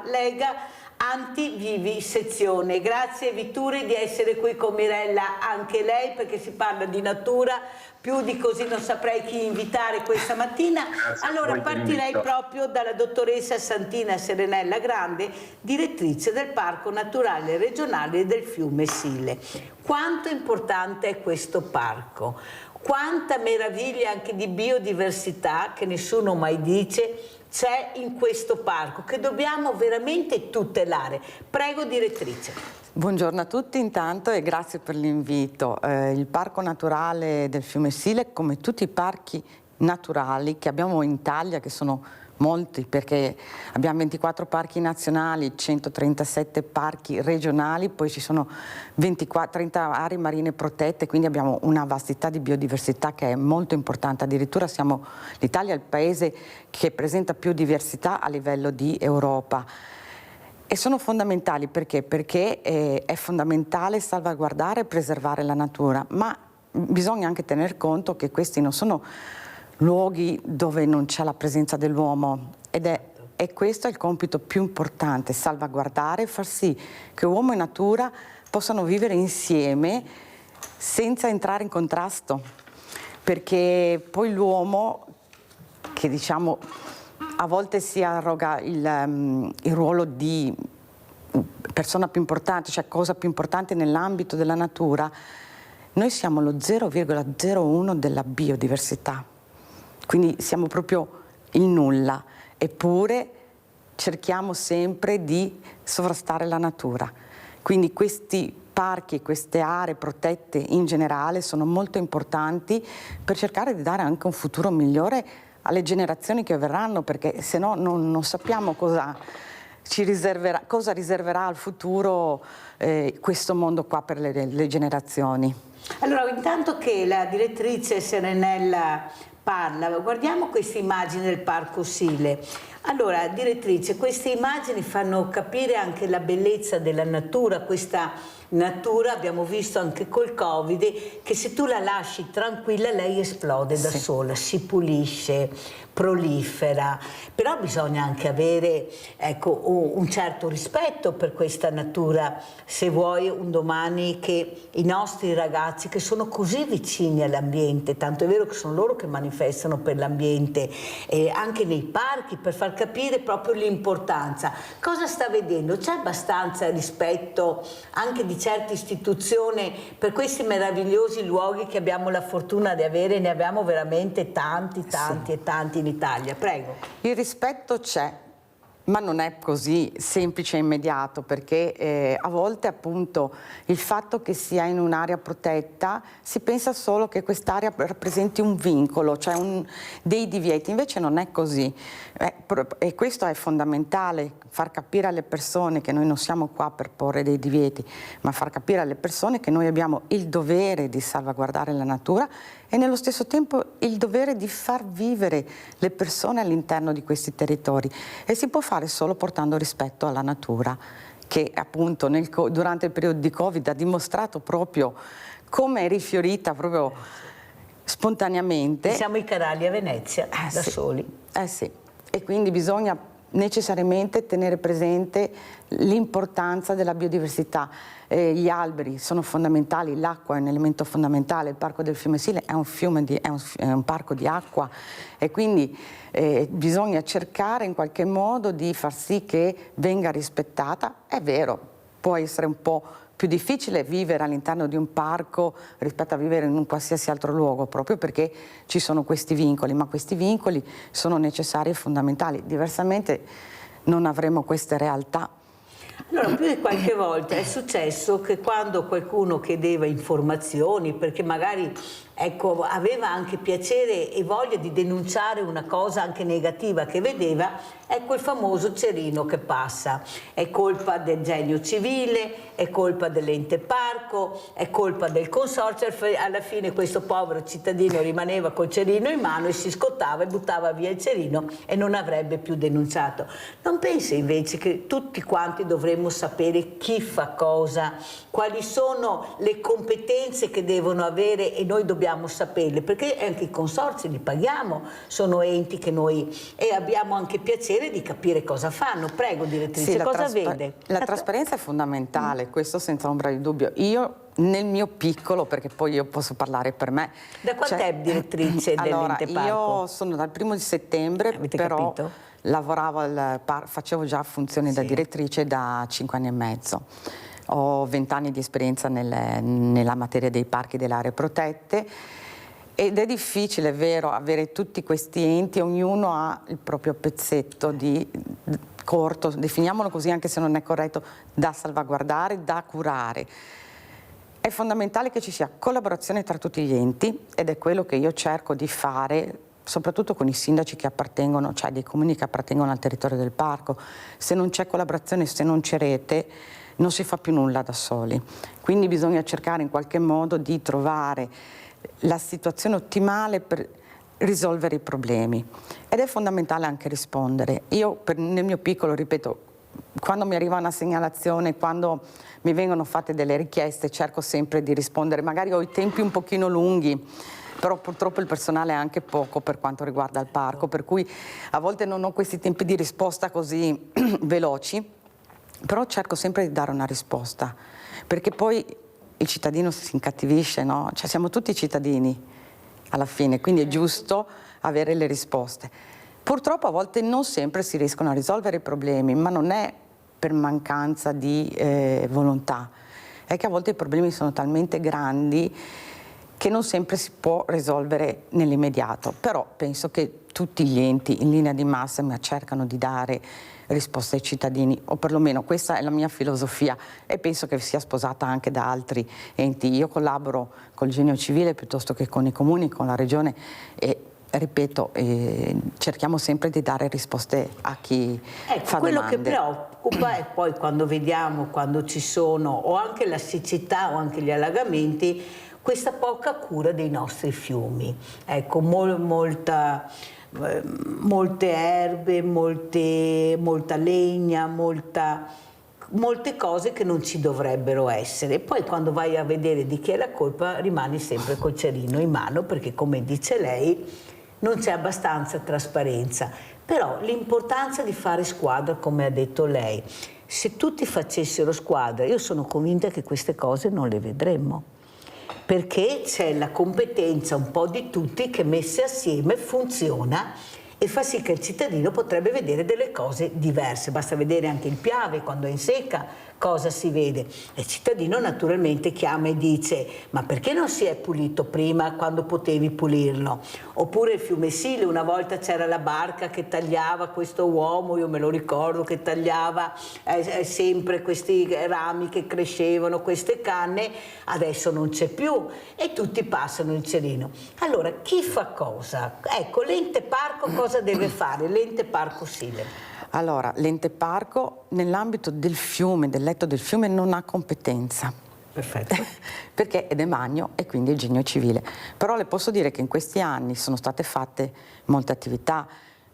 Lega Antivivisezione. Grazie Vitturi di essere qui con Mirella, anche lei, perché si parla di natura, più di così non saprei chi invitare questa mattina. Allora partirei proprio dalla dottoressa Santina Serenella Grande, direttrice del Parco Naturale Regionale del Fiume Sile. Quanto importante è questo parco? Quanta meraviglia anche di biodiversità, che nessuno mai dice, c'è in questo parco, che dobbiamo veramente tutelare. Prego, direttrice. Buongiorno a tutti intanto e grazie per l'invito. Il Parco Naturale del Fiume Sile, come tutti i parchi naturali che abbiamo in Italia, che sono molti, perché abbiamo 24 parchi nazionali, 137 parchi regionali, poi ci sono 30 aree marine protette, quindi abbiamo una vastità di biodiversità che è molto importante. Addirittura l'Italia è il paese che presenta più diversità a livello di Europa. E sono fondamentali perché? Perché è fondamentale salvaguardare e preservare la natura, ma bisogna anche tener conto che questi non sono luoghi dove non c'è la presenza dell'uomo e questo è il compito più importante, salvaguardare e far sì che uomo e natura possano vivere insieme senza entrare in contrasto, perché poi l'uomo, che diciamo a volte si arroga il ruolo di persona più importante, cioè cosa più importante nell'ambito della natura, noi siamo lo 0,01 della biodiversità. Quindi siamo proprio il nulla, eppure cerchiamo sempre di sovrastare la natura. Quindi questi parchi, queste aree protette in generale sono molto importanti per cercare di dare anche un futuro migliore alle generazioni che verranno, perché se no non sappiamo cosa riserverà al futuro questo mondo qua per le generazioni. Allora, intanto che la direttrice Serenella parla, guardiamo queste immagini del Parco Sile. Allora, direttrice, queste immagini fanno capire anche la bellezza della natura, questa natura, abbiamo visto anche col Covid, che se tu la lasci tranquilla lei esplode da sola, si pulisce, prolifera, però bisogna anche avere, ecco, un certo rispetto per questa natura, se vuoi un domani che i nostri ragazzi che sono così vicini all'ambiente, tanto è vero che sono loro che manifestano per l'ambiente, anche nei parchi, per far capire proprio l'importanza. Cosa sta vedendo? C'è abbastanza rispetto anche di certe istituzioni per questi meravigliosi luoghi che abbiamo la fortuna di avere, ne abbiamo veramente tanti e tanti in Italia. Prego. Il rispetto c'è, ma non è così semplice e immediato, perché a volte appunto il fatto che sia in un'area protetta si pensa solo che quest'area rappresenti un vincolo, cioè dei divieti, invece non è così. E questo è fondamentale, far capire alle persone che noi non siamo qua per porre dei divieti, ma far capire alle persone che noi abbiamo il dovere di salvaguardare la natura e nello stesso tempo il dovere di far vivere le persone all'interno di questi territori, e si può fare solo portando rispetto alla natura, che appunto durante il periodo di Covid ha dimostrato proprio come è rifiorita proprio spontaneamente. Siamo i canali a Venezia da soli. Sì, e quindi bisogna necessariamente tenere presente l'importanza della biodiversità. Gli alberi sono fondamentali, l'acqua è un elemento fondamentale, il Parco del Fiume Sile è un parco di acqua, e quindi bisogna cercare in qualche modo di far sì che venga rispettata. È vero, può essere un po' più difficile vivere all'interno di un parco rispetto a vivere in un qualsiasi altro luogo, proprio perché ci sono questi vincoli, ma questi vincoli sono necessari e fondamentali, diversamente non avremo queste realtà. Allora, più di qualche volta è successo che quando qualcuno chiedeva informazioni, perché magari aveva anche piacere e voglia di denunciare una cosa anche negativa che vedeva, ecco il famoso cerino che passa. È colpa del genio civile, è colpa dell'ente parco, è colpa del consorzio. Alla fine questo povero cittadino rimaneva col cerino in mano e si scottava e buttava via il cerino e non avrebbe più denunciato. Non pensi invece che tutti quanti dovremmo sapere chi fa cosa, quali sono le competenze che devono avere, e noi dobbiamo vogliamo saperle, perché anche i consorzi li paghiamo, sono enti che noi, e abbiamo anche piacere di capire cosa fanno. Prego direttrice, sì, cosa vede? La trasparenza è fondamentale, questo senza ombra di dubbio. Io nel mio piccolo, perché poi io posso parlare per me. Da quant'è direttrice dell'ente parco? Io sono dal 1° settembre, però lavoravo facevo già funzioni da direttrice da 5 anni e mezzo. Ho 20 anni di esperienza nella materia dei parchi e delle aree protette ed è difficile, è vero, avere tutti questi enti, ognuno ha il proprio pezzetto di corto, definiamolo così anche se non è corretto, da salvaguardare, da curare. È fondamentale che ci sia collaborazione tra tutti gli enti ed è quello che io cerco di fare, soprattutto con i sindaci che appartengono, cioè dei comuni che appartengono al territorio del parco. Se non c'è collaborazione, se non c'è rete, non si fa più nulla da soli. Quindi bisogna cercare in qualche modo di trovare la situazione ottimale per risolvere i problemi. Ed è fondamentale anche rispondere. Io nel mio piccolo, ripeto, quando mi arriva una segnalazione, quando mi vengono fatte delle richieste, cerco sempre di rispondere. Magari ho i tempi un pochino lunghi, però purtroppo il personale è anche poco per quanto riguarda il parco, per cui a volte non ho questi tempi di risposta così veloci, però cerco sempre di dare una risposta, perché poi il cittadino si incattivisce, no? Cioè siamo tutti cittadini alla fine, quindi è giusto avere le risposte. Purtroppo a volte non sempre si riescono a risolvere i problemi, ma non è per mancanza di volontà, è che a volte i problemi sono talmente grandi che non sempre si può risolvere nell'immediato, però penso che tutti gli enti in linea di massima cercano di dare risposte ai cittadini, o perlomeno questa è la mia filosofia e penso che sia sposata anche da altri enti. Io collaboro col Genio Civile piuttosto che con i comuni, con la regione e ripeto, cerchiamo sempre di dare risposte a chi fa quello domande. Che preoccupa è poi quando vediamo, quando ci sono o anche la siccità o anche gli allagamenti, questa poca cura dei nostri fiumi. Ecco, molte erbe, molta legna, molte cose che non ci dovrebbero essere. Poi quando vai a vedere di chi è la colpa rimani sempre col cerino in mano, perché come dice lei non c'è abbastanza trasparenza. Però l'importanza di fare squadra, come ha detto lei, se tutti facessero squadra, io sono convinta che queste cose non le vedremmo, perché c'è la competenza un po' di tutti che messe assieme funziona e fa sì che il cittadino potrebbe vedere delle cose diverse. Basta vedere anche il Piave quando è in secca, cosa si vede. E il cittadino naturalmente chiama e dice: ma perché non si è pulito prima quando potevi pulirlo? Oppure il fiume Sile, una volta c'era la barca che tagliava, questo uomo, io me lo ricordo, che tagliava sempre questi rami che crescevano, queste canne, adesso non c'è più e tutti passano il cerino. Allora chi fa cosa? Ecco, l'ente parco cosa deve fare? L'ente parco Sile. Allora, l'ente parco nell'ambito del fiume, del letto del fiume, non ha competenza. Perfetto. Perché è demanio e quindi è Genio Civile. Però le posso dire che in questi anni sono state fatte molte attività,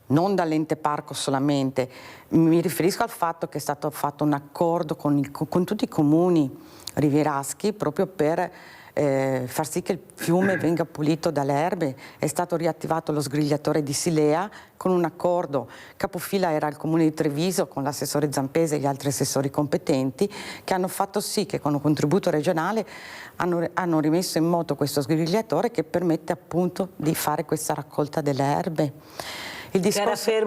non dall'ente parco solamente. Mi riferisco al fatto che è stato fatto un accordo con tutti i comuni rivieraschi proprio per far sì che il fiume venga pulito dalle erbe. È stato riattivato lo sgrigliatore di Silea con un accordo. Capofila era il comune di Treviso con l'assessore Zampese e gli altri assessori competenti che hanno fatto sì che con un contributo regionale hanno rimesso in moto questo sgrigliatore che permette appunto di fare questa raccolta delle erbe. Il discorso che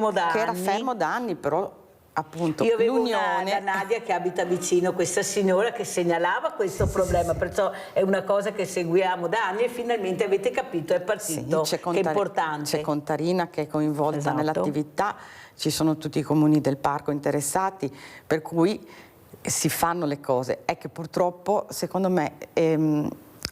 era fermo da anni, però appunto io avevo la Nadia che abita vicino, questa signora che segnalava questo problema, perciò è una cosa che seguiamo da anni e finalmente avete capito, è partito, che è importante. C'è Contarina che è coinvolta Esatto. nell'attività, ci sono tutti i comuni del parco interessati, per cui si fanno le cose. È che purtroppo, secondo me,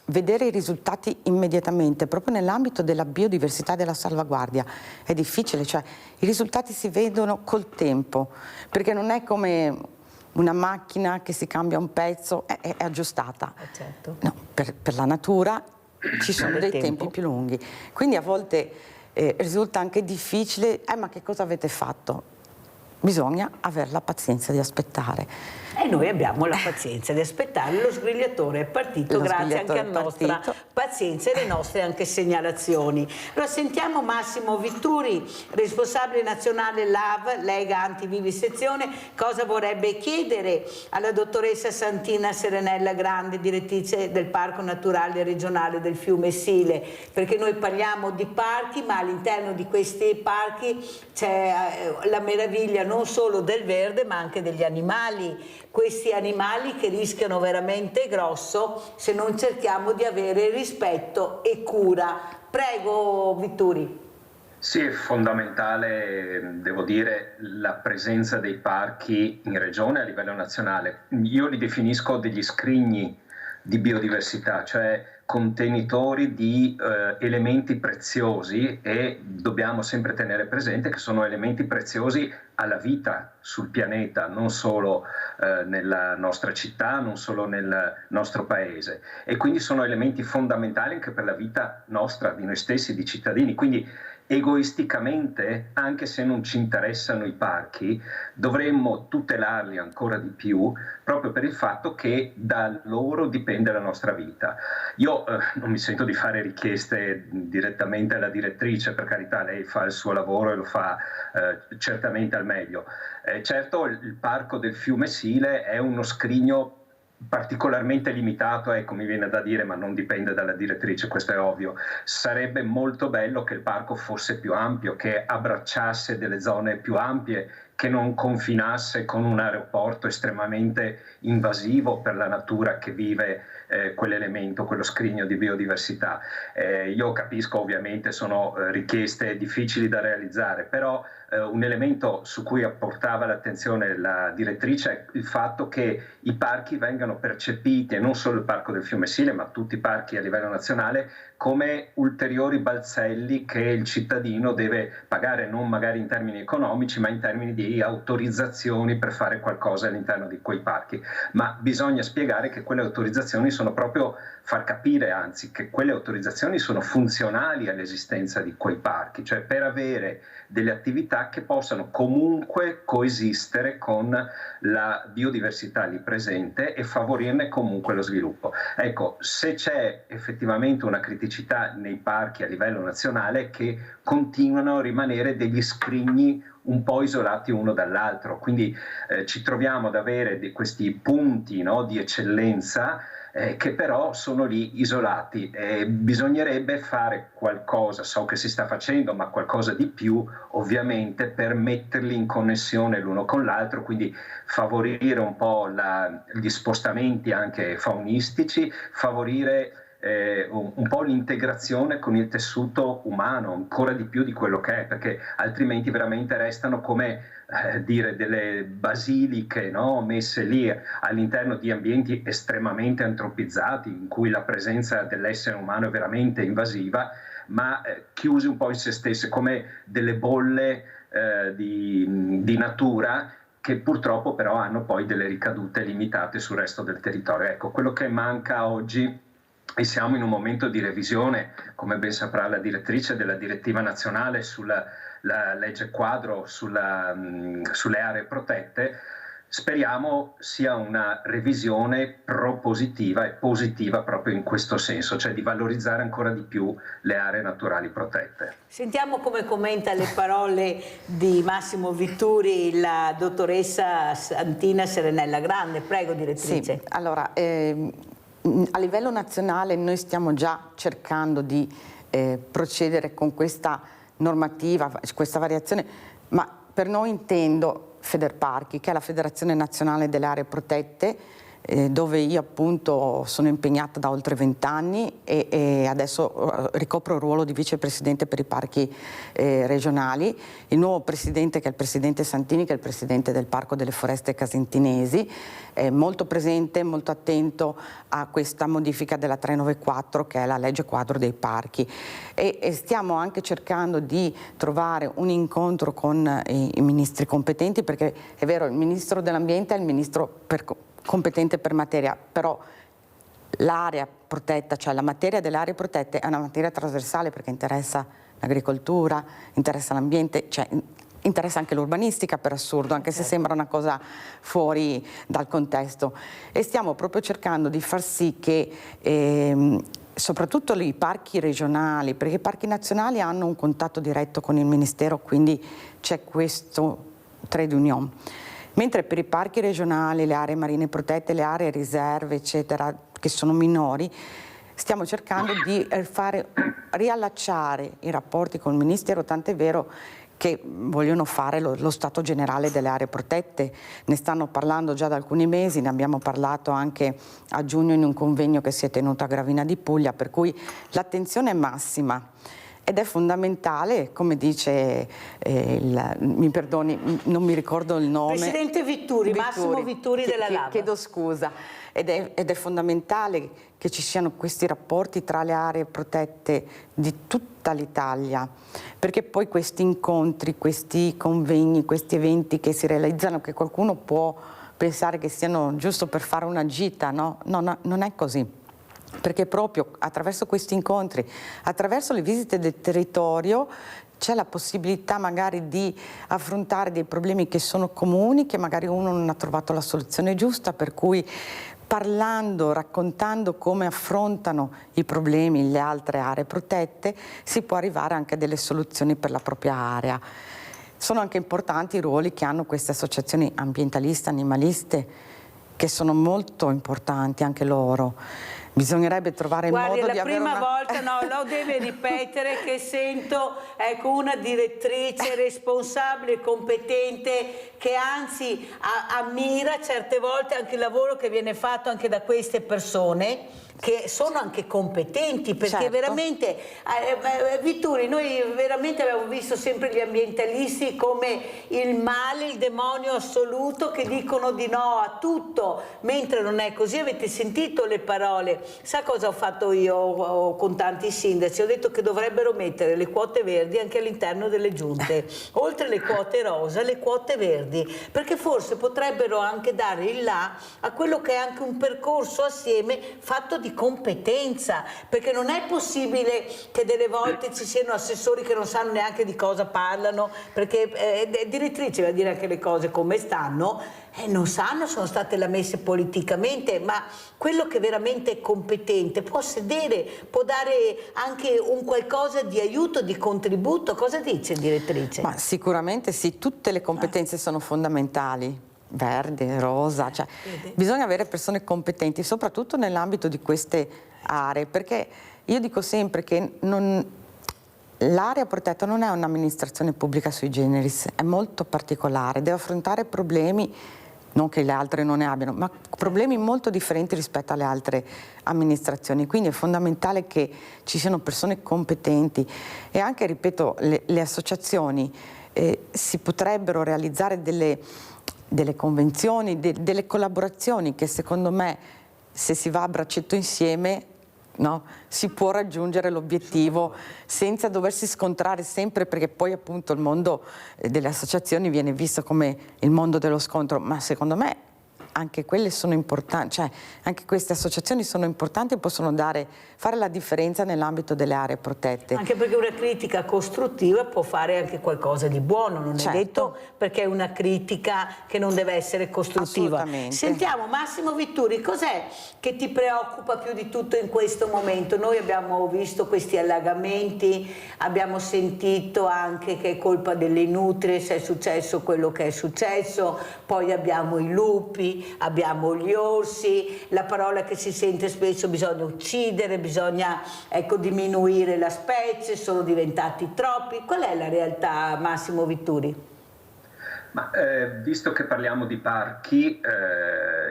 vedere i risultati immediatamente, proprio nell'ambito della biodiversità e della salvaguardia, è difficile, cioè i risultati si vedono col tempo, perché non è come una macchina che si cambia un pezzo, è aggiustata. Certo. No, per la natura ci sono dei tempi più lunghi, quindi a volte risulta anche difficile, ma che cosa avete fatto? bisogna avere la pazienza di aspettare. E noi abbiamo la pazienza di aspettare, lo sgrigliatore è partito grazie anche alla nostra pazienza e alle nostre anche segnalazioni. Allora sentiamo Massimo Vitturi, responsabile nazionale LAV, Lega Antivivisezione, cosa vorrebbe chiedere alla dottoressa Santina Serenella Grande, direttrice del Parco Naturale Regionale del Fiume Sile, perché noi parliamo di parchi, ma all'interno di questi parchi c'è la meraviglia non solo del verde ma anche degli animali. Questi animali che rischiano veramente grosso se non cerchiamo di avere rispetto e cura. Prego Vitturi. Sì, è fondamentale, devo dire, la presenza dei parchi in regione a livello nazionale. Io li definisco degli scrigni di biodiversità, cioè contenitori di elementi preziosi, e dobbiamo sempre tenere presente che sono elementi preziosi alla vita sul pianeta, non solo nella nostra città, non solo nel nostro paese, e quindi sono elementi fondamentali anche per la vita nostra, di noi stessi, di cittadini. Quindi egoisticamente, anche se non ci interessano i parchi, dovremmo tutelarli ancora di più, proprio per il fatto che da loro dipende la nostra vita. Io non mi sento di fare richieste direttamente alla direttrice, per carità, lei fa il suo lavoro e lo fa certamente al meglio. Certo, il parco del Fiume Sile è uno scrigno particolarmente limitato, ecco, mi viene da dire, ma non dipende dalla direttrice, questo è ovvio. Sarebbe molto bello che il parco fosse più ampio, che abbracciasse delle zone più ampie, che non confinasse con un aeroporto estremamente invasivo per la natura che vive quell'elemento, quello scrigno di biodiversità. Io capisco, ovviamente sono richieste difficili da realizzare, però un elemento su cui apportava l'attenzione la direttrice è il fatto che i parchi vengano percepiti, e non solo il Parco del Fiume Sile, ma tutti i parchi a livello nazionale, come ulteriori balzelli che il cittadino deve pagare, non magari in termini economici, ma in termini di autorizzazioni per fare qualcosa all'interno di quei parchi. Ma bisogna spiegare che quelle autorizzazioni sono proprio, far capire anzi che quelle autorizzazioni sono funzionali all'esistenza di quei parchi, cioè per avere delle attività che possano comunque coesistere con la biodiversità lì presente e favorirne comunque lo sviluppo. Ecco, se c'è effettivamente una criticità nei parchi a livello nazionale è che continuano a rimanere degli scrigni un po' isolati uno dall'altro, quindi ci troviamo ad avere questi punti, no, di eccellenza che però sono lì isolati. Bisognerebbe fare qualcosa, so che si sta facendo, ma qualcosa di più ovviamente per metterli in connessione l'uno con l'altro, quindi favorire un po' gli spostamenti anche faunistici, favorire un po' l'integrazione con il tessuto umano ancora di più di quello che è, perché altrimenti veramente restano come dire delle basiliche, no? Messe lì all'interno di ambienti estremamente antropizzati in cui la presenza dell'essere umano è veramente invasiva, ma chiusi un po' in se stesse, come delle bolle di natura che purtroppo però hanno poi delle ricadute limitate sul resto del territorio. Ecco, quello che manca oggi, e siamo in un momento di revisione, come ben saprà la direttrice, della direttiva nazionale sulla legge quadro sulle aree protette, speriamo sia una revisione propositiva e positiva proprio in questo senso, cioè di valorizzare ancora di più le aree naturali protette. Sentiamo come commenta le parole di Massimo Vitturi la dottoressa Santina Serenella Grande. Prego, direttrice. Sì, allora, a livello nazionale noi stiamo già cercando di procedere con questa normativa, questa variazione, ma per noi intendo Federparchi, che è la Federazione Nazionale delle Aree Protette, dove io appunto sono impegnata da oltre 20 anni e adesso ricopro il ruolo di vicepresidente per i parchi regionali. Il nuovo presidente, che è il presidente Santini, che è il presidente del Parco delle Foreste Casentinesi, è molto presente, molto attento a questa modifica della 394, che è la legge quadro dei parchi, e stiamo anche cercando di trovare un incontro con i ministri competenti, perché è vero, il ministro dell'ambiente è il ministro competente per materia, però l'area protetta, cioè la materia delle aree protette, è una materia trasversale perché interessa l'agricoltura, interessa l'ambiente, cioè interessa anche l'urbanistica, per assurdo, anche se sembra una cosa fuori dal contesto, e stiamo proprio cercando di far sì che soprattutto i parchi regionali, perché i parchi nazionali hanno un contatto diretto con il Ministero, quindi c'è questo trade union, mentre per i parchi regionali, le aree marine protette, le aree riserve eccetera, che sono minori, stiamo cercando di riallacciare i rapporti con il Ministero, tant'è vero che vogliono fare lo stato generale delle aree protette. Ne stanno parlando già da alcuni mesi, ne abbiamo parlato anche a giugno in un convegno che si è tenuto a Gravina di Puglia, per cui l'attenzione è massima ed è fondamentale, come dice, mi perdoni, non mi ricordo il nome. Presidente Vitturi, Massimo Vitturi della LAV. Chiedo scusa. Ed è fondamentale che ci siano questi rapporti tra le aree protette di tutta l'Italia, perché poi questi incontri, questi convegni, questi eventi che si realizzano, che qualcuno può pensare che siano giusto per fare una gita, no, non è così. Perché proprio attraverso questi incontri, attraverso le visite del territorio, c'è la possibilità magari di affrontare dei problemi che sono comuni, che magari uno non ha trovato la soluzione giusta, per cui parlando, raccontando come affrontano i problemi le altre aree protette, si può arrivare anche a delle soluzioni per la propria area. Sono anche importanti i ruoli che hanno queste associazioni ambientaliste, animaliste, che sono molto importanti anche loro. Bisognerebbe trovare il modo di avere la prima volta, no, lo deve ripetere, che sento una direttrice responsabile, competente, che anzi ammira certe volte anche il lavoro che viene fatto anche da queste persone, che sono anche competenti, perché veramente, Vitturi, noi veramente abbiamo visto sempre gli ambientalisti come il male, il demonio assoluto, che dicono di no a tutto, mentre non è così. Avete sentito le parole? Sa cosa ho fatto io con tanti sindaci? Ho detto che dovrebbero mettere le quote verdi anche all'interno delle giunte, oltre le quote rosa, le quote verdi, perché forse potrebbero anche dare il là a quello che è anche un percorso assieme fatto di competenza, perché non è possibile che delle volte ci siano assessori che non sanno neanche di cosa parlano, perché direttrice va a dire anche le cose come stanno, non sanno, sono state messe politicamente, ma quello che veramente è competente può sedere, può dare anche un qualcosa di aiuto, di contributo. Cosa dice, direttrice? Ma sicuramente sì, tutte le competenze sono fondamentali. Verde, rosa, cioè bisogna avere persone competenti, soprattutto nell'ambito di queste aree, perché io dico sempre che l'area protetta non è un'amministrazione pubblica sui generis, è molto particolare, deve affrontare problemi, non che le altre non ne abbiano, ma problemi molto differenti rispetto alle altre amministrazioni, quindi è fondamentale che ci siano persone competenti e anche, ripeto, le associazioni si potrebbero realizzare delle convenzioni, delle collaborazioni che secondo me, se si va a braccetto insieme, no, si può raggiungere l'obiettivo senza doversi scontrare sempre, perché poi appunto il mondo delle associazioni viene visto come il mondo dello scontro, ma secondo me anche quelle sono importanti, cioè anche queste associazioni sono importanti e possono fare la differenza nell'ambito delle aree protette. Anche perché una critica costruttiva può fare anche qualcosa di buono, non è detto perché è una critica che non deve essere costruttiva. Sentiamo Massimo Vitturi, cos'è che ti preoccupa più di tutto in questo momento? Noi abbiamo visto questi allagamenti, abbiamo sentito anche che è colpa delle nutrie se è successo quello che è successo, poi abbiamo i lupi, abbiamo gli orsi, la parola che si sente spesso: bisogna uccidere, bisogna diminuire la specie, sono diventati troppi. Qual è la realtà, Massimo Vitturi? Ma, visto che parliamo di parchi,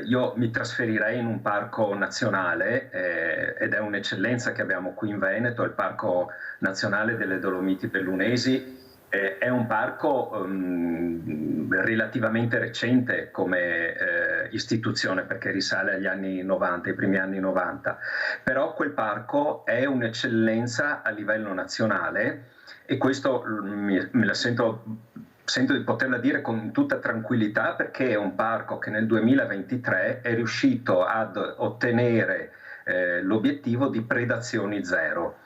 io mi trasferirei in un parco nazionale ed è un'eccellenza che abbiamo qui in Veneto, il Parco Nazionale delle Dolomiti Bellunesi. È un parco relativamente recente come istituzione, perché risale agli anni 90, i primi anni 90, però quel parco è un'eccellenza a livello nazionale e questo me la sento di poterla dire con tutta tranquillità, perché è un parco che nel 2023 è riuscito ad ottenere l'obiettivo di predazioni zero.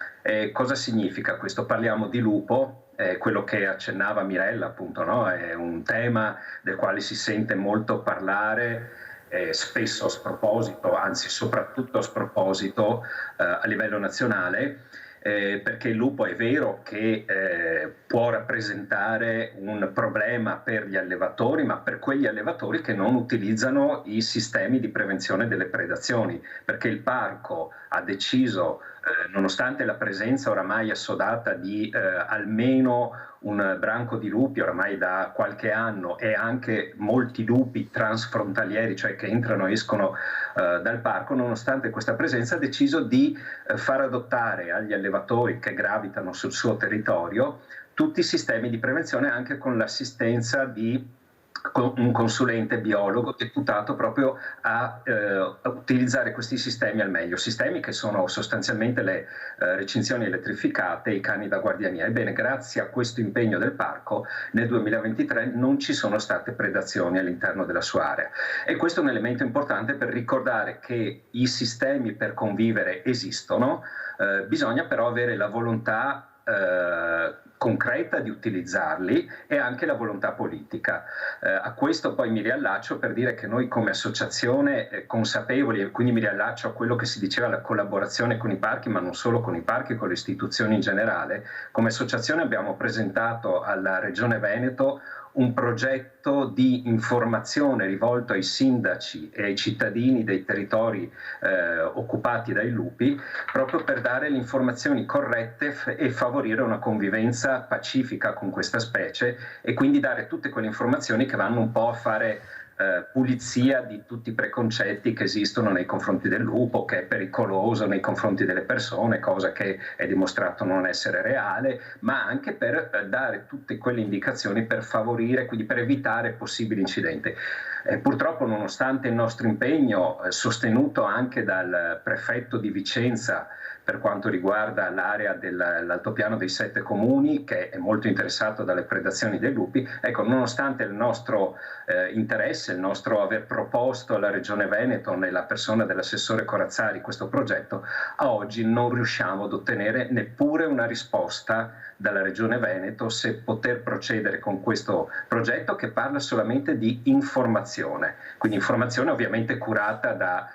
Cosa significa questo? Parliamo di lupo, quello che accennava Mirella, appunto, no? È un tema del quale si sente molto parlare, spesso a sproposito, anzi soprattutto a sproposito a livello nazionale, perché il lupo è vero che può rappresentare un problema per gli allevatori, ma per quegli allevatori che non utilizzano i sistemi di prevenzione delle predazioni, perché il parco ha deciso, nonostante la presenza oramai assodata di almeno un branco di lupi oramai da qualche anno e anche molti lupi transfrontalieri, cioè che entrano e escono dal parco, nonostante questa presenza ha deciso di far adottare agli allevatori che gravitano sul suo territorio tutti i sistemi di prevenzione, anche con l'assistenza di un consulente biologo deputato proprio a utilizzare questi sistemi al meglio, sistemi che sono sostanzialmente le recinzioni elettrificate e i cani da guardiania. Ebbene, grazie a questo impegno del parco nel 2023 non ci sono state predazioni all'interno della sua area, e questo è un elemento importante per ricordare che i sistemi per convivere esistono, bisogna però avere la volontà concreta di utilizzarli e anche la volontà politica. A questo poi mi riallaccio per dire che noi come associazione consapevoli, e quindi mi riallaccio a quello che si diceva, la collaborazione con i parchi, ma non solo con i parchi, con le istituzioni in generale, come associazione abbiamo presentato alla Regione Veneto un progetto di informazione rivolto ai sindaci e ai cittadini dei territori occupati dai lupi, proprio per dare le informazioni corrette e favorire una convivenza pacifica con questa specie, e quindi dare tutte quelle informazioni che vanno un po' a fare pulizia di tutti i preconcetti che esistono nei confronti del lupo, che è pericoloso nei confronti delle persone, cosa che è dimostrato non essere reale, ma anche per dare tutte quelle indicazioni per favorire, quindi per evitare possibili incidenti. Purtroppo, nonostante il nostro impegno, sostenuto anche dal prefetto di Vicenza per quanto riguarda l'area dell'altopiano dei 7 comuni, che è molto interessato dalle predazioni dei lupi, ecco, nonostante il nostro interesse, il nostro aver proposto alla Regione Veneto, nella persona dell'assessore Corazzari, questo progetto, a oggi non riusciamo ad ottenere neppure una risposta dalla Regione Veneto se poter procedere con questo progetto, che parla solamente di informazione, quindi informazione ovviamente curata da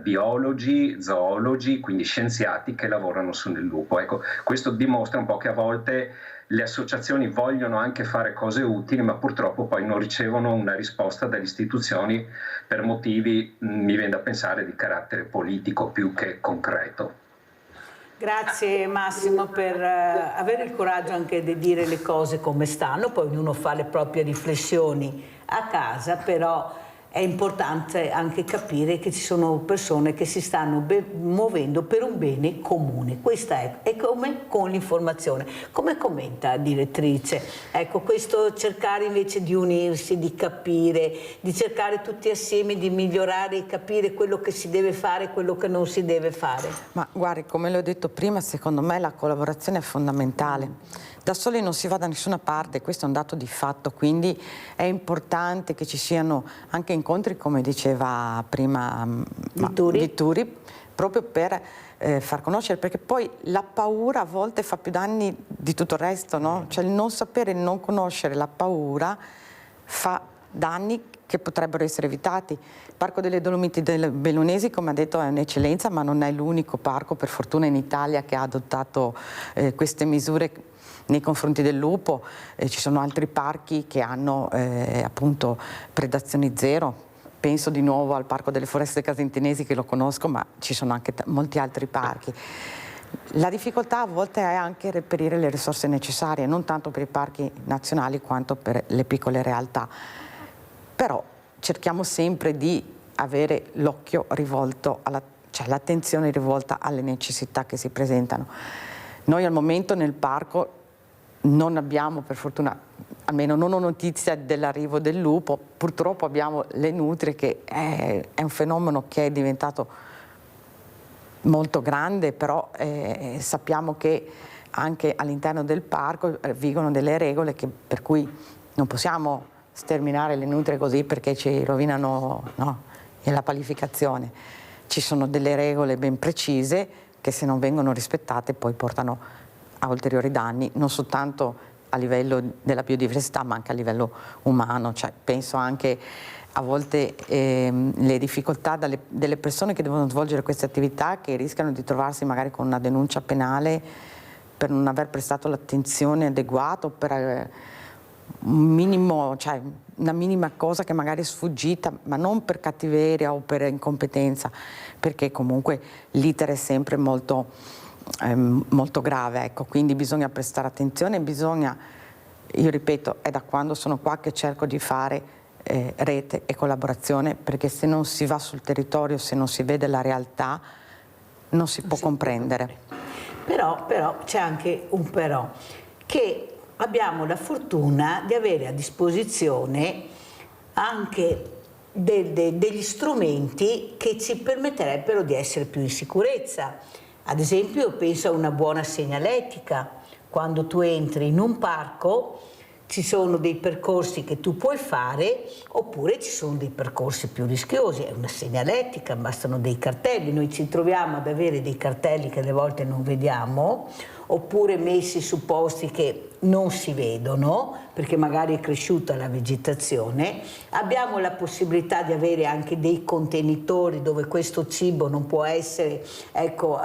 biologi, zoologi, quindi scienziati che lavorano sul lupo. Ecco, questo dimostra un po' che a volte le associazioni vogliono anche fare cose utili, ma purtroppo poi non ricevono una risposta dalle istituzioni per motivi, mi viene da pensare, di carattere politico più che concreto. Grazie Massimo per avere il coraggio anche di dire le cose come stanno, poi ognuno fa le proprie riflessioni a casa, però è importante anche capire che ci sono persone che si stanno muovendo per un bene comune. Questa è come con l'informazione. Come commenta, direttrice? Ecco, questo cercare invece di unirsi, di capire, di cercare tutti assieme di migliorare e capire quello che si deve fare e quello che non si deve fare. Ma guardi, come le ho detto prima, secondo me la collaborazione è fondamentale. Da soli non si va da nessuna parte, questo è un dato di fatto, quindi è importante che ci siano anche incontri, come diceva prima Vitturi, proprio per far conoscere, perché poi la paura a volte fa più danni di tutto il resto, no? Cioè il non sapere, il non conoscere, la paura fa danni che potrebbero essere evitati. Il Parco delle Dolomiti del Bellunesi, come ha detto, è un'eccellenza, ma non è l'unico parco, per fortuna, in Italia che ha adottato queste misure nei confronti del lupo. Ci sono altri parchi che hanno appunto predazioni zero. Penso di nuovo al Parco delle Foreste Casentinesi, che lo conosco, ma ci sono anche molti altri parchi. La difficoltà a volte è anche reperire le risorse necessarie, non tanto per i parchi nazionali quanto per le piccole realtà. Però cerchiamo sempre di avere l'occhio rivolto, cioè l'attenzione rivolta alle necessità che si presentano. Noi al momento nel parco non abbiamo, per fortuna, almeno non ho notizia dell'arrivo del lupo. Purtroppo abbiamo le nutrie, che è un fenomeno che è diventato molto grande, però sappiamo che anche all'interno del parco vigono delle regole per cui non possiamo sterminare le nutrie così, perché ci rovinano, no, la palificazione. Ci sono delle regole ben precise che, se non vengono rispettate, poi portano a ulteriori danni, non soltanto a livello della biodiversità ma anche a livello umano, cioè penso anche a volte le difficoltà delle persone che devono svolgere queste attività, che rischiano di trovarsi magari con una denuncia penale per non aver prestato l'attenzione adeguata, per un minimo, cioè una minima cosa che magari è sfuggita, ma non per cattiveria o per incompetenza, perché comunque l'iter è sempre molto grave, ecco. Quindi bisogna prestare attenzione, io ripeto, è da quando sono qua che cerco di fare rete e collaborazione, perché se non si va sul territorio, se non si vede la realtà, non si può comprendere. Però c'è anche un però, che abbiamo la fortuna di avere a disposizione anche degli strumenti che ci permetterebbero di essere più in sicurezza. Ad esempio, penso a una buona segnaletica. Quando tu entri in un parco ci sono dei percorsi che tu puoi fare, oppure ci sono dei percorsi più rischiosi. È una segnaletica, bastano dei cartelli. Noi ci troviamo ad avere dei cartelli che alle volte non vediamo, oppure messi su posti che non si vedono perché magari è cresciuta la vegetazione. Abbiamo la possibilità di avere anche dei contenitori dove questo cibo non può essere, ecco,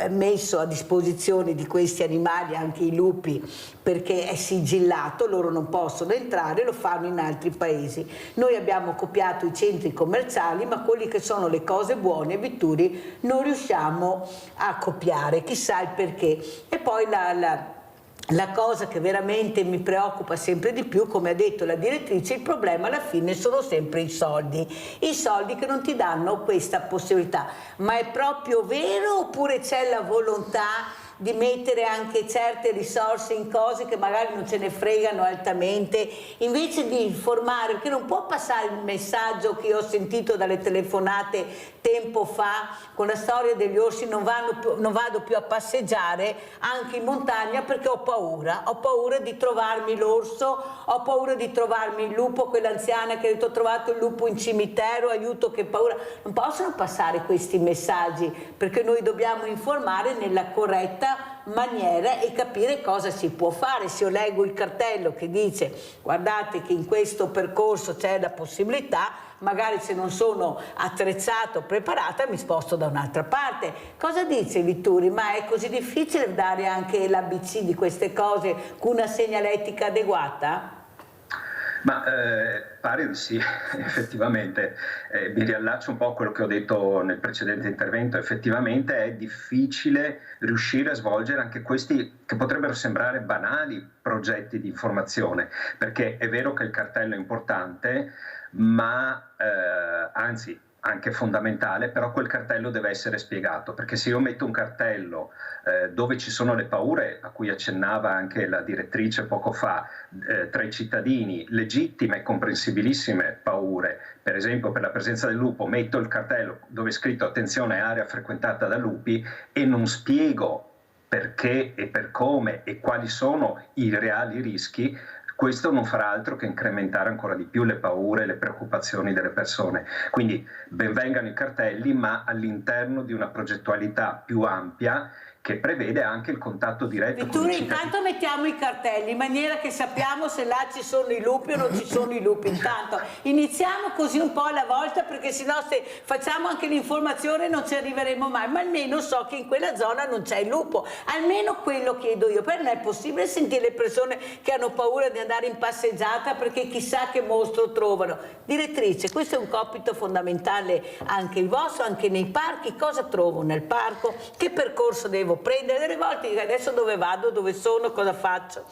messo a disposizione di questi animali, anche i lupi, perché è sigillato, loro non possono entrare, lo fanno in altri paesi. Noi abbiamo copiato i centri commerciali, ma quelli che sono le cose buone, Vitturi, non riusciamo a copiare, chissà il perché. E poi la cosa che veramente mi preoccupa sempre di più, come ha detto la direttrice, il problema alla fine sono sempre i soldi che non ti danno questa possibilità. Ma è proprio vero, oppure c'è la volontà di mettere anche certe risorse in cose che magari non ce ne fregano altamente, invece di informare, perché non può passare il messaggio che ho sentito dalle telefonate tempo fa con la storia degli orsi: non vado più a passeggiare anche in montagna perché ho paura di trovarmi l'orso, ho paura di trovarmi il lupo, quell'anziana che ha detto ho trovato il lupo in cimitero, aiuto, che paura. Non possono passare questi messaggi, perché noi dobbiamo informare nella corretta maniera e capire cosa si può fare. Se io leggo il cartello che dice guardate che in questo percorso c'è la possibilità, magari se non sono attrezzata o preparata mi sposto da un'altra parte. Cosa dice Vitturi? Ma è così difficile dare anche l'ABC di queste cose con una segnaletica adeguata? Ma pare di sì, effettivamente. Mi riallaccio un po' a quello che ho detto nel precedente intervento. Effettivamente è difficile riuscire a svolgere anche questi che potrebbero sembrare banali progetti di informazione, perché è vero che il cartello è importante, ma anzi anche fondamentale, però quel cartello deve essere spiegato, perché se io metto un cartello dove ci sono le paure a cui accennava anche la direttrice poco fa, tra i cittadini, legittime e comprensibilissime paure, per esempio per la presenza del lupo, metto il cartello dove è scritto attenzione area frequentata da lupi e non spiego perché e per come e quali sono i reali rischi, questo non farà altro che incrementare ancora di più le paure e le preoccupazioni delle persone. Quindi ben vengano i cartelli, ma all'interno di una progettualità più ampia che prevede anche il contatto diretto con i cittadini. Intanto mettiamo i cartelli in maniera che sappiamo se là ci sono i lupi o non ci sono i lupi. Intanto iniziamo così un po' alla volta, perché sennò se facciamo anche l'informazione non ci arriveremo mai, ma almeno so che in quella zona non c'è il lupo, almeno quello chiedo io. Poi non è possibile sentire le persone che hanno paura di andare in passeggiata perché chissà che mostro trovano. Direttrice, questo è un compito fondamentale anche il vostro, anche nei parchi. Cosa trovo nel parco? Che percorso devo prendere? Delle volte adesso dove vado, dove sono, cosa faccio?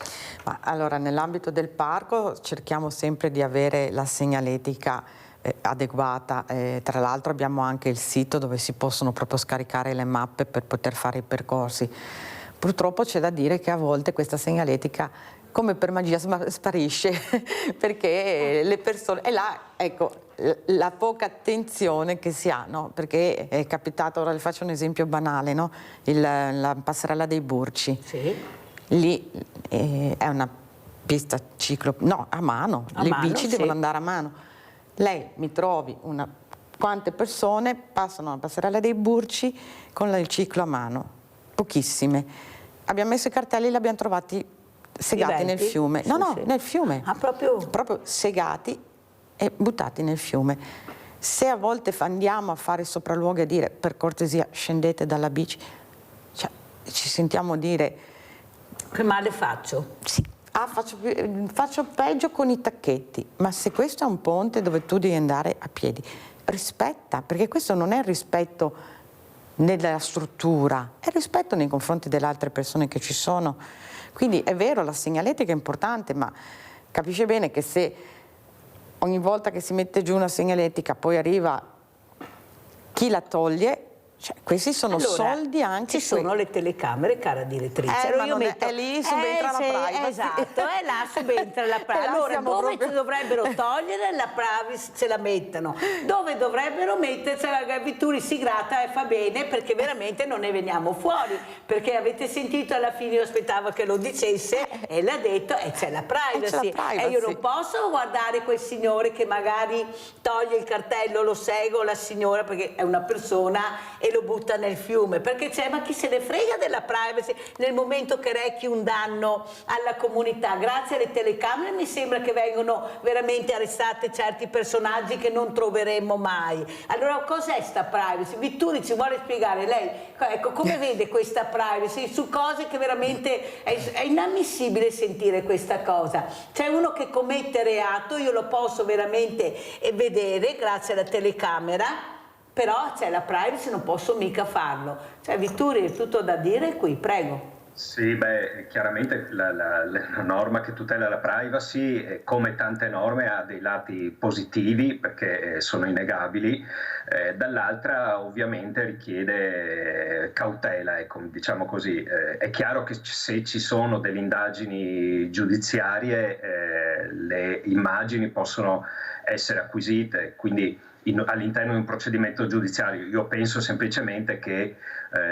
Ma allora, nell'ambito del parco cerchiamo sempre di avere la segnaletica adeguata, tra l'altro abbiamo anche il sito dove si possono proprio scaricare le mappe per poter fare i percorsi. Purtroppo c'è da dire che a volte questa segnaletica come per magia sparisce perché le persone, e là ecco la poca attenzione che si ha, no? Perché è capitato, ora le faccio un esempio banale, no? La passerella dei Burci, sì. Lì è una pista a mano, le bici devono andare a mano. Lei mi trovi quante persone passano la passerella dei Burci con il ciclo a mano? Pochissime. Abbiamo messo i cartelli, li abbiamo trovati segati nel fiume. Nel fiume. Proprio segati e buttati nel fiume. Se a volte andiamo a fare sopralluoghi a dire per cortesia scendete dalla bici, cioè, ci sentiamo dire che male faccio? Sì. Faccio peggio con i tacchetti, ma se questo è un ponte dove tu devi andare a piedi, rispetta, perché questo non è il rispetto nella struttura, è il rispetto nei confronti delle altre persone che ci sono. Quindi è vero, la segnaletica è importante, ma capisce bene che se ogni volta che si mette giù una segnaletica poi arriva chi la toglie, cioè, questi sono soldi anche. Ci sono le telecamere, cara direttrice. Ma io metto, è lì subentra la privacy. Esatto, è là subentra la privacy. Allora, dove dovrebbero togliere la privacy ce la mettono, dove dovrebbero mettersela la Vitturi si gratta e fa bene, perché veramente non ne veniamo fuori, perché avete sentito alla fine, io aspettavo che lo dicesse e l'ha detto, e c'è la privacy. E io non posso guardare quel signore che magari toglie il cartello, lo seguo, la signora, perché è una persona, e lo butta nel fiume, perché c'è, ma chi se ne frega della privacy nel momento che rechi un danno alla comunità? Grazie alle telecamere mi sembra che vengono veramente arrestate certi personaggi che non troveremo mai. Allora cos'è sta privacy? Vitturi ci vuole spiegare lei, ecco, come vede questa privacy su cose che veramente è inammissibile sentire questa cosa. C'è uno che commette reato, io lo posso veramente vedere grazie alla telecamera, però c'è la privacy, non posso mica farlo. Cioè, Vitturi, è tutto da dire qui, prego. Sì, chiaramente la norma che tutela la privacy, come tante norme, ha dei lati positivi perché sono innegabili, dall'altra ovviamente richiede cautela, ecco, diciamo così. È chiaro che se ci sono delle indagini giudiziarie, le immagini possono essere acquisite, quindi all'interno di un procedimento giudiziario. Io penso semplicemente che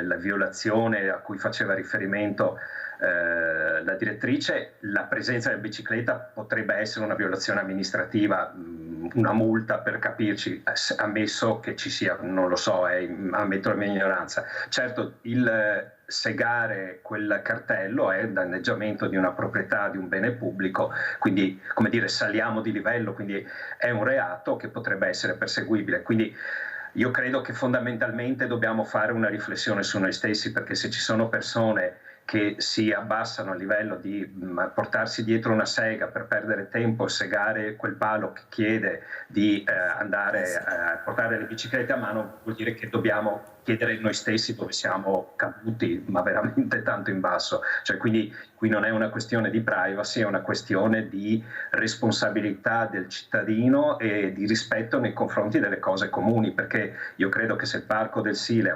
la violazione a cui faceva riferimento la direttrice, la presenza della bicicletta potrebbe essere una violazione amministrativa, una multa per capirci, ammesso che ci sia, non lo so, ammetto la mia ignoranza. Certo, il segare quel cartello è il danneggiamento di una proprietà, di un bene pubblico, quindi, come dire, saliamo di livello, quindi è un reato che potrebbe essere perseguibile. Quindi io credo che fondamentalmente dobbiamo fare una riflessione su noi stessi, perché se ci sono persone che si abbassano a livello di portarsi dietro una sega per perdere tempo, segare quel palo che chiede di andare a portare le biciclette a mano, vuol dire che dobbiamo chiedere noi stessi dove siamo caduti, ma veramente tanto in basso. Cioè, quindi qui non è una questione di privacy, è una questione di responsabilità del cittadino e di rispetto nei confronti delle cose comuni, perché io credo che se il Parco del Sile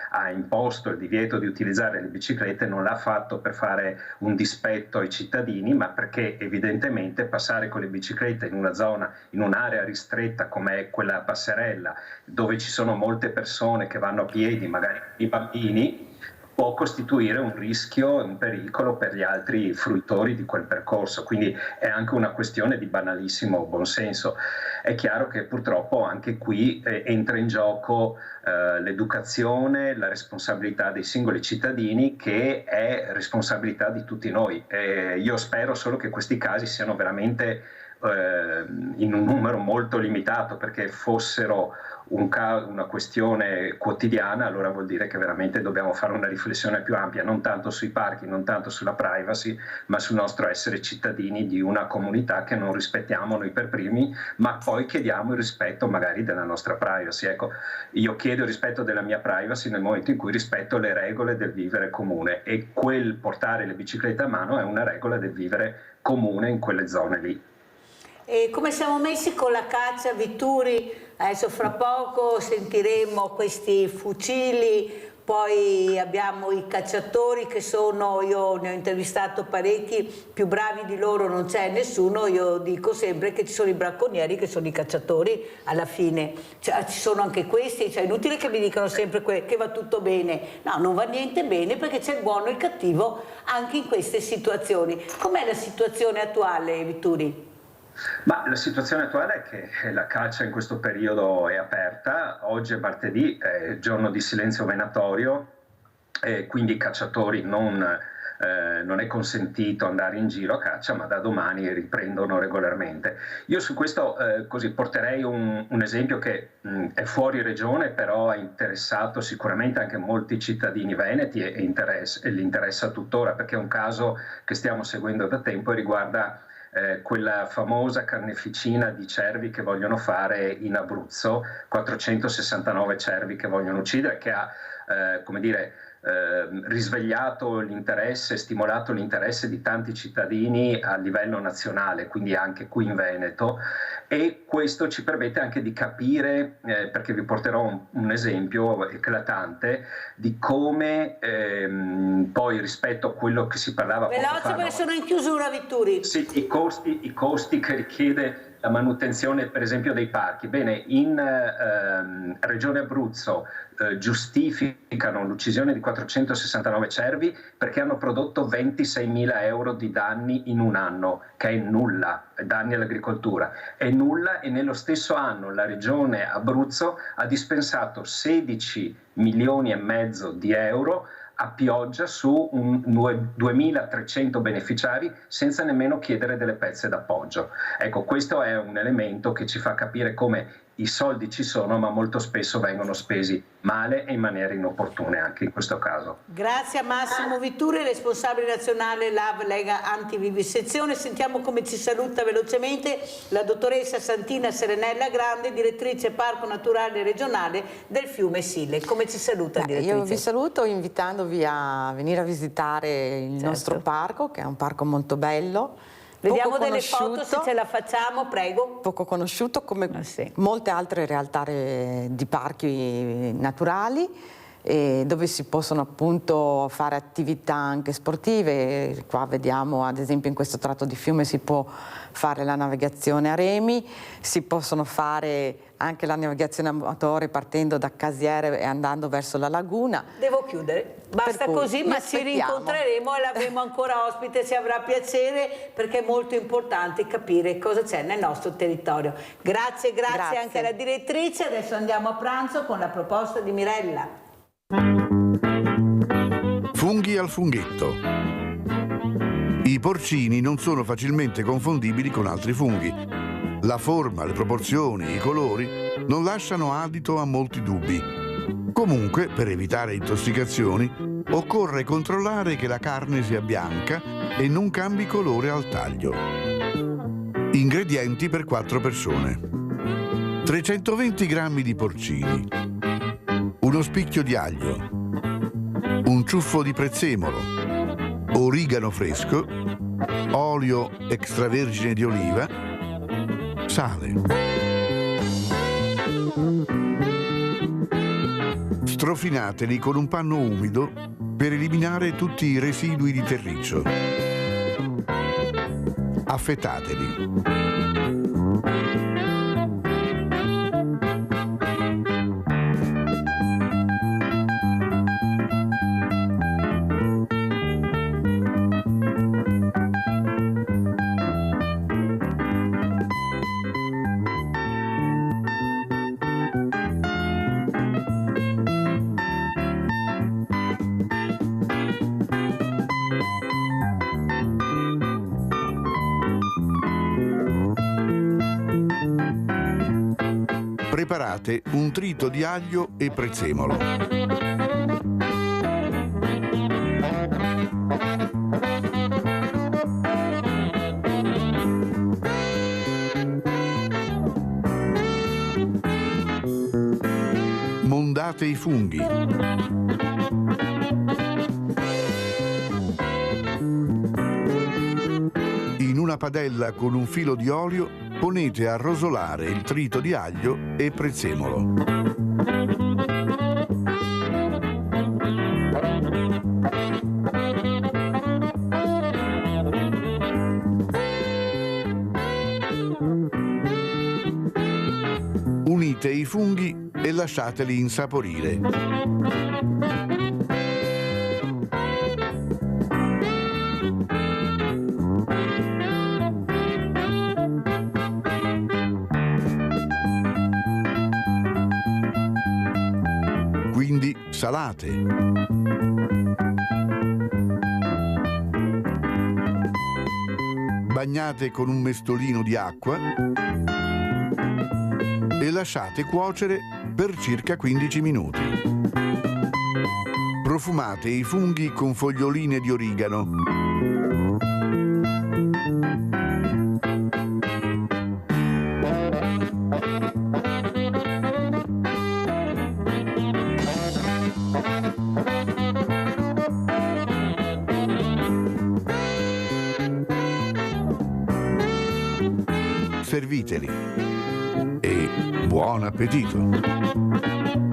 ha imposto il divieto di utilizzare le biciclette, non l'ha fatto per fare un dispetto ai cittadini, ma perché evidentemente passare con le biciclette in una zona, in un'area ristretta come quella passerella, dove ci sono molte persone che vanno a piedi, magari i bambini, può costituire un rischio, un pericolo per gli altri fruitori di quel percorso. Quindi è anche una questione di banalissimo buonsenso. È chiaro che purtroppo anche qui entra in gioco l'educazione, la responsabilità dei singoli cittadini, che è responsabilità di tutti noi. Io spero solo che questi casi siano veramente in un numero molto limitato, perché fossero una questione quotidiana, allora vuol dire che veramente dobbiamo fare una riflessione più ampia, non tanto sui parchi, non tanto sulla privacy, ma sul nostro essere cittadini di una comunità che non rispettiamo noi per primi, ma poi chiediamo il rispetto magari della nostra privacy. Ecco, io chiedo il rispetto della mia privacy nel momento in cui rispetto le regole del vivere comune, e quel portare le biciclette a mano è una regola del vivere comune in quelle zone lì. E come siamo messi con la caccia, Vitturi? Adesso fra poco sentiremo questi fucili, poi abbiamo i cacciatori che sono, io ne ho intervistato parecchi, più bravi di loro non c'è nessuno. Io dico sempre che ci sono i bracconieri che sono i cacciatori alla fine, cioè, ci sono anche questi, cioè, è inutile che mi dicano sempre che va tutto bene, no, non va niente bene, perché c'è il buono e il cattivo anche in queste situazioni. Com'è la situazione attuale, Vitturi? Ma la situazione attuale è che la caccia in questo periodo è aperta. Oggi è martedì, è giorno di silenzio venatorio, quindi i cacciatori non non è consentito andare in giro a caccia, ma da domani riprendono regolarmente. Io su questo così porterei un esempio che è fuori regione, però ha interessato sicuramente anche molti cittadini veneti e li interessa tuttora, perché è un caso che stiamo seguendo da tempo e riguarda quella famosa carneficina di cervi che vogliono fare in Abruzzo, 469 cervi che vogliono uccidere, che ha risvegliato l'interesse, stimolato l'interesse di tanti cittadini a livello nazionale, quindi anche qui in Veneto, e questo ci permette anche di capire, perché vi porterò un esempio eclatante di come poi rispetto a quello che si parlava poco fa, veloce perché sono in chiusura, Vitturi. Sì, i costi che richiede la manutenzione per esempio dei parchi. Bene, in Regione Abruzzo giustificano l'uccisione di 469 cervi perché hanno prodotto 26.000 euro di danni in un anno, che è nulla, danni all'agricoltura, è nulla, e nello stesso anno la Regione Abruzzo ha dispensato 16 milioni e mezzo di euro a pioggia su 2.300 beneficiari senza nemmeno chiedere delle pezze d'appoggio. Ecco, questo è un elemento che ci fa capire come i soldi ci sono, ma molto spesso vengono spesi male e in maniere inopportune anche in questo caso. Grazie a Massimo Vitturi, responsabile nazionale LAV Lega Antivivisezione. Sentiamo come ci saluta velocemente la dottoressa Santina Serenella Grande, direttrice Parco Naturale Regionale del Fiume Sile. Come ci saluta, direttrice? Io vi saluto invitandovi a venire a visitare il nostro parco, che è un parco molto bello. Vediamo delle foto se ce la facciamo, prego. Poco conosciuto come molte altre realtà di parchi naturali, dove si possono appunto fare attività anche sportive. Qua vediamo ad esempio in questo tratto di fiume si può fare la navigazione a remi, si possono fare anche la navigazione a motore partendo da Casiere e andando verso la laguna. Devo chiudere, basta così, ma ci rincontreremo e l'avremo ancora ospite, ci avrà piacere, perché è molto importante capire cosa c'è nel nostro territorio. Grazie anche alla direttrice. Adesso andiamo a pranzo con la proposta di Mirella. Funghi al funghetto. I porcini non sono facilmente confondibili con altri funghi. La forma, le proporzioni, i colori non lasciano adito a molti dubbi. Comunque, per evitare intossicazioni, occorre controllare che la carne sia bianca e non cambi colore al taglio. Ingredienti per 4 persone: 320 g di porcini, uno spicchio di aglio, un ciuffo di prezzemolo, origano fresco, olio extravergine di oliva, sale. Strofinateli con un panno umido per eliminare tutti i residui di terriccio. Affettateli. Preparate un trito di aglio e prezzemolo. Mondate i funghi. In una padella con un filo di olio ponete a rosolare il trito di aglio e prezzemolo. Unite i funghi e lasciateli insaporire. Salate. bagnate con un mestolino di acqua e lasciate cuocere per circa 15 minuti. Profumate i funghi con foglioline di origano. Serviteli e buon appetito!